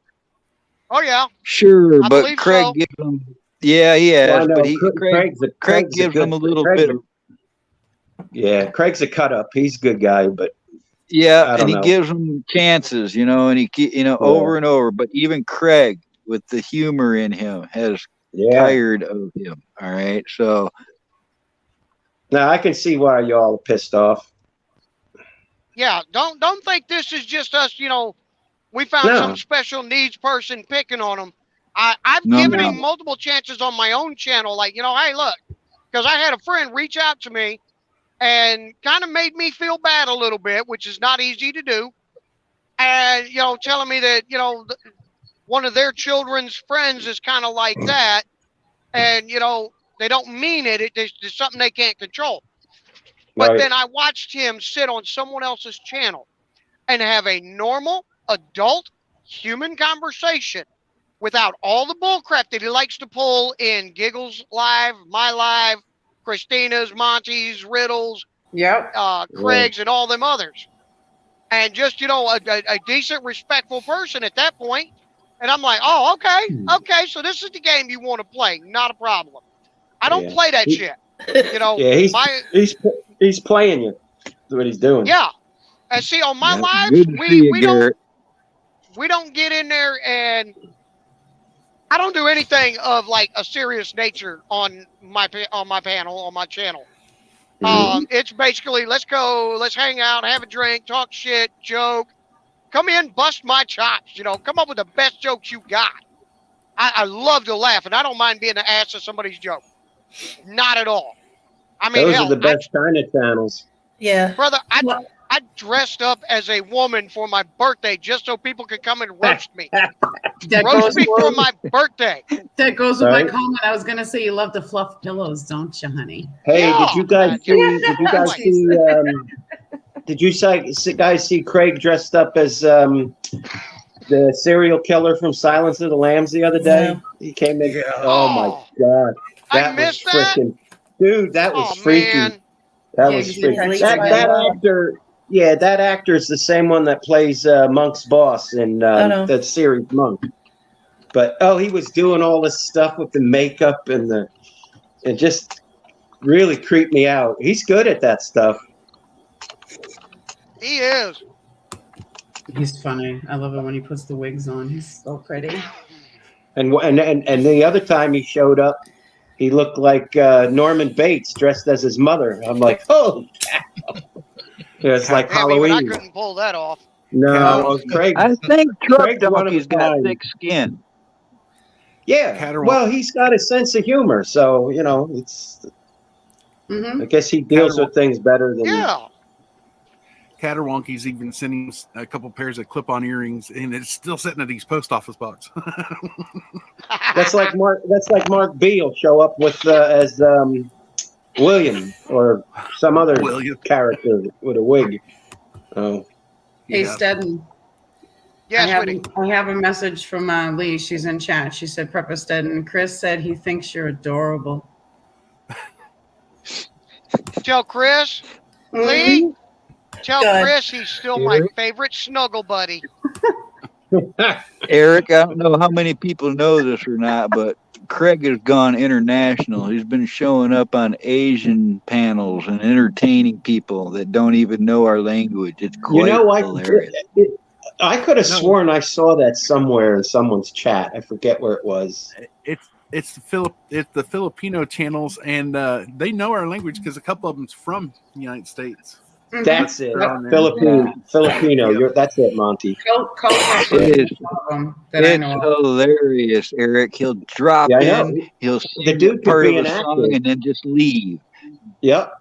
Oh yeah.
Sure,
I
but
believe
Craig
so.
gives him. Yeah, he has,
Well, I know.
but Craig gives him a little bit of.
Yeah, Craig's a cut up. He's a good guy, but
yeah, and he gives him chances, you know, and over and over. But even Craig, with the humor in him, has tired of him. All right, so.
Now I can see why y'all are pissed off.
Yeah, don't think this is just us. You know, we found some special needs person picking on him. I've given him multiple chances on my own channel. Like, you know, hey, look, because I had a friend reach out to me and kind of made me feel bad a little bit, which is not easy to do. And, you know, telling me that, you know, one of their children's friends is kind of like that. And, you know, they don't mean it. It's something they can't control. But then I watched him sit on someone else's channel and have a normal, adult, human conversation without all the bullcrap that he likes to pull in Giggles Live, My Live, Christina's, Monty's, Riddles, Craig's, and all them others. And just, you know, a decent, respectful person at that point. And I'm like, oh, okay, so this is the game you want to play. Not a problem. I don't play that shit. You know,
he's playing you. That's what he's doing.
Yeah. And see, on my lives, we don't get in there, and I don't do anything of like a serious nature on my panel, on my channel. It's basically, let's go, let's hang out, have a drink, talk shit, joke, come in, bust my chops, you know, come up with the best jokes you got. I love to laugh, and I don't mind being the ass of somebody's joke. Not at all. I mean,
those are the best kind of channels.
Yeah.
Brother, I dressed up as a woman for my birthday just so people could come and roast me. Roast me for my birthday.
That goes with my comment. I was gonna say you love to fluff pillows, don't you, honey?
Hey, did you guys see? Did you guys see Craig dressed up as the serial killer from Silence of the Lambs the other day?
Yeah.
He came in. Oh my god,
I missed that.
Dude, that was freaky.
Man.
That was freaky. That actor. Yeah, that actor is the same one that plays Monk's boss in the series Monk. But he was doing all this stuff with the makeup and just really creeped me out. He's good at that stuff.
He is.
He's funny. I love it when he puts the wigs on. He's so pretty. And
the other time he showed up, he looked like Norman Bates dressed as his mother. I'm like, oh. It's like Halloween.
I couldn't pull that off.
No, Craig.
I think Truck Donkey's got thick skin.
Yeah. Well, he's got a sense of humor, so you know it's. I guess he deals with things better than.
Yeah.
Caterwonky's even sending us a couple pairs of clip-on earrings, and it's still sitting at his post office box.
That's like Mark B will show up with as William or some other character with a wig. Oh.
Hey, Stedden.
Yes,
I have a message from Lee. She's in chat. She said, Prepper Stedden, Chris said he thinks you're adorable.
Tell Chris. Lee. Tell Chris he's still my favorite snuggle buddy.
Eric, I don't know how many people know this or not, but Craig has gone international. He's been showing up on Asian panels and entertaining people that don't even know our language. It's quite hilarious.
I could have sworn I saw that somewhere in someone's chat. I forget where it was.
It's the Filipino channels, and they know our language because a couple of them's from the United States.
That's it. Filipino. That's it, Monty.
It's hilarious, Eric. He'll drop in, he'll sing the part of a song, and then just leave.
Yep.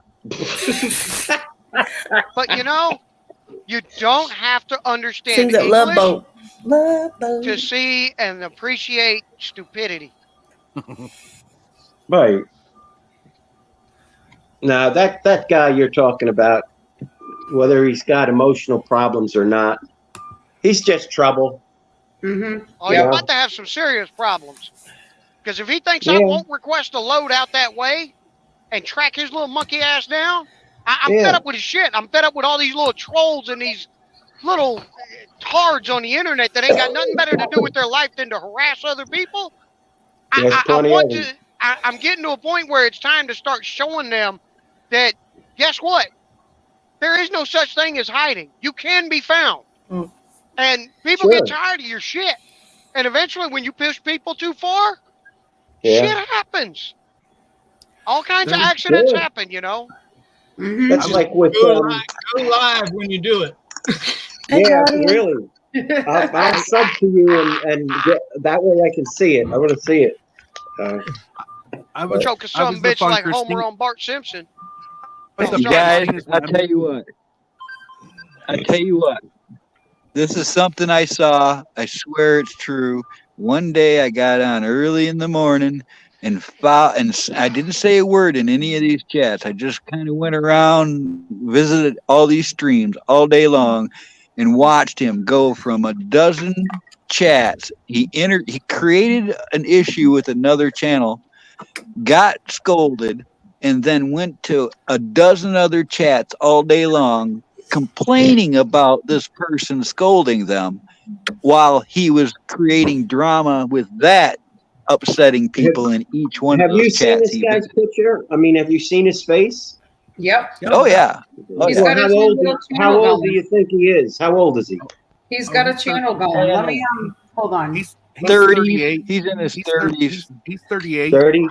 But you don't have to understand English
Love Boat
to see and appreciate stupidity.
Right. Now that guy you're talking about, whether he's got emotional problems or not, he's just trouble.
Mm-hmm. Oh, you're about to have some serious problems. Because if he thinks I won't request a load out that way and track his little monkey ass down, I'm fed up with his shit. I'm fed up with all these little trolls and these little tards on the internet that ain't got nothing better to do with their life than to harass other people. I'm getting to a point where it's time to start showing them that, guess what? There is no such thing as hiding. You can be found. And people get tired of your shit. And eventually when you push people too far, shit happens. All kinds of accidents happen,
Mm-hmm. That's like with
go live when you do it.
Yeah, really. I'll sub to you and that way I can see it. I want to see it.
I would choke a some bitch like Homer on Bart Simpson.
You guys, I tell you what. This is something I saw. I swear it's true. One day I got on early in the morning and I didn't say a word in any of these chats. I just kind of went around, visited all these streams all day long, and watched him go from a dozen chats. He created an issue with another channel, got scolded, and then went to a dozen other chats all day long complaining about this person scolding them while he was creating drama with that, upsetting people in each one of those chats.
Have you seen this guy's picture? I mean, have you seen his face?
Yep.
Oh, yeah.
How old do you think he is? How old is he?
He's got a channel going. Let me hold on.
He's
30. He's in his 30s.
He's 38.
30.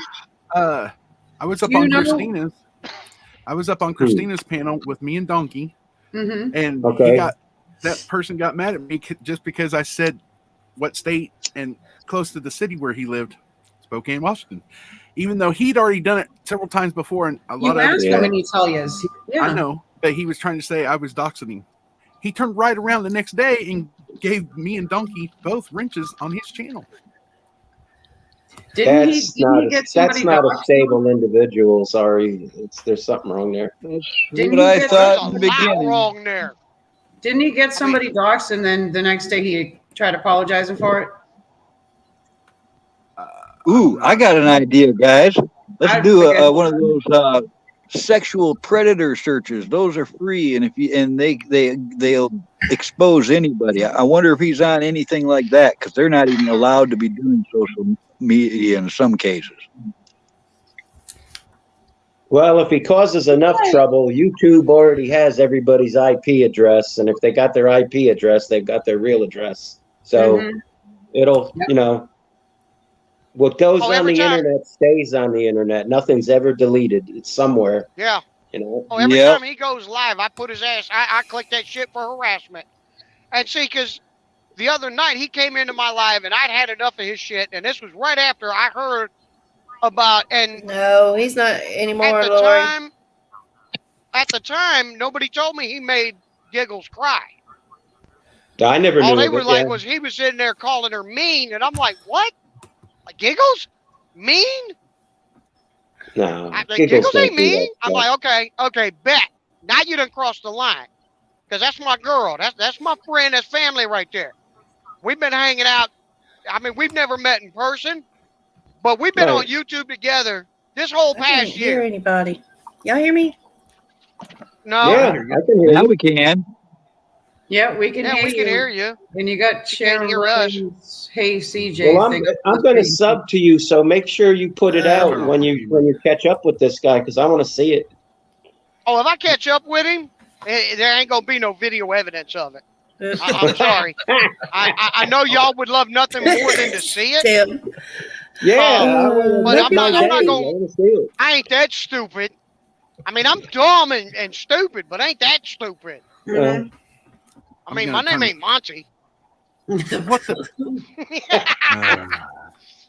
I was up on Christina's. I was up on Christina's panel with me and Donkey, and that person got mad at me just because I said what state and close to the city where he lived, Spokane, Washington, even though he'd already done it several times before. And a lot of
him and he tell you. Yeah.
I know, but he was trying to say I was doxing him. He turned right around the next day and gave me and Donkey both wrenches on his channel.
That's not a stable individual. Sorry, there's something wrong there.
Didn't
what I thought in the beginning.
Wrong there.
Didn't he get somebody doxxed and then the next day he tried apologizing for it?
I got an idea, guys. Let's do one of those sexual predator searches. Those are free, and they'll expose anybody. I wonder if he's on anything like that, because they're not even allowed to be doing social media in some cases.
Well, if he causes enough trouble, YouTube already has everybody's IP address, and if they got their IP address, they've got their real address. So it'll, what goes on the internet stays on the internet. Nothing's ever deleted. It's somewhere.
Yeah. Every time he goes live, I put his ass. I click that shit for harassment. And see, because the other night he came into my live and I'd had enough of his shit, and this was right after I heard about. And
no, he's not anymore.
At the time, nobody told me he made Giggles cry.
I never knew.
All they were like was he was sitting there calling her mean, and I'm like, what? Like Giggles? Mean?
No,
Giggles ain't mean. I'm like, okay, bet. Now you done crossed the line, because that's my girl. That's my friend. That's family right there. We've been hanging out. I mean, we've never met in person, but we've been on YouTube together this whole past year.
Hear anybody? Y'all hear me?
No.
Yeah, I can hear
now
you.
we can.
Yeah, we can hear
we
you.
can hear you.
And you got
You can't
Sharon
hear us.
Williams. Hey, CJ.
Well, I'm going to sub to you, so make sure you put it out
turn off
when
my
you catch up with this guy, because I want to see it.
Oh, if I catch up with him, there ain't gonna be no video evidence of it. I'm sorry. I know y'all would love nothing more than to see it.
Yeah,
but
I'm not going to see it.
I ain't that stupid. I mean, I'm dumb and stupid, but ain't that stupid.
Mm-hmm.
I mean, my name ain't Monty.
What the?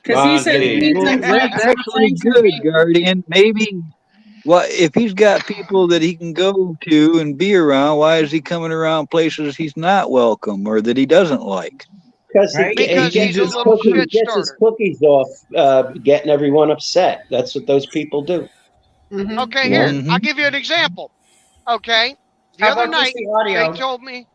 Because he said he needs some
That's actually good, Guardian. Maybe. Well, if he's got people that he can go to and be around, why is he coming around places he's not welcome or that he doesn't like?
Because he gets his cookies off getting everyone upset. That's what those people do.
Mm-hmm.
Okay, here, I'll give you an example. Okay, the
How
other
about just
night
the audio?
they told me.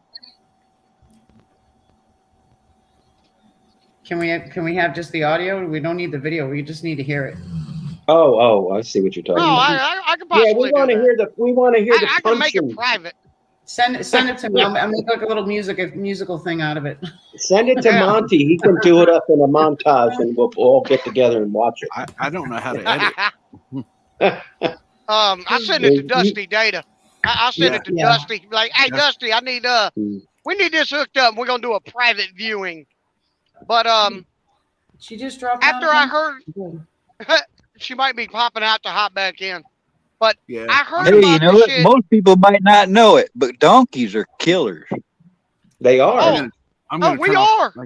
Can we have just the audio? We don't need the video. We just need to hear it.
Oh, I see what you're talking about.
I can possibly
we want to hear the
I can make it private.
Send it to me. I'll make like a little musical thing out of it.
Send it to Monty. He can do it up in a montage, and we'll all get together and watch it.
I don't know how to edit.
I send it to Dusty Data. I send it to Dusty. Like, hey, Dusty, I need we need this hooked up. We're gonna do a private viewing. But
she just dropped.
After I heard, she might be popping out to hop back in. But I heard
Hey,
about
you know
this
what?
shit.
Most people might not know it, but donkeys are killers.
They are.
I'm gonna
we
turn
are.
off,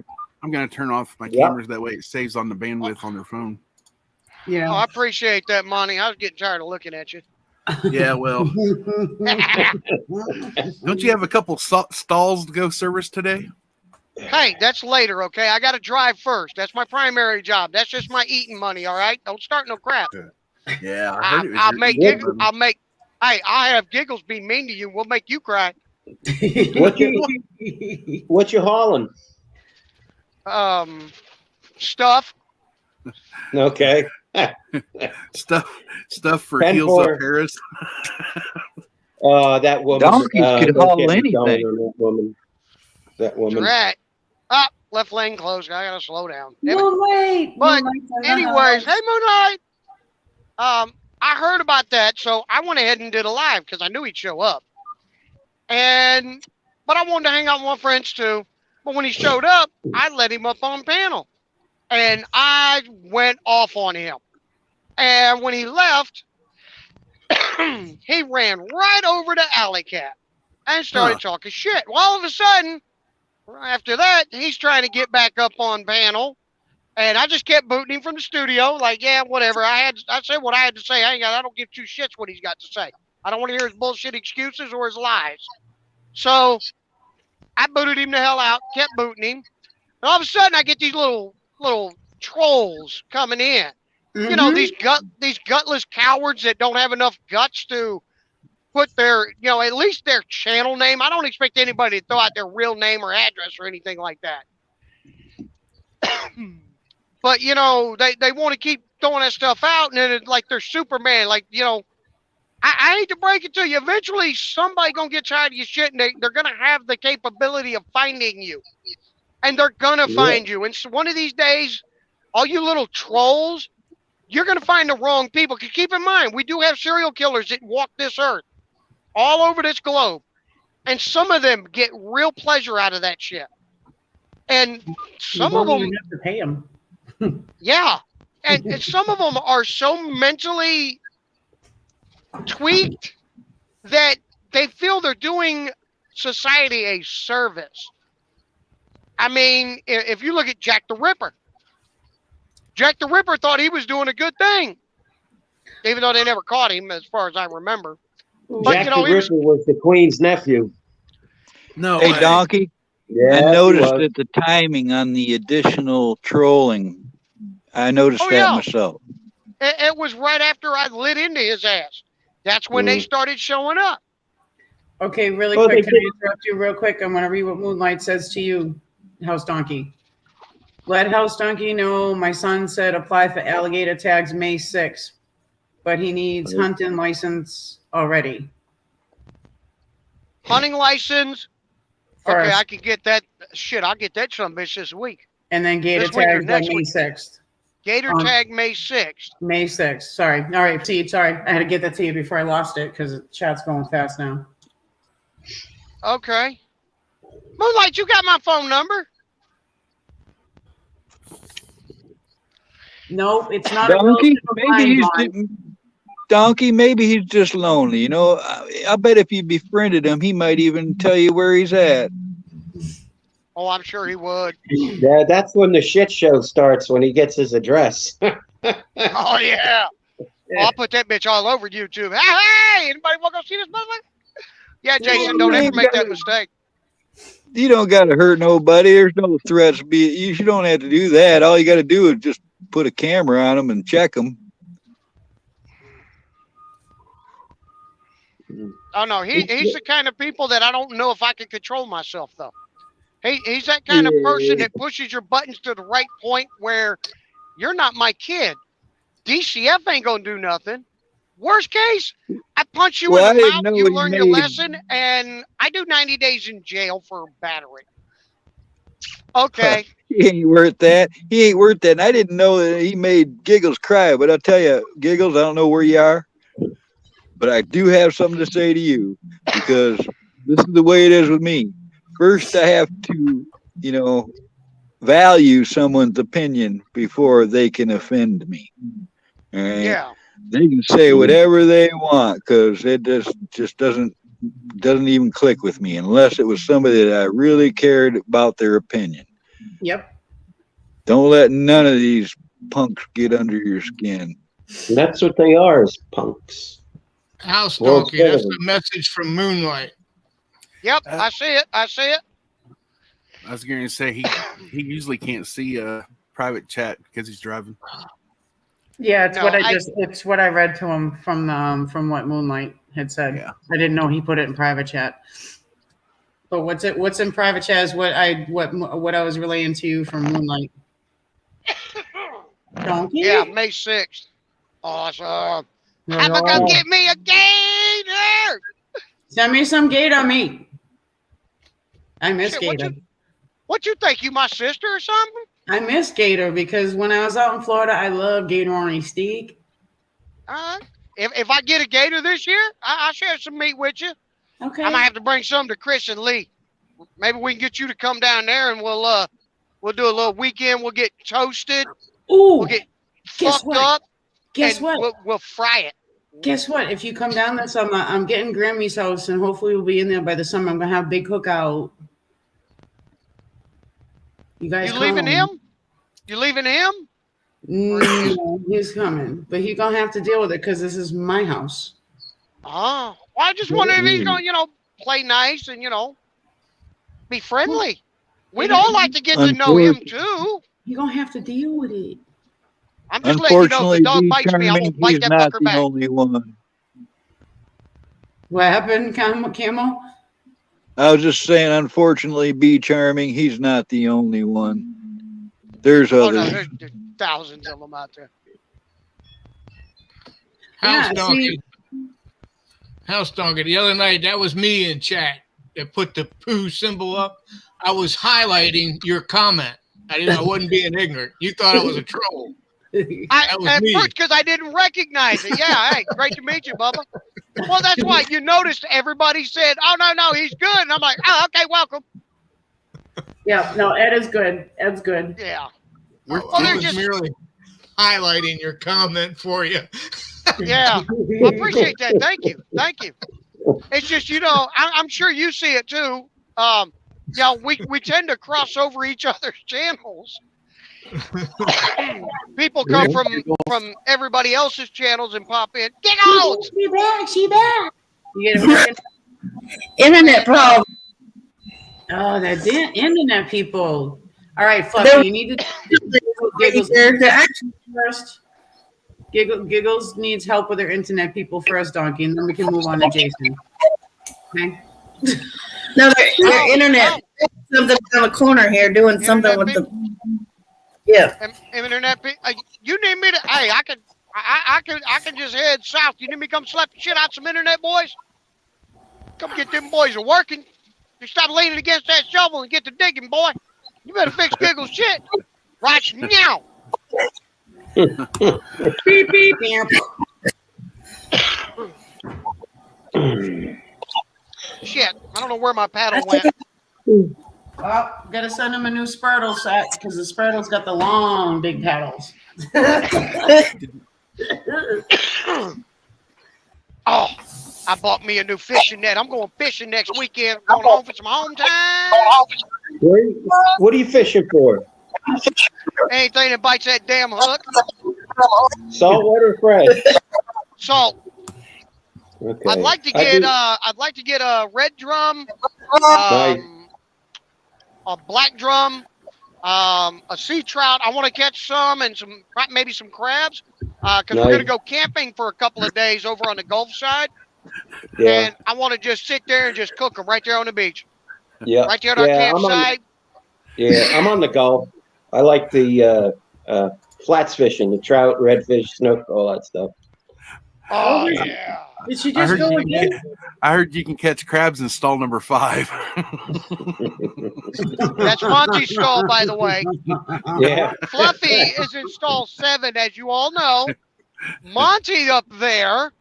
I'm going to turn off my cameras. That way it saves on the bandwidth on their phone.
Yeah.
Oh, I appreciate that, Monty. I was getting tired of looking at you.
Yeah, well. Don't you have a couple stalls to go service today?
Hey, that's later, okay? I got to drive first. That's my primary job. That's just my eating money, all right? Don't start no crap.
Yeah,
I'll have Giggles be mean to you. We'll make you cry.
What you hauling?
Stuff.
Okay.
stuff for heels up Harris.
That woman.
Donkeys could haul anything.
That woman.
Right. Up, left lane closed. I gotta slow down.
Moonlight.
But anyways, hey Moonlight. I heard about that, so I went ahead and did a live because I knew he'd show up. But I wanted to hang out with my friends too. But when he showed up, I let him up on panel. And I went off on him. And when he left, he ran right over to Alley Cat and started talking shit. Well, all of a sudden, after that, he's trying to get back up on panel. And I just kept booting him from the studio. Like, yeah, whatever. I said what I had to say. I don't give two shits what he's got to say. I don't want to hear his bullshit excuses or his lies. So I booted him the hell out, kept booting him. And all of a sudden, I get these little trolls coming in. Mm-hmm. You know, these gutless cowards that don't have enough guts to put their, at least their channel name. I don't expect anybody to throw out their real name or address or anything like that. But, they want to keep throwing that stuff out, and then it's like they're Superman. Like, I hate to break it to you. Eventually, somebody going to get tired of your shit, and they're going to have the capability of finding you. And they're going to find you. And so one of these days, all you little trolls, you're going to find the wrong people. Because keep in mind, we do have serial killers that walk this earth all over this globe. And some of them get real pleasure out of that shit. And some of them...
You have to pay them.
Yeah. And some of them are so mentally tweaked that they feel they're doing society a service. I mean, if you look at Jack the Ripper thought he was doing a good thing, even though they never caught him, as far as I remember.
Jack the Ripper was the Queen's nephew.
No, hey, Donkey.
Yeah,
I noticed that the timing on the additional trolling. I noticed that myself.
It was right after I lit into his ass. That's when they started showing up.
Okay, really quick. Can I interrupt you real quick? I'm going to read what Moonlight says to you, House Donkey. Let House Donkey know my son said apply for alligator tags May 6th, but he needs hunting license already.
hunting license.
First.
Okay, I can get that. Shit, I'll get that some bitch this week.
And then gator
This week or
tags by
next
May
week.
6th.
Gator tag May 6th.
May 6th. Sorry. All right, see, sorry. I had to get that to you before I lost it because the chat's going fast now.
Okay. Moonlight, you got my phone number?
No, it's not
Donkey.
a
Donkey. Maybe he's just lonely. You know, I bet if you befriended him, he might even tell you where he's at.
Oh, I'm sure he would.
Yeah, that's when the shit show starts, when he gets his address.
Oh, yeah. Oh, I'll put that bitch all over YouTube. Hey, anybody want to go see this motherfucker? Yeah, Jason, don't ever make that mistake.
You don't got to hurt nobody. There's no threats. You don't have to do that. All you got to do is just put a camera on them and check them.
Oh, no, he's the kind of people that I don't know if I can control myself, though. He's that kind of person that pushes your buttons to the right point where you're not my kid. DCF ain't going to do nothing. Worst case, I punch you in the mouth, you learn your lesson, and I do 90 days in jail for battery. Okay.
He ain't worth that. He ain't worth that. And I didn't know that he made Giggles cry, but I'll tell you, Giggles, I don't know where you are, but I do have something to say to you, because this is the way it is with me. First, I have to, value someone's opinion before they can offend me. All right?
Yeah.
They can say whatever they want, because it just doesn't even click with me unless it was somebody that I really cared about their opinion.
Yep.
Don't let none of these punks get under your skin.
That's what they are, is punks.
House Donkey, that's the message from Moonlight.
Yep, I see it. I see it.
I was going to say he usually can't see a private chat because he's driving.
Yeah, it's what I read to him from what Moonlight had said. Yeah. I didn't know he put it in private chat. But what's in private chat is what I was relaying to you from Moonlight. Donkey?
Yeah, May 6th. Awesome. Have a go get me a gator.
Send me some gator meat. I miss gator.
What you think? You my sister or something?
I miss gator because when I was out in Florida, I love gator on a steak.
If I get a gator this year, I'll share some meat with you.
Okay.
I might have to bring some to Chris and Lee. Maybe we can get you to come down there and we'll do a little weekend. We'll get toasted.
Ooh.
We'll get fucked up.
Guess what?
We'll fry it.
Guess what? If you come down this summer, I'm getting Grammy's house, and hopefully we'll be in there by the summer. I'm gonna have a big cookout. You guys
leaving him? You leaving him?
No, he's coming, but he's gonna have to deal with it because this is my house.
Oh, well, I just wonder if he's gonna, play nice and be friendly. We'd all like to get to know him too.
You're gonna have to deal with it.
I'm just letting you know if the dog bites me, I won't bite that fucker back.
Only one.
What happened, Camo?
I was just saying, unfortunately, Be Charming, he's not the only one. There's others.
No, there's thousands of them out there.
House Donkey, the other night, that was me in chat that put the poo symbol up. I was highlighting your comment. I wasn't being ignorant. You thought I was a troll.
At first, because I didn't recognize it. Yeah, hey, great to meet you, Bubba. Well, that's why you noticed everybody said, "Oh no, he's good," and I'm like, "Oh, okay, welcome."
Yeah, no, Ed is good. Ed's good.
Yeah.
I was merely highlighting your comment for you.
Yeah, I appreciate that. Thank you. It's just I'm sure you see it too. We tend to cross over each other's channels. People come from everybody else's channels and pop in. Get out!
She back. You get
internet problem.
Oh, that internet people. All right, Fluffy, you need to Giggles first. Giggles needs help with their internet people first, Donkey, and then we can move on to Jason. Okay.
No, their internet. Something on the corner here doing something with the. Yeah.
Internet. You need me to? Hey, I can just head south. You need me to come slap the shit out some internet boys? Come get them boys a working. You stop leaning against that shovel and get to digging, boy. You better fix Giggle's shit right now.
Beep, beep, beep.
Shit, I don't know where my paddle went.
Well, gotta send him a new Spurtle set because the Spurtle's got the long, big paddles.
Oh, I bought me a new fishing net. I'm going fishing next weekend. I'm going home for some home time.
What are you fishing for?
Anything that bites that damn hook.
Saltwater or fresh?
Salt.
Okay.
I'd like to get a red drum,
Nice.
a black drum, a sea trout. I want to catch some and maybe some crabs because we're going to go camping for a couple of days over on the Gulf side.
Yeah.
And I want to just sit there and just cook them right there on the beach.
Yeah.
Right there at our campsite.
I'm on the Gulf. I like the flats fishing, the trout, redfish, snook, all that stuff.
Oh, yeah.
Did she just go again?
I heard you can catch crabs in stall number 5.
That's Monty's stall, by the way.
Yeah.
Fluffy is in stall 7, as you all know. Monty up there.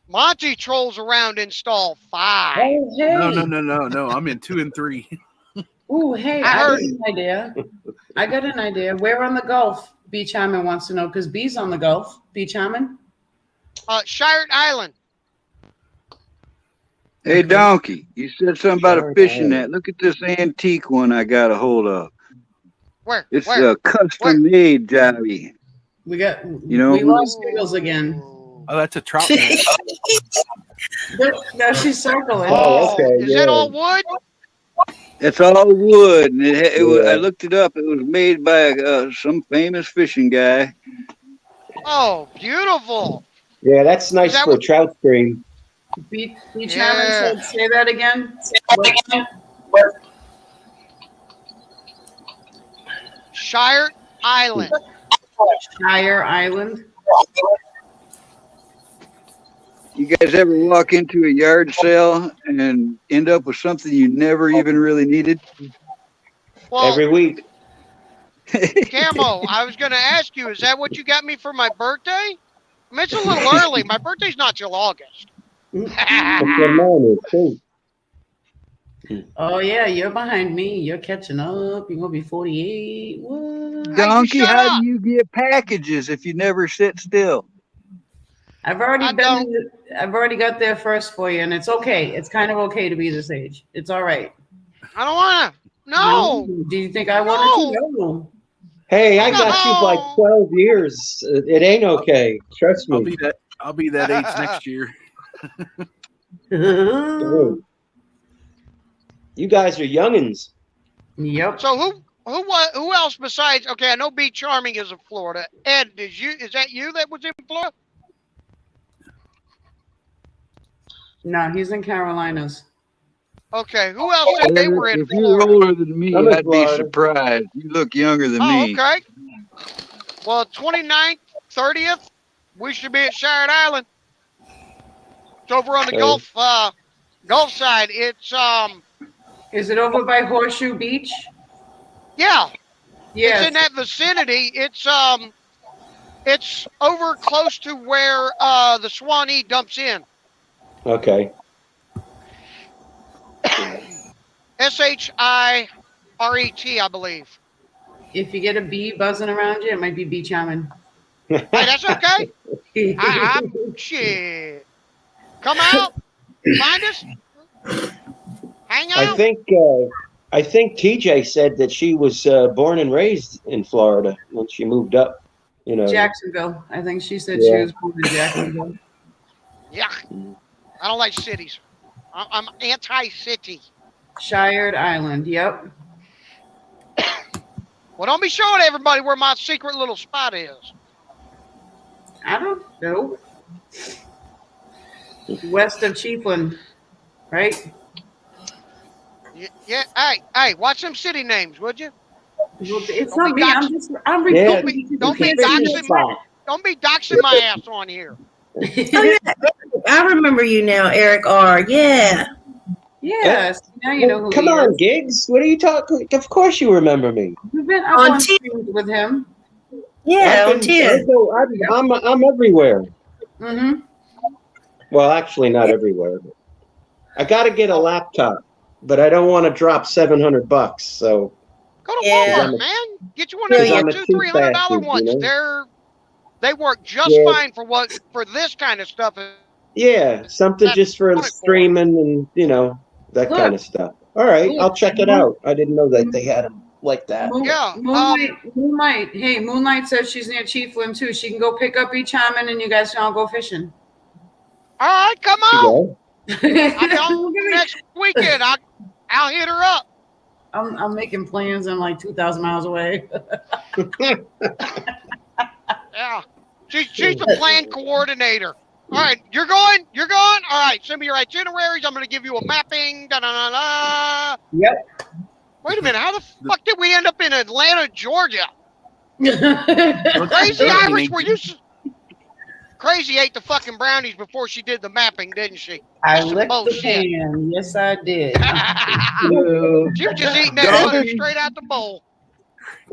Monty trolls around in stall 5.
Oh, hey.
No. I'm in 2 and 3.
Ooh, hey, I got an idea. I got an idea. Where on the Gulf? Beach Hyman wants to know because B's on the Gulf. Beach Hyman?
Shire Island.
Hey, Donkey, you said something about a fishing net. Look at this antique one I got a hold of.
Where?
It's a custom-made jobby.
We
we
lost Giggles again.
Oh, that's a trout net.
No, she's circling.
Oh, okay.
Is that all wood?
It's all wood, and I looked it up. It was made by some famous fishing guy.
Oh, beautiful.
Yeah, that's nice for a trout stream.
Beach Hyman said, say that again.
Shire Island.
Shire Island.
You guys ever walk into a yard sale and end up with something you never even really needed?
Well,
every week.
Camo, I was going to ask you, is that what you got me for my birthday? I mean, it's a little early. My birthday's not till August.
Oh, yeah, you're behind me. You're catching up. You're going to be 48. What?
Donkey, how do you get packages if you never sit still?
I've already got there first for you, and it's okay. It's kind of okay to be this age. It's all right.
I don't want to. No.
Do you think I wanted to? No.
Hey, I got you by 12 years. It ain't okay. Trust me.
I'll be that age next year.
You guys are youngins.
Yep.
So who else besides? Okay, I know B Charming is in Florida. Ed, is that you that was in Florida?
No, he's in Carolinas.
Okay, who else said they were in
If
Florida?
you're older than me, I'd be surprised. You look younger than me.
Okay. Well, 29th, 30th, we should be at Shire Island. It's over on the Gulf side. It's
Is it over by Horseshoe Beach?
Yeah.
Yes.
It's in that vicinity. It's over close to where the Swanee dumps in.
Okay.
Shiret, I believe.
If you get a bee buzzing around you, it might be bee charming.
Hey, that's okay. I'm shit. Come out, find us, hang out.
I think TJ said that she was born and raised in Florida when she moved up.
Jacksonville. I think she said she was born in Jacksonville.
Yeah, I don't like cities. I'm anti-city.
Shire Island. Yep.
Well, don't be showing everybody where my secret little spot is.
I don't know. West of Chiefland, right?
Yeah. Hey, watch them city names, would you?
It's not me. I'm repeating.
Don't be doxing my ass on here.
Oh, yeah. I remember you now, Eric R. Yeah.
Yes. Now you know who
Come
he
on,
is.
Gigs. What are you talking? Of course you remember me.
You've been up on streams with him.
Yeah,
I've been, I'm everywhere.
Mm-hmm.
Well, actually, not everywhere. But I got to get a laptop, but I don't want to drop $700. So
go to Walmart, man. Get you one of them $200-$300 ones.
You know?
They work just fine for this kind of stuff.
Yeah, something just for streaming and that kind of stuff. All right, I'll check it out. I didn't know that they had them like that.
Moonlight. Hey, Moonlight says she's near Chiefland too. She can go pick up each salmon and you guys can all go fishing.
All right, come on. I'll be on next weekend. I'll hit her up.
I'm making plans. I'm like 2,000 miles away.
Yeah, she's the plan coordinator. All right, you're going. All right, send me your itineraries. I'm going to give you a mapping. Da, da, da, da.
Yep.
Wait a minute. How the fuck did we end up in Atlanta, Georgia? Crazy Irish, were you? Crazy ate the fucking brownies before she did the mapping, didn't she?
I licked the pan. Yes, I did.
She was just eating that butter straight out the bowl.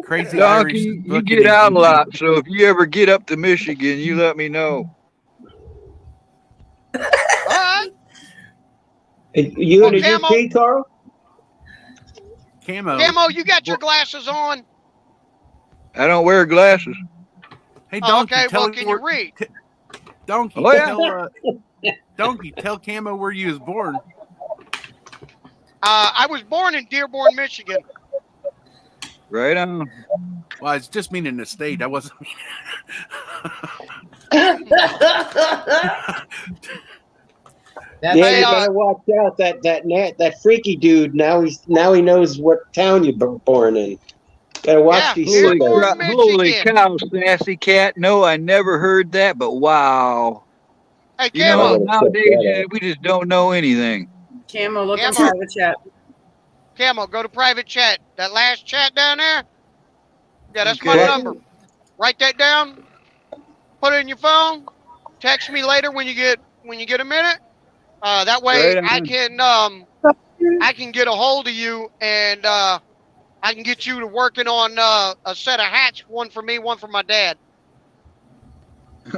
Crazy
Donkey, you get out a lot, so if you ever get up to Michigan, you let me know.
All right.
You and your pee, Carl?
Camo, you got your glasses on?
I don't wear glasses.
Hey, Donkey,
okay, well, can you read?
Donkey,
Oh, yeah.
Donkey, tell Camo where you was born.
I was born in Dearborn, Michigan.
Right on.
Well, I was just meaning the state. I wasn't
You better watch out that freaky dude. Now he knows what town you're born in. Gotta watch these.
Holy cow, sassy cat! No, I never heard that, but wow.
Hey, Camo.
Nowadays we just don't know anything.
Camo, look at private chat.
Camo, go to private chat. That last chat down there. Yeah, that's my number. Write that down. Put it in your phone. Text me later when you get a minute. That way I can get a hold of you and I can get you to working on a set of hats, one for me, one for my dad.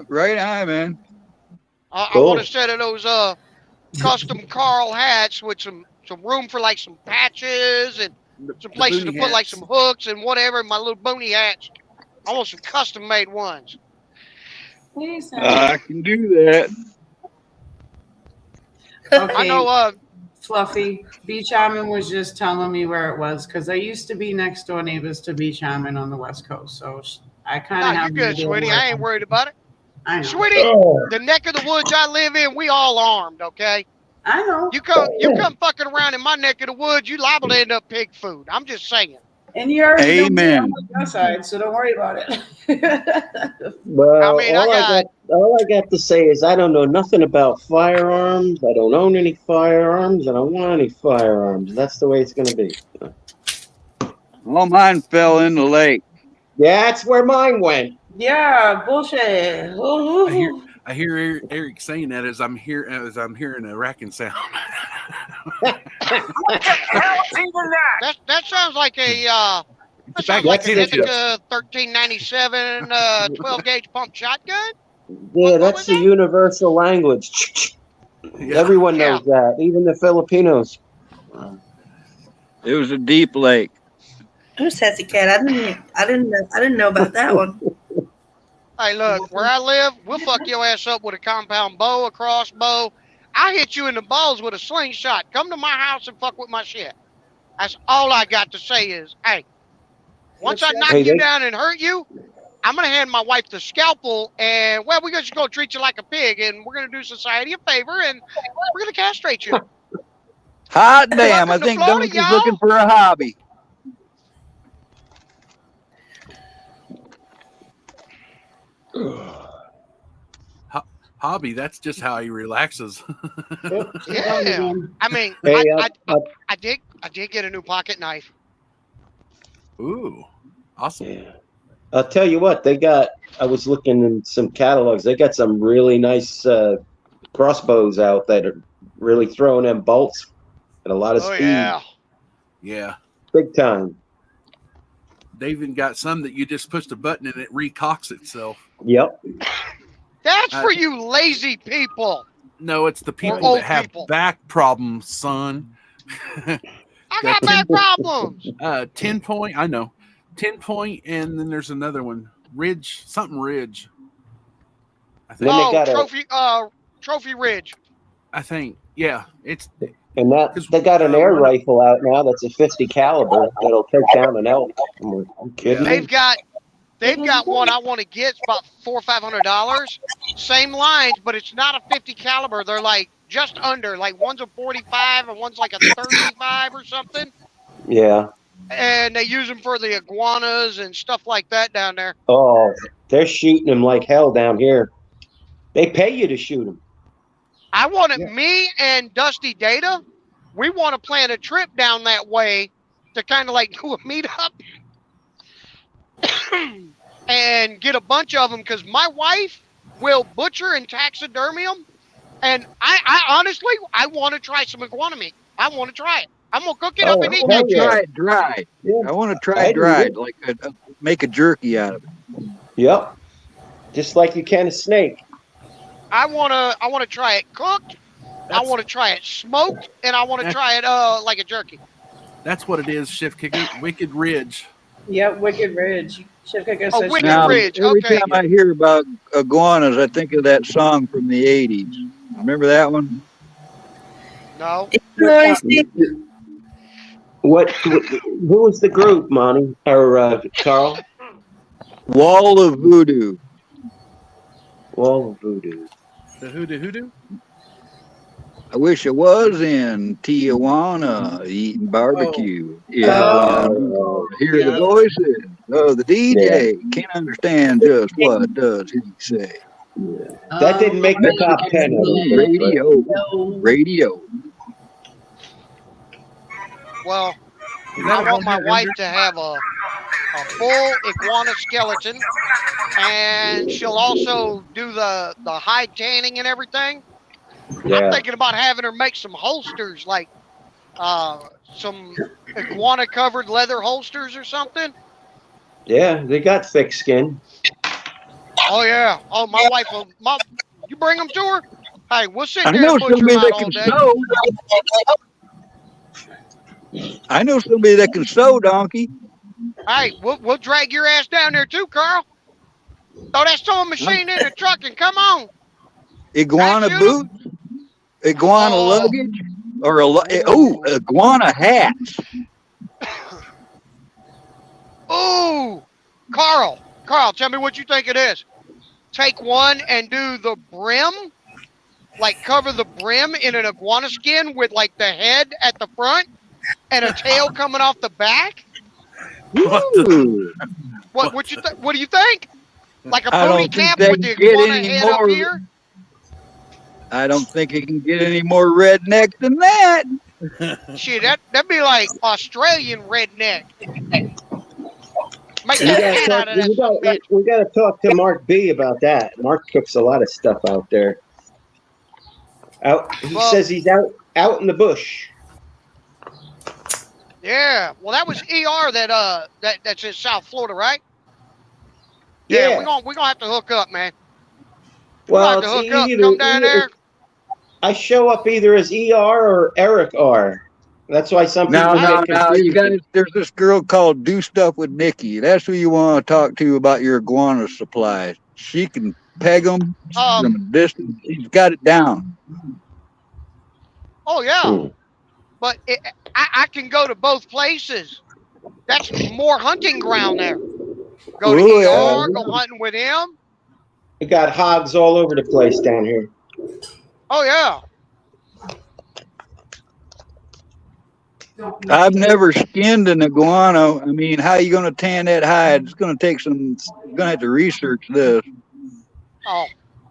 Right on, man.
I want a set of those custom Carl hats with some room for like some patches and some places to put like some hooks and whatever. My little boonie hats. I want some custom made ones.
I can do that.
Okay.
I know.
Fluffy, Beach Almond was just telling me where it was because I used to be next door neighbors to Beach Almond on the West Coast. So I kind of have.
You're good, sweetie. I ain't worried about it.
I know.
Sweetie, the neck of the woods I live in, we all armed, okay?
I know.
You come fucking around in my neck of the woods, you liable to end up pig food. I'm just saying.
And you already
Amen.
know your side, so don't worry about it.
Well, all I got to say is I don't know nothing about firearms. I don't own any firearms. I don't want any firearms. That's the way it's going to be.
Well, mine fell in the lake.
Yeah, that's where mine went.
Yeah, bullshit.
I hear Eric saying that as I'm hearing a racking sound.
That sounds like a Ithaca 1397 12 gauge pump shotgun.
Yeah, that's the universal language. Everyone knows that, even the Filipinos.
It was a deep lake.
Who's Sassy Cat? I didn't know about that one.
Hey, look, where I live, we'll fuck your ass up with a compound bow, a crossbow. I hit you in the balls with a slingshot. Come to my house and fuck with my shit. That's all I got to say is, hey, once I knock you down and hurt you, I'm going to hand my wife the scalpel and, well, we're just going to treat you like a pig and we're going to do society a favor and we're going to castrate you.
Hot damn, I think Donkey's looking for a hobby.
Hobby, that's just how he relaxes.
Yeah. I mean, I did get a new pocket knife.
Ooh, awesome.
Yeah. I'll tell you what, I was looking in some catalogs. They got some really nice crossbows out that are really throwing them bolts and a lot of speed.
Yeah.
Big time.
They even got some that you just push the button and it recocks itself.
Yep.
That's for you lazy people.
No, it's the people that have back problems, son.
I got back problems.
10 point, I know. 10 point, and then there's another one. Ridge, something Ridge. I think.
Trophy Ridge.
I think, yeah.
And they got an air rifle out now that's a 50 caliber that'll take down an elk. I'm kidding.
They've got one I want to get. It's about $400 or $500. Same lines, but it's not a 50 caliber. They're like just under. Like one's a 45 and one's like a 35 or something.
Yeah.
And they use them for the iguanas and stuff like that down there.
Oh, they're shooting them like hell down here. They pay you to shoot them.
I want it. Me and Dusty Data, we want to plan a trip down that way to kind of like do a meetup and get a bunch of them, because my wife will butcher and taxidermy them, and I honestly, I want to try some iguana meat. I want to try it. I'm gonna cook it up and eat it.
I want to try it dried. I want to try it dried, like make a jerky out of it.
Yep, just like you can a snake.
I wanna try it cooked. I want to try it smoked, and I want to try it like a jerky.
That's what it is, Shift Kicker. Wicked Ridge.
Yep, Wicked Ridge. Shift Kicker says
Wicked Ridge.
Every time I hear about iguanas, I think of that song from the 80s. Remember that one?
No.
What? Who was the group, Monty or Carl?
Wall of Voodoo.
Wall of Voodoo.
The hoodoo?
I wish I was in Tijuana eating barbecue. Hear the voices. Oh, the DJ can't understand just what does he say.
That didn't make the top 10.
Radio.
Well, I want my wife to have a full iguana skeleton, and she'll also do the hide tanning and everything.
Yeah.
I'm thinking about having her make some holsters, like some iguana covered leather holsters or something.
Yeah, they got thick skin.
Oh yeah. Oh, my wife will. You bring them to her. Hey, we'll sit there
I know
and butcher
somebody
them
that
all
can
day.
sew. I know somebody that can sew, donkey.
Hey, we'll drag your ass down there too, Carl. Throw that sewing machine in the truck and come on.
Iguana boots, iguana luggage, or iguana hats.
Ooh, Carl, tell me what you think it is. Take one and do the brim, like cover the brim in an iguana skin with like the head at the front and a tail coming off the back. What do you think? Like a booty cap with the iguana head up here?
I don't think it can get any more redneck than that.
Shit, that'd be like Australian redneck.
We got to talk to Mark B about that. Mark cooks a lot of stuff out there. He says he's out in the bush.
Yeah, well, that was ER that's in South Florida, right? Yeah, we're gonna have to hook up, man.
Well,
to hook up, come down there.
I show up either as ER or Eric R. That's why some people
you guys. There's this girl called Do Stuff with Nikki. That's who you want to talk to about your iguana supplies. She can peg them from a distance. She's got it down.
Oh yeah, but I can go to both places. That's more hunting ground there. Go to ER, go hunting with him.
We got hogs all over the place down here.
Oh yeah.
I've never skinned an iguana. I mean, how are you going to tan that hide? It's going to take some. You're going to have to research this.
Oh,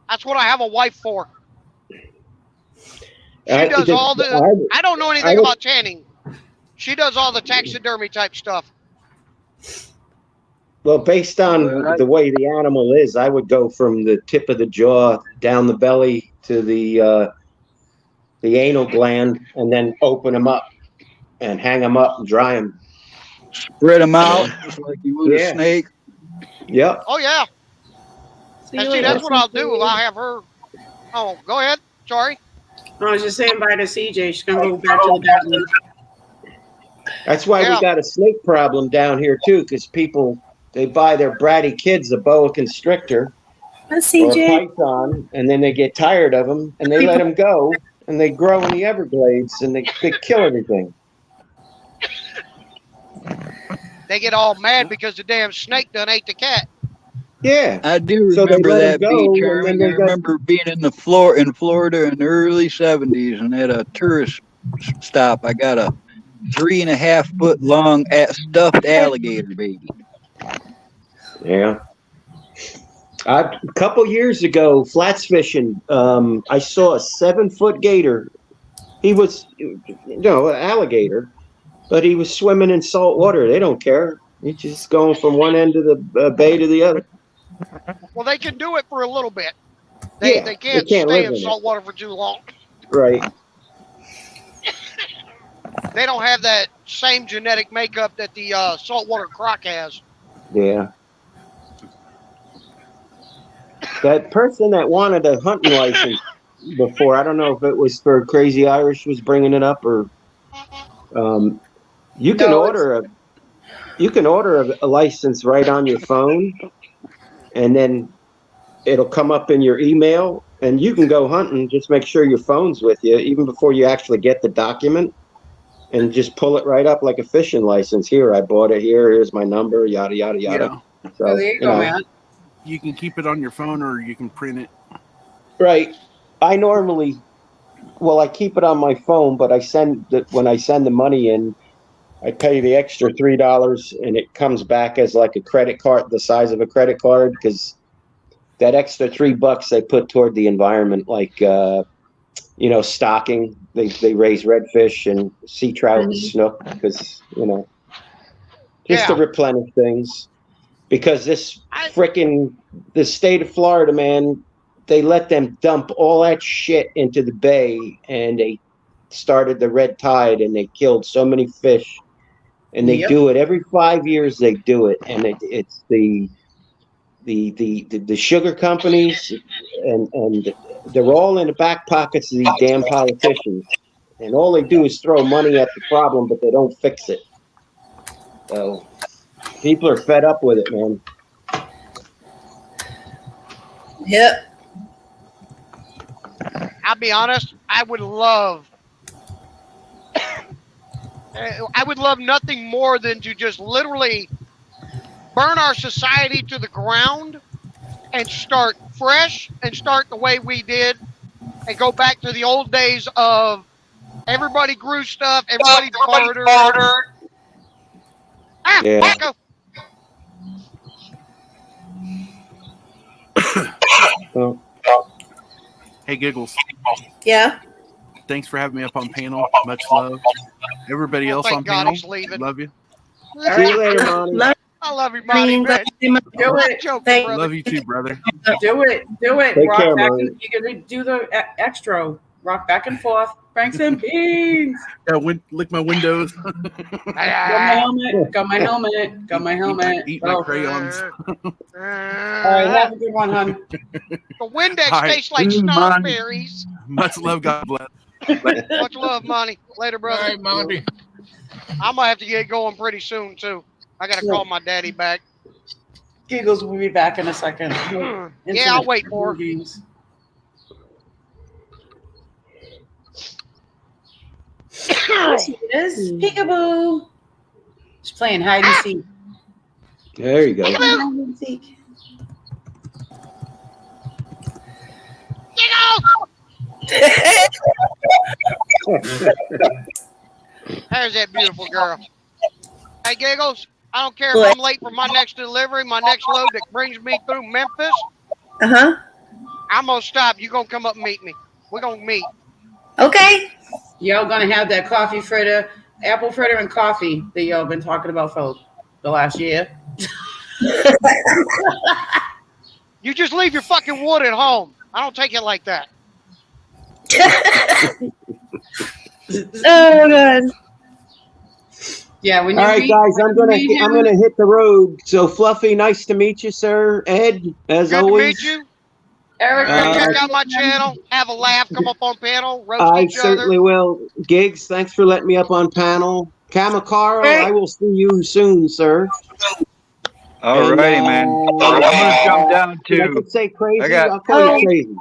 that's what I have a wife for. She does all the. I don't know anything about tanning. She does all the taxidermy type stuff.
Well, based on the way the animal is, I would go from the tip of the jaw down the belly to the the anal gland, and then open them up and hang them up and dry them.
Spread them out just like you would a snake.
Yep.
Oh yeah. And see, that's what I'll do if I have her. Oh, go ahead. Sorry.
I was just saying bye to CJ. She's gonna go back to the bathroom.
That's why we got a snake problem down here too, because people they buy their bratty kids a boa constrictor or a python, and then they get tired of them and they let them go, and they grow in the Everglades and they kill everything.
They get all mad because the damn snake done ate the cat.
Yeah,
I do remember that beach, Charming. I remember being in Florida in the early '70s, and at a tourist stop, I got a 3.5 foot long stuffed alligator baby.
Yeah. A couple years ago, flats fishing, I saw a 7-foot gator. He was, an alligator, but he was swimming in salt water. They don't care. He's just going from one end of the bay to the other.
Well, they can do it for a little bit. They can't stay in salt water for too long.
Right.
They don't have that same genetic makeup that the saltwater croc has.
Yeah. That person that wanted a hunting license before, I don't know if it was for Crazy Irish was bringing it up, or you can order a license right on your phone, and then it'll come up in your email, and you can go hunting. Just make sure your phone's with you, even before you actually get the document, and just pull it right up like a fishing license. Here, I bought it. Here's my number. Yada yada yada.
Yeah.
So
there you go, man.
You can keep it on your phone, or you can print it.
Right. I keep it on my phone, but when I send the money in, I pay the extra $3, and it comes back as like a credit card, the size of a credit card, because that extra $3 they put toward the environment, like stocking. They raise redfish and sea trout and snook, because just to replenish things. Because the state of Florida, man, they let them dump all that shit into the bay, and they started the red tide, and they killed so many fish. And they do it every 5 years. They do it, and it's the sugar companies, and they're all in the back pockets of these damn politicians, and all they do is throw money at the problem, but they don't fix it. So people are fed up with it, man.
Yep.
I'll be honest, I would love nothing more than to just literally burn our society to the ground and start fresh and start the way we did and go back to the old days of everybody grew stuff, everybody bartered.
Yeah.
Hey, Giggles.
Yeah.
Thanks for having me up on panel. Much love. Everybody else on panel. Love you.
See you later, Monty.
I love you, Monty. Man.
Do it.
Love you too, brother.
Do it.
Take
Rock
care,
back.
Monty.
You're gonna do the extra. Rock back and forth. Franks and beans.
Yeah, lick my windows.
Got my helmet.
Eat my crayons.
All right, have a good one, hon.
The Windex tastes like strawberries.
Much love, God bless.
Much love, Monty. Later, brother.
All right, Monty.
I'm gonna have to get going pretty soon too. I gotta call my daddy back.
Giggles will be back in a second.
Yeah, I'll wait for her.
Games. There she is. Peekaboo. She's playing hide and seek.
There you go.
Hide and seek.
There's that beautiful girl. Hey, Giggles, I don't care if I'm late for my next delivery, my next load that brings me through Memphis.
Uh-huh.
I'm going to stop. You're going to come up and meet me. We're going to meet.
Okay.
Y'all going to have that coffee fritter, apple fritter and coffee that y'all been talking about for the last year.
You just leave your fucking wood at home. I don't take it like that.
Oh God.
Yeah, when you
All right,
meet,
guys,
when you meet
I'm
him,
gonna hit the road. So Fluffy, nice to meet you, sir. Ed, as
Good to
always.
meet you.
Erica,
Check
you're
out my channel. Have a laugh. Come up on panel. Roast
I
each other.
certainly will. Gigs, thanks for letting me up on panel. Kamakarl, I will see you soon, sir.
All
And
righty, man. I'm gonna jump down
if I
to.
could say crazy,
I got.
I'll call you crazy.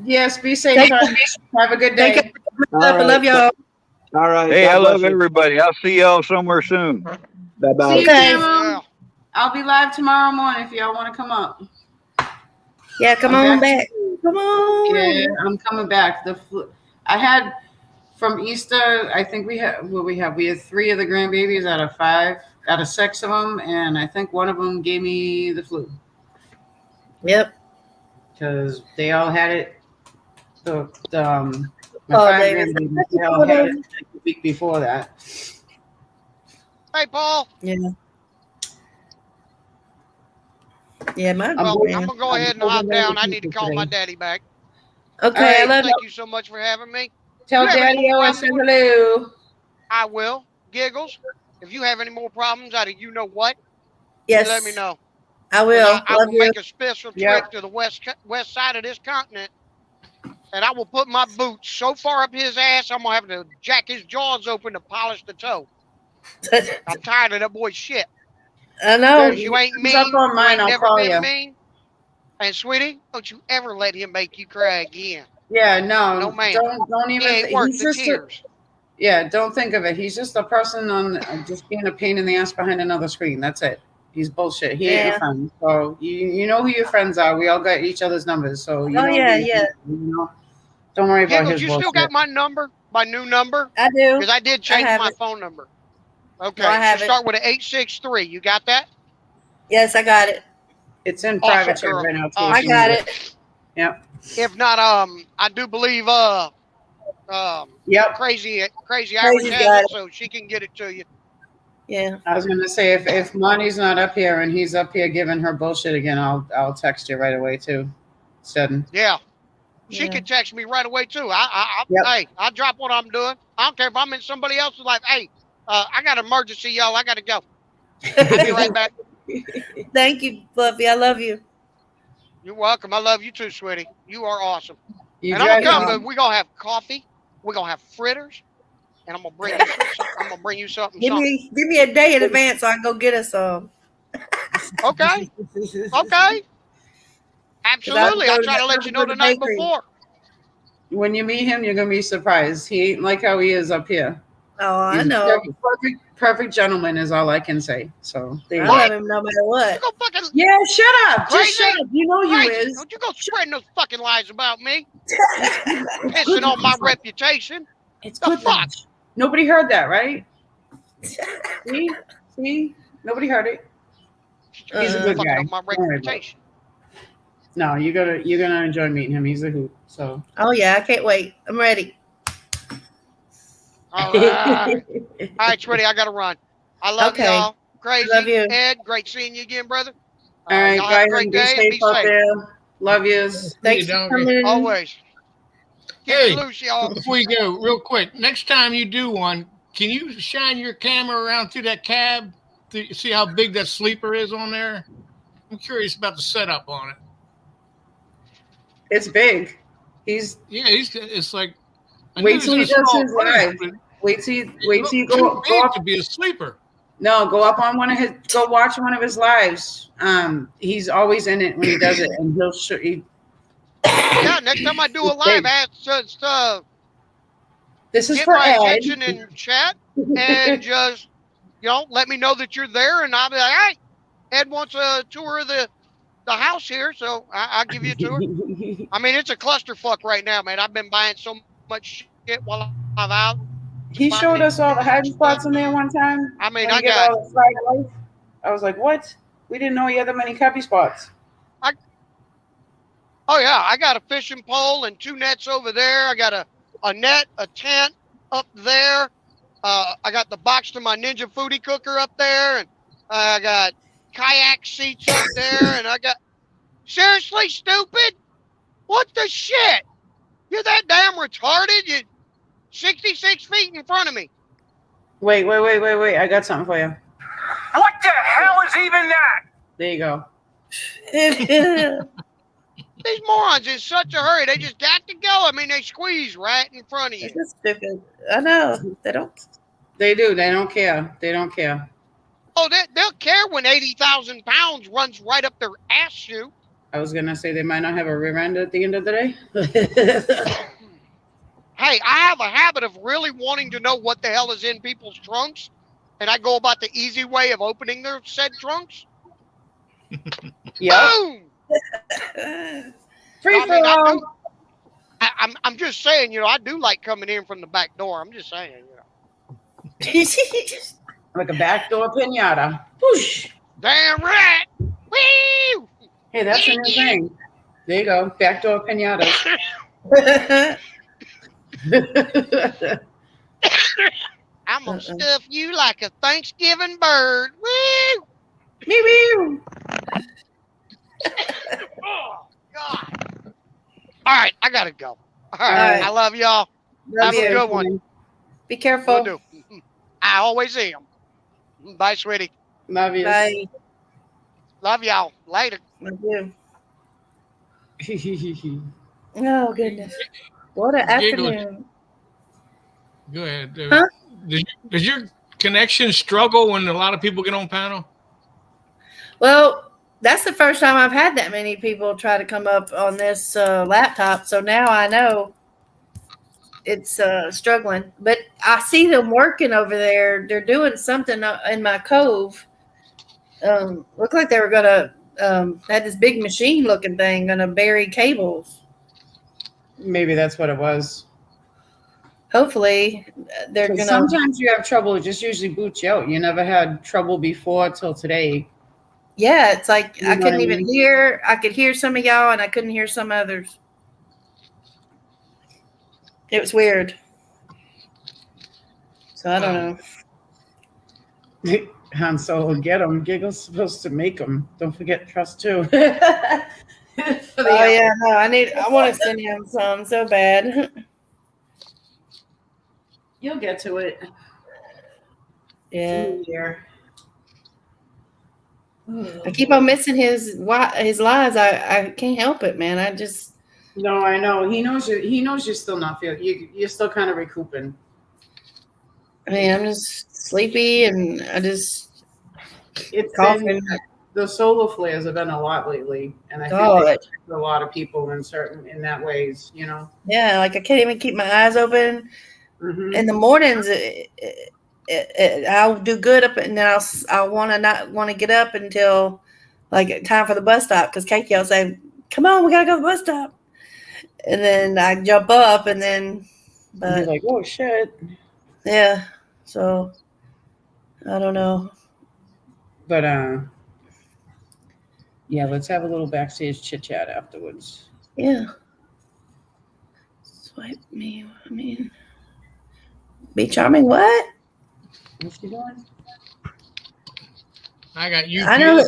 yes, be safe, honey. Have a good day.
All
I love
right.
y'all.
All right.
Hey,
God
I
bless
love
you.
everybody. I'll see y'all somewhere soon.
Bye bye.
See you,
Okay.
Camo. I'll be live tomorrow morning if y'all want to come up.
Yeah, come
I'm
on back. Come on.
Yeah, I'm coming back. I had from Easter. I think we had we had 3 of the grandbabies out of 6 of them, and I think one of them gave me the flu.
Yep.
Because they all had it. My
Oh,
5
David.
grandbabies, they all had it like the week before that.
Hey, Paul.
Yeah. Yeah,
Well, I'm gonna go ahead and hop down. I need to call my daddy back.
Okay, I love
Thank you so much for having me.
Tell
You have any
Daddy
more
I
problems
said
with-
hello.
I will. Giggles. If you have any more problems out of you know what,
Yes.
you let me know.
I will.
And I
Love
will
you.
make a special trip to the west side of this continent, and I will put my boots so far up his ass, I'm gonna have to jack his jaws open to polish the toe. I'm tired of that boy's shit.
I know.
Because you ain't
He's up
mean.
on
You
mine,
ain't
I'll
never
call
been
you.
mean. And sweetie, don't you ever let him make you cry again.
Yeah, no,
No, ma'am.
don't even.
He ain't worth
He's
the
just
tears.
yeah. Don't think of it. He's just a person on just being a pain in the ass behind another screen. That's it. He's bullshit. He ain't
Yeah.
your friend. So you know who your friends are. We all got each other's numbers. So you
Oh,
know.
yeah,
you
yeah.
know, don't worry about
Giggles,
his
you
bullshit.
still got my number, my new number?
I do.
Because I did change
have
my
it.
phone number. Okay,
No, I
so
have it.
start with an 863. You got that?
Yes, I got it.
It's in
Awesome,
private chat
girl.
right now too.
I got it.
Yep.
If not, I do believe
Yep.
crazy Irish
Crazy's
has
got
it,
it.
so she can get it to you.
Yeah.
I was gonna say if Monty's not up here and he's up here giving her bullshit again, I'll text you right away too. Sudden.
Yeah. She
Yeah.
can text me right away too.
Yep.
Hey, I drop what I'm doing. I don't care if I'm in somebody else's life. Hey, I got an emergency, y'all. I gotta go. I'll be right back.
Thank you, Fluffy. I love you.
You're welcome. I love you too, sweetie. You are awesome.
You
And I'm gonna
drive
come,
me.
but we're gonna have coffee. We're gonna have fritters, and I'm gonna bring you some. I'm gonna bring you something.
Give me a day in advance so I can go get us some.
Okay. Okay. Absolutely. I try to let you know the night before.
When you meet him, you're gonna be surprised. He ain't like how he is up here.
Oh, I
He's
know.
perfect gentleman is all I can say. So
I love him no matter what.
You go fucking
yeah, shut up.
crazy.
Just shut up. You know you
Crazy.
is.
Don't you go spreading those fucking lies about me. Pissing on my reputation.
It's
the
good.
fuck.
Nobody heard that, right? See? Nobody heard it. He's a good
fucking
guy.
up my reputation.
No, you're gonna enjoy meeting him. He's a hoot. So.
Oh yeah, I can't wait. I'm ready.
All right. All right, sweetie, I gotta run. I love y'all. Crazy.
Love you.
Ed, great seeing you again, brother.
All right,
y'all
bye.
have a great day and be
out
safe.
there. Love yous.
Thanks for coming.
Always. Keep
Hey,
it loose, y'all.
before you go, real quick, next time you do one, can you shine your camera around through that cab to see how big that sleeper is on there? I'm curious about the setup on it.
It's big.
It's like
wait till he does his live. Wait till you go
up to be a sleeper.
No, go up on go watch one of his lives. He's always in it when he does it, and he'll show you.
Yeah, next time I do a live,
this is
get
for
my
Ed.
attention in chat and just let me know that you're there, and I'll be like, hey, Ed wants a tour of the house here, so I'll give you a tour. I mean, it's a clusterfuck right now, man. I've been buying so much shit while I'm out.
He showed us all the hiding spots in there one time.
I mean,
I got all the flag life. I was like, what? We didn't know he had that many cubby spots.
Oh yeah, I got a fishing pole and 2 nets over there. I got a net, a tent up there. I got the box to my Ninja foodie cooker up there, and I got kayak seats up there, and I got seriously stupid. What the shit? You're that damn retarded? You 66 feet in front of me.
Wait. I got something for you.
What the hell is even that?
There you go.
These morons in such a hurry. They just got to go. I mean, they squeeze right in front of you.
It's stupid. I know. They don't.
They do. They don't care. They don't care.
Oh, they'll care when 80,000 pounds runs right up their ass chute.
I was going to say they might not have a rear end at the end of the day.
Hey, I have a habit of really wanting to know what the hell is in people's trunks, and I go about the easy way of opening their said trunks.
Yeah.
Boom!
Free for all.
I'm just saying, you know, I do like coming in from the back door. I'm just saying, you know.
Like a backdoor pinata. Whoosh.
Damn right. Woo!
Hey, that's a new thing. There you go. Backdoor pinatas.
I'm going to stuff you like a Thanksgiving bird. Woo!
Me, woo!
Oh, God. All right, I got to go. All right. I love y'all. Have a good one.
Be careful.
Will do. I always am. Bye, sweetie.
Love you.
Bye.
Love y'all. Later.
Love you. Oh, goodness. What an afternoon.
Go ahead.
Huh?
Does your connection struggle when a lot of people get on panel?
Well, that's the first time I've had that many people try to come up on this laptop. So now I know it's struggling. But I see them working over there. They're doing something in my cove. Looked like they were going to had this big machine looking thing going to bury cables.
Maybe that's what it was.
Hopefully they're going to.
Sometimes you have trouble. It just usually boots you out. You never had trouble before till today.
Yeah, it's like I couldn't even hear. I could hear some of y'all and I couldn't hear some others. It was weird. So I don't know.
Han Solo, get them. Giggle's supposed to make them. Don't forget Trust too.
Oh yeah, no, I want to send him some so bad.
You'll get to it.
Yeah.
Yeah.
I keep on missing his lies. I can't help it, man. I just.
No, I know. He knows you. He knows you're still not feeling. You're still kind of recouping.
I mean, I'm just sleepy, and I just.
It's coughing. The solar flares have been a lot lately, and I think a lot of people in that ways, you know.
Yeah, like I can't even keep my eyes open. Mm-hmm. In the mornings, I'll do good up, and then I'll not want to get up until like time for the bus stop because Kaki will say, "Come on, we gotta go to the bus stop," and then I jump up, and then
you're like, "Oh shit!"
Yeah, so I don't know,
but yeah, let's have a little backstage chit chat afterwards.
Yeah, swipe me. I mean. Be charming. What?
What's she doing?
I got UPS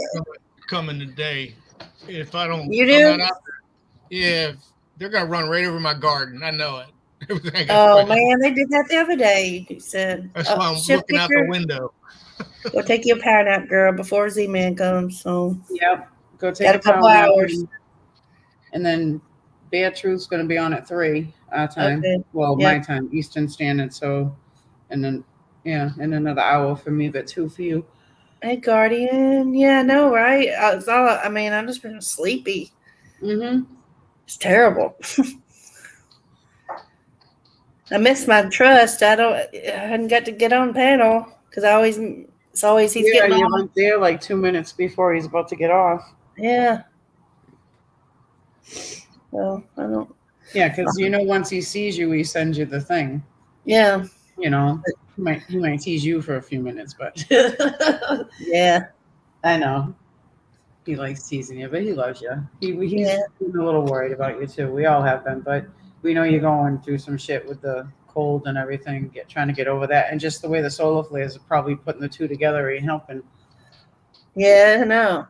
coming today. If I don't,
you do?
Yeah, they're gonna run right over my garden. I know it.
Oh man, they did that the other day. You said
that's why I'm looking out the window.
Go take your power nap, girl, before Z-Man comes. So
yep, go take a couple hours, and then Bear Truth's going to be on at 3 our time. Okay. Well, my time, Eastern Standard. So, and then in another hour for me, but 2 for you.
Hey, Guardian. Yeah, no, right? I'm just been sleepy.
Mm-hmm.
It's terrible. I missed my trust. I hadn't got to get on panel because he's getting on.
You went there like 2 minutes before he's about to get off.
Yeah. Well, I don't.
Yeah, because once he sees you, he sends you the thing.
Yeah.
He might tease you for a few minutes, but
yeah,
I know he likes teasing you, but he loves you. He's a little worried about you too. We all have been, but we know you're going through some shit with the cold and everything. Trying to get over that, and just the way the solar flares are probably putting the two together ain't helping.
Yeah, I know.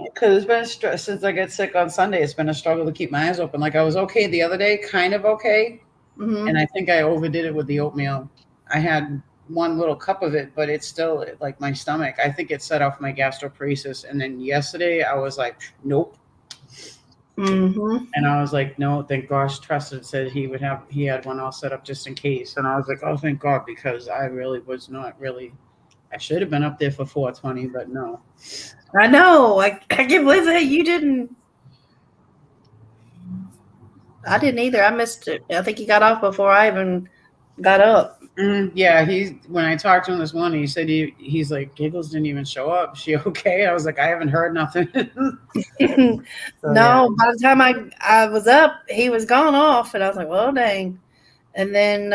Because it's been a stress since I got sick on Sunday. It's been a struggle to keep my eyes open. Like I was okay the other day, kind of okay, And I think I overdid it with the oatmeal. I had one little cup of it, but it's still like my stomach. I think it set off my gastroparesis. And then yesterday I was like, nope. And I was like, no, thank gosh. Trusted said he had one all set up just in case. And I was like, oh, thank God, because I really was not really. I should have been up there for 420, but no.
I know. I can't believe that you didn't. I didn't either. I missed it. I think he got off before I even got up.
Yeah, when I talked to him this morning, he said he's like, Giggles didn't even show up. Is she okay? I was like, I haven't heard nothing.
No, by the time I was up, he was gone off, and I was like, well, dang. And then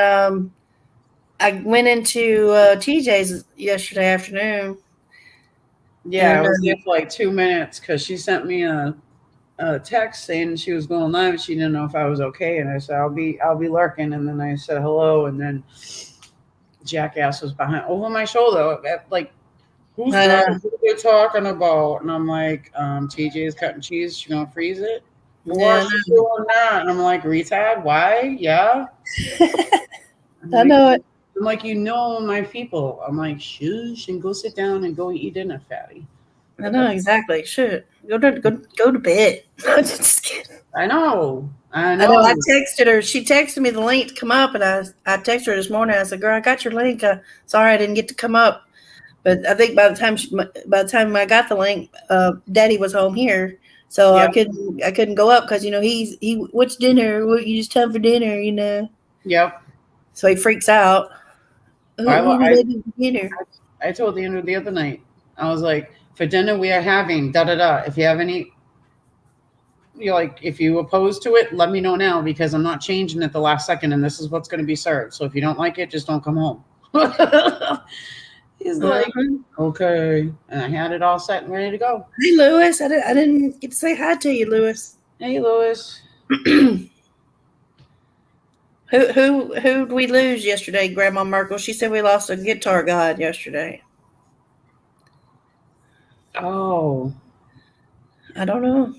I went into TJ's yesterday afternoon.
Yeah, I was there for like 2 minutes because she sent me a text saying she was going live and she didn't know if I was okay. And I said, I'll be lurking. And then I said hello. And then Jackass was over my shoulder. Like, who's that? What are they talking about? And I'm like, TJ is cutting cheese. She gonna freeze it? What's she doing that? And I'm like, retard, why? Yeah.
I know it.
I'm like, my people. I'm like, shush, and go sit down and go eat dinner, fatty.
I know exactly. Should go to bed. Just kidding.
I know.
I texted her. She texted me the link to come up, and I texted her this morning. I said, "Girl, I got your link. Sorry, I didn't get to come up." But I think by the time I got the link, Daddy was home here, so I couldn't go up because he what's dinner? What you just time for dinner?
Yep.
So he freaks out. Dinner.
I told Andrew the other night. I was like, for dinner we are having da da da. If you have any, if you opposed to it, let me know now because I'm not changing it the last second, and this is what's going to be served. So if you don't like it, just don't come home. He's like, okay, and I had it all set and ready to go.
Hey, Lewis, I didn't get to say hi to you, Lewis.
Hey, Lewis.
Who'd we lose yesterday, Grandma Merkel? She said we lost a guitar god yesterday.
Oh,
I don't know.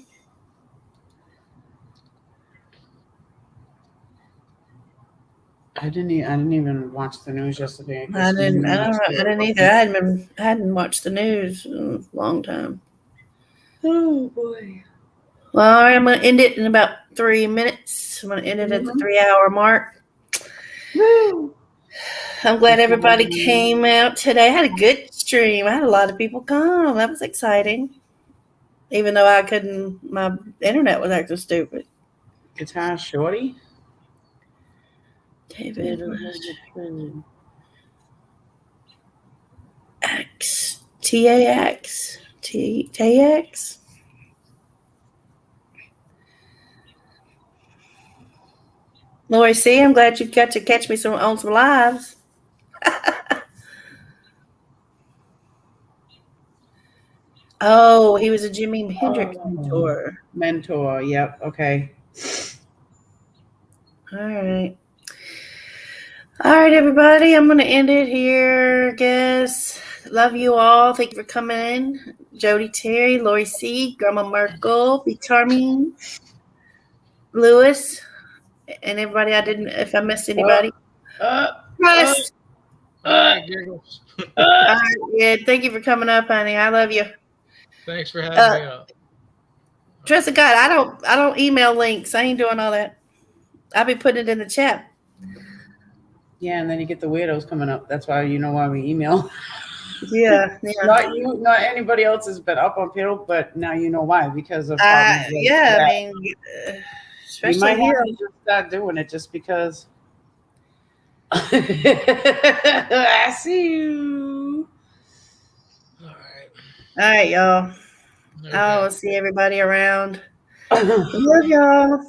I didn't even watch the news yesterday.
I didn't either. I hadn't watched the news in a long time.
Oh boy.
Well, I'm going to end it in about 3 minutes. I'm going to end it at the 3-hour mark.
Woo.
I'm glad everybody came out today. I had a good stream. I had a lot of people come. That was exciting. Even though I couldn't, my internet was acting stupid.
Guitar Shorty?
David X TAX TAX. Lori C, I'm glad you got to catch me on some lives. Oh, he was a Jimi Hendrix
mentor. Yep. Okay.
All right, everybody. I'm going to end it here, I guess. Love you all. Thank you for coming in. Jody Terry, Lori C, Grandma Merkel, Be Charming, Lewis, and everybody. If I missed anybody. Yes. Yeah, thank you for coming up, honey. I love you.
Thanks for having me up.
Trust to God, I don't email links. I ain't doing all that. I'll be putting it in the chat.
Yeah, and then you get the weirdos coming up. That's why why we email.
Yeah.
Not you, not anybody else has been up on Piddle, but now you know why, because of
I mean, especially
you might
here.
have to just start doing it just because. I see you.
All
right, y'all. Okay. I will see everybody around. Love y'all.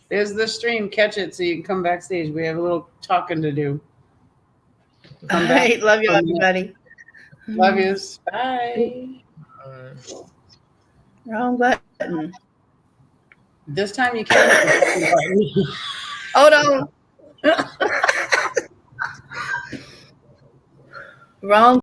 There's the stream. Catch it so you can come backstage. We have a little talking to do.
All right. Love you, everybody.
Love yous. Bye.
Wrong button.
This time you can't.
Hold on. Wrong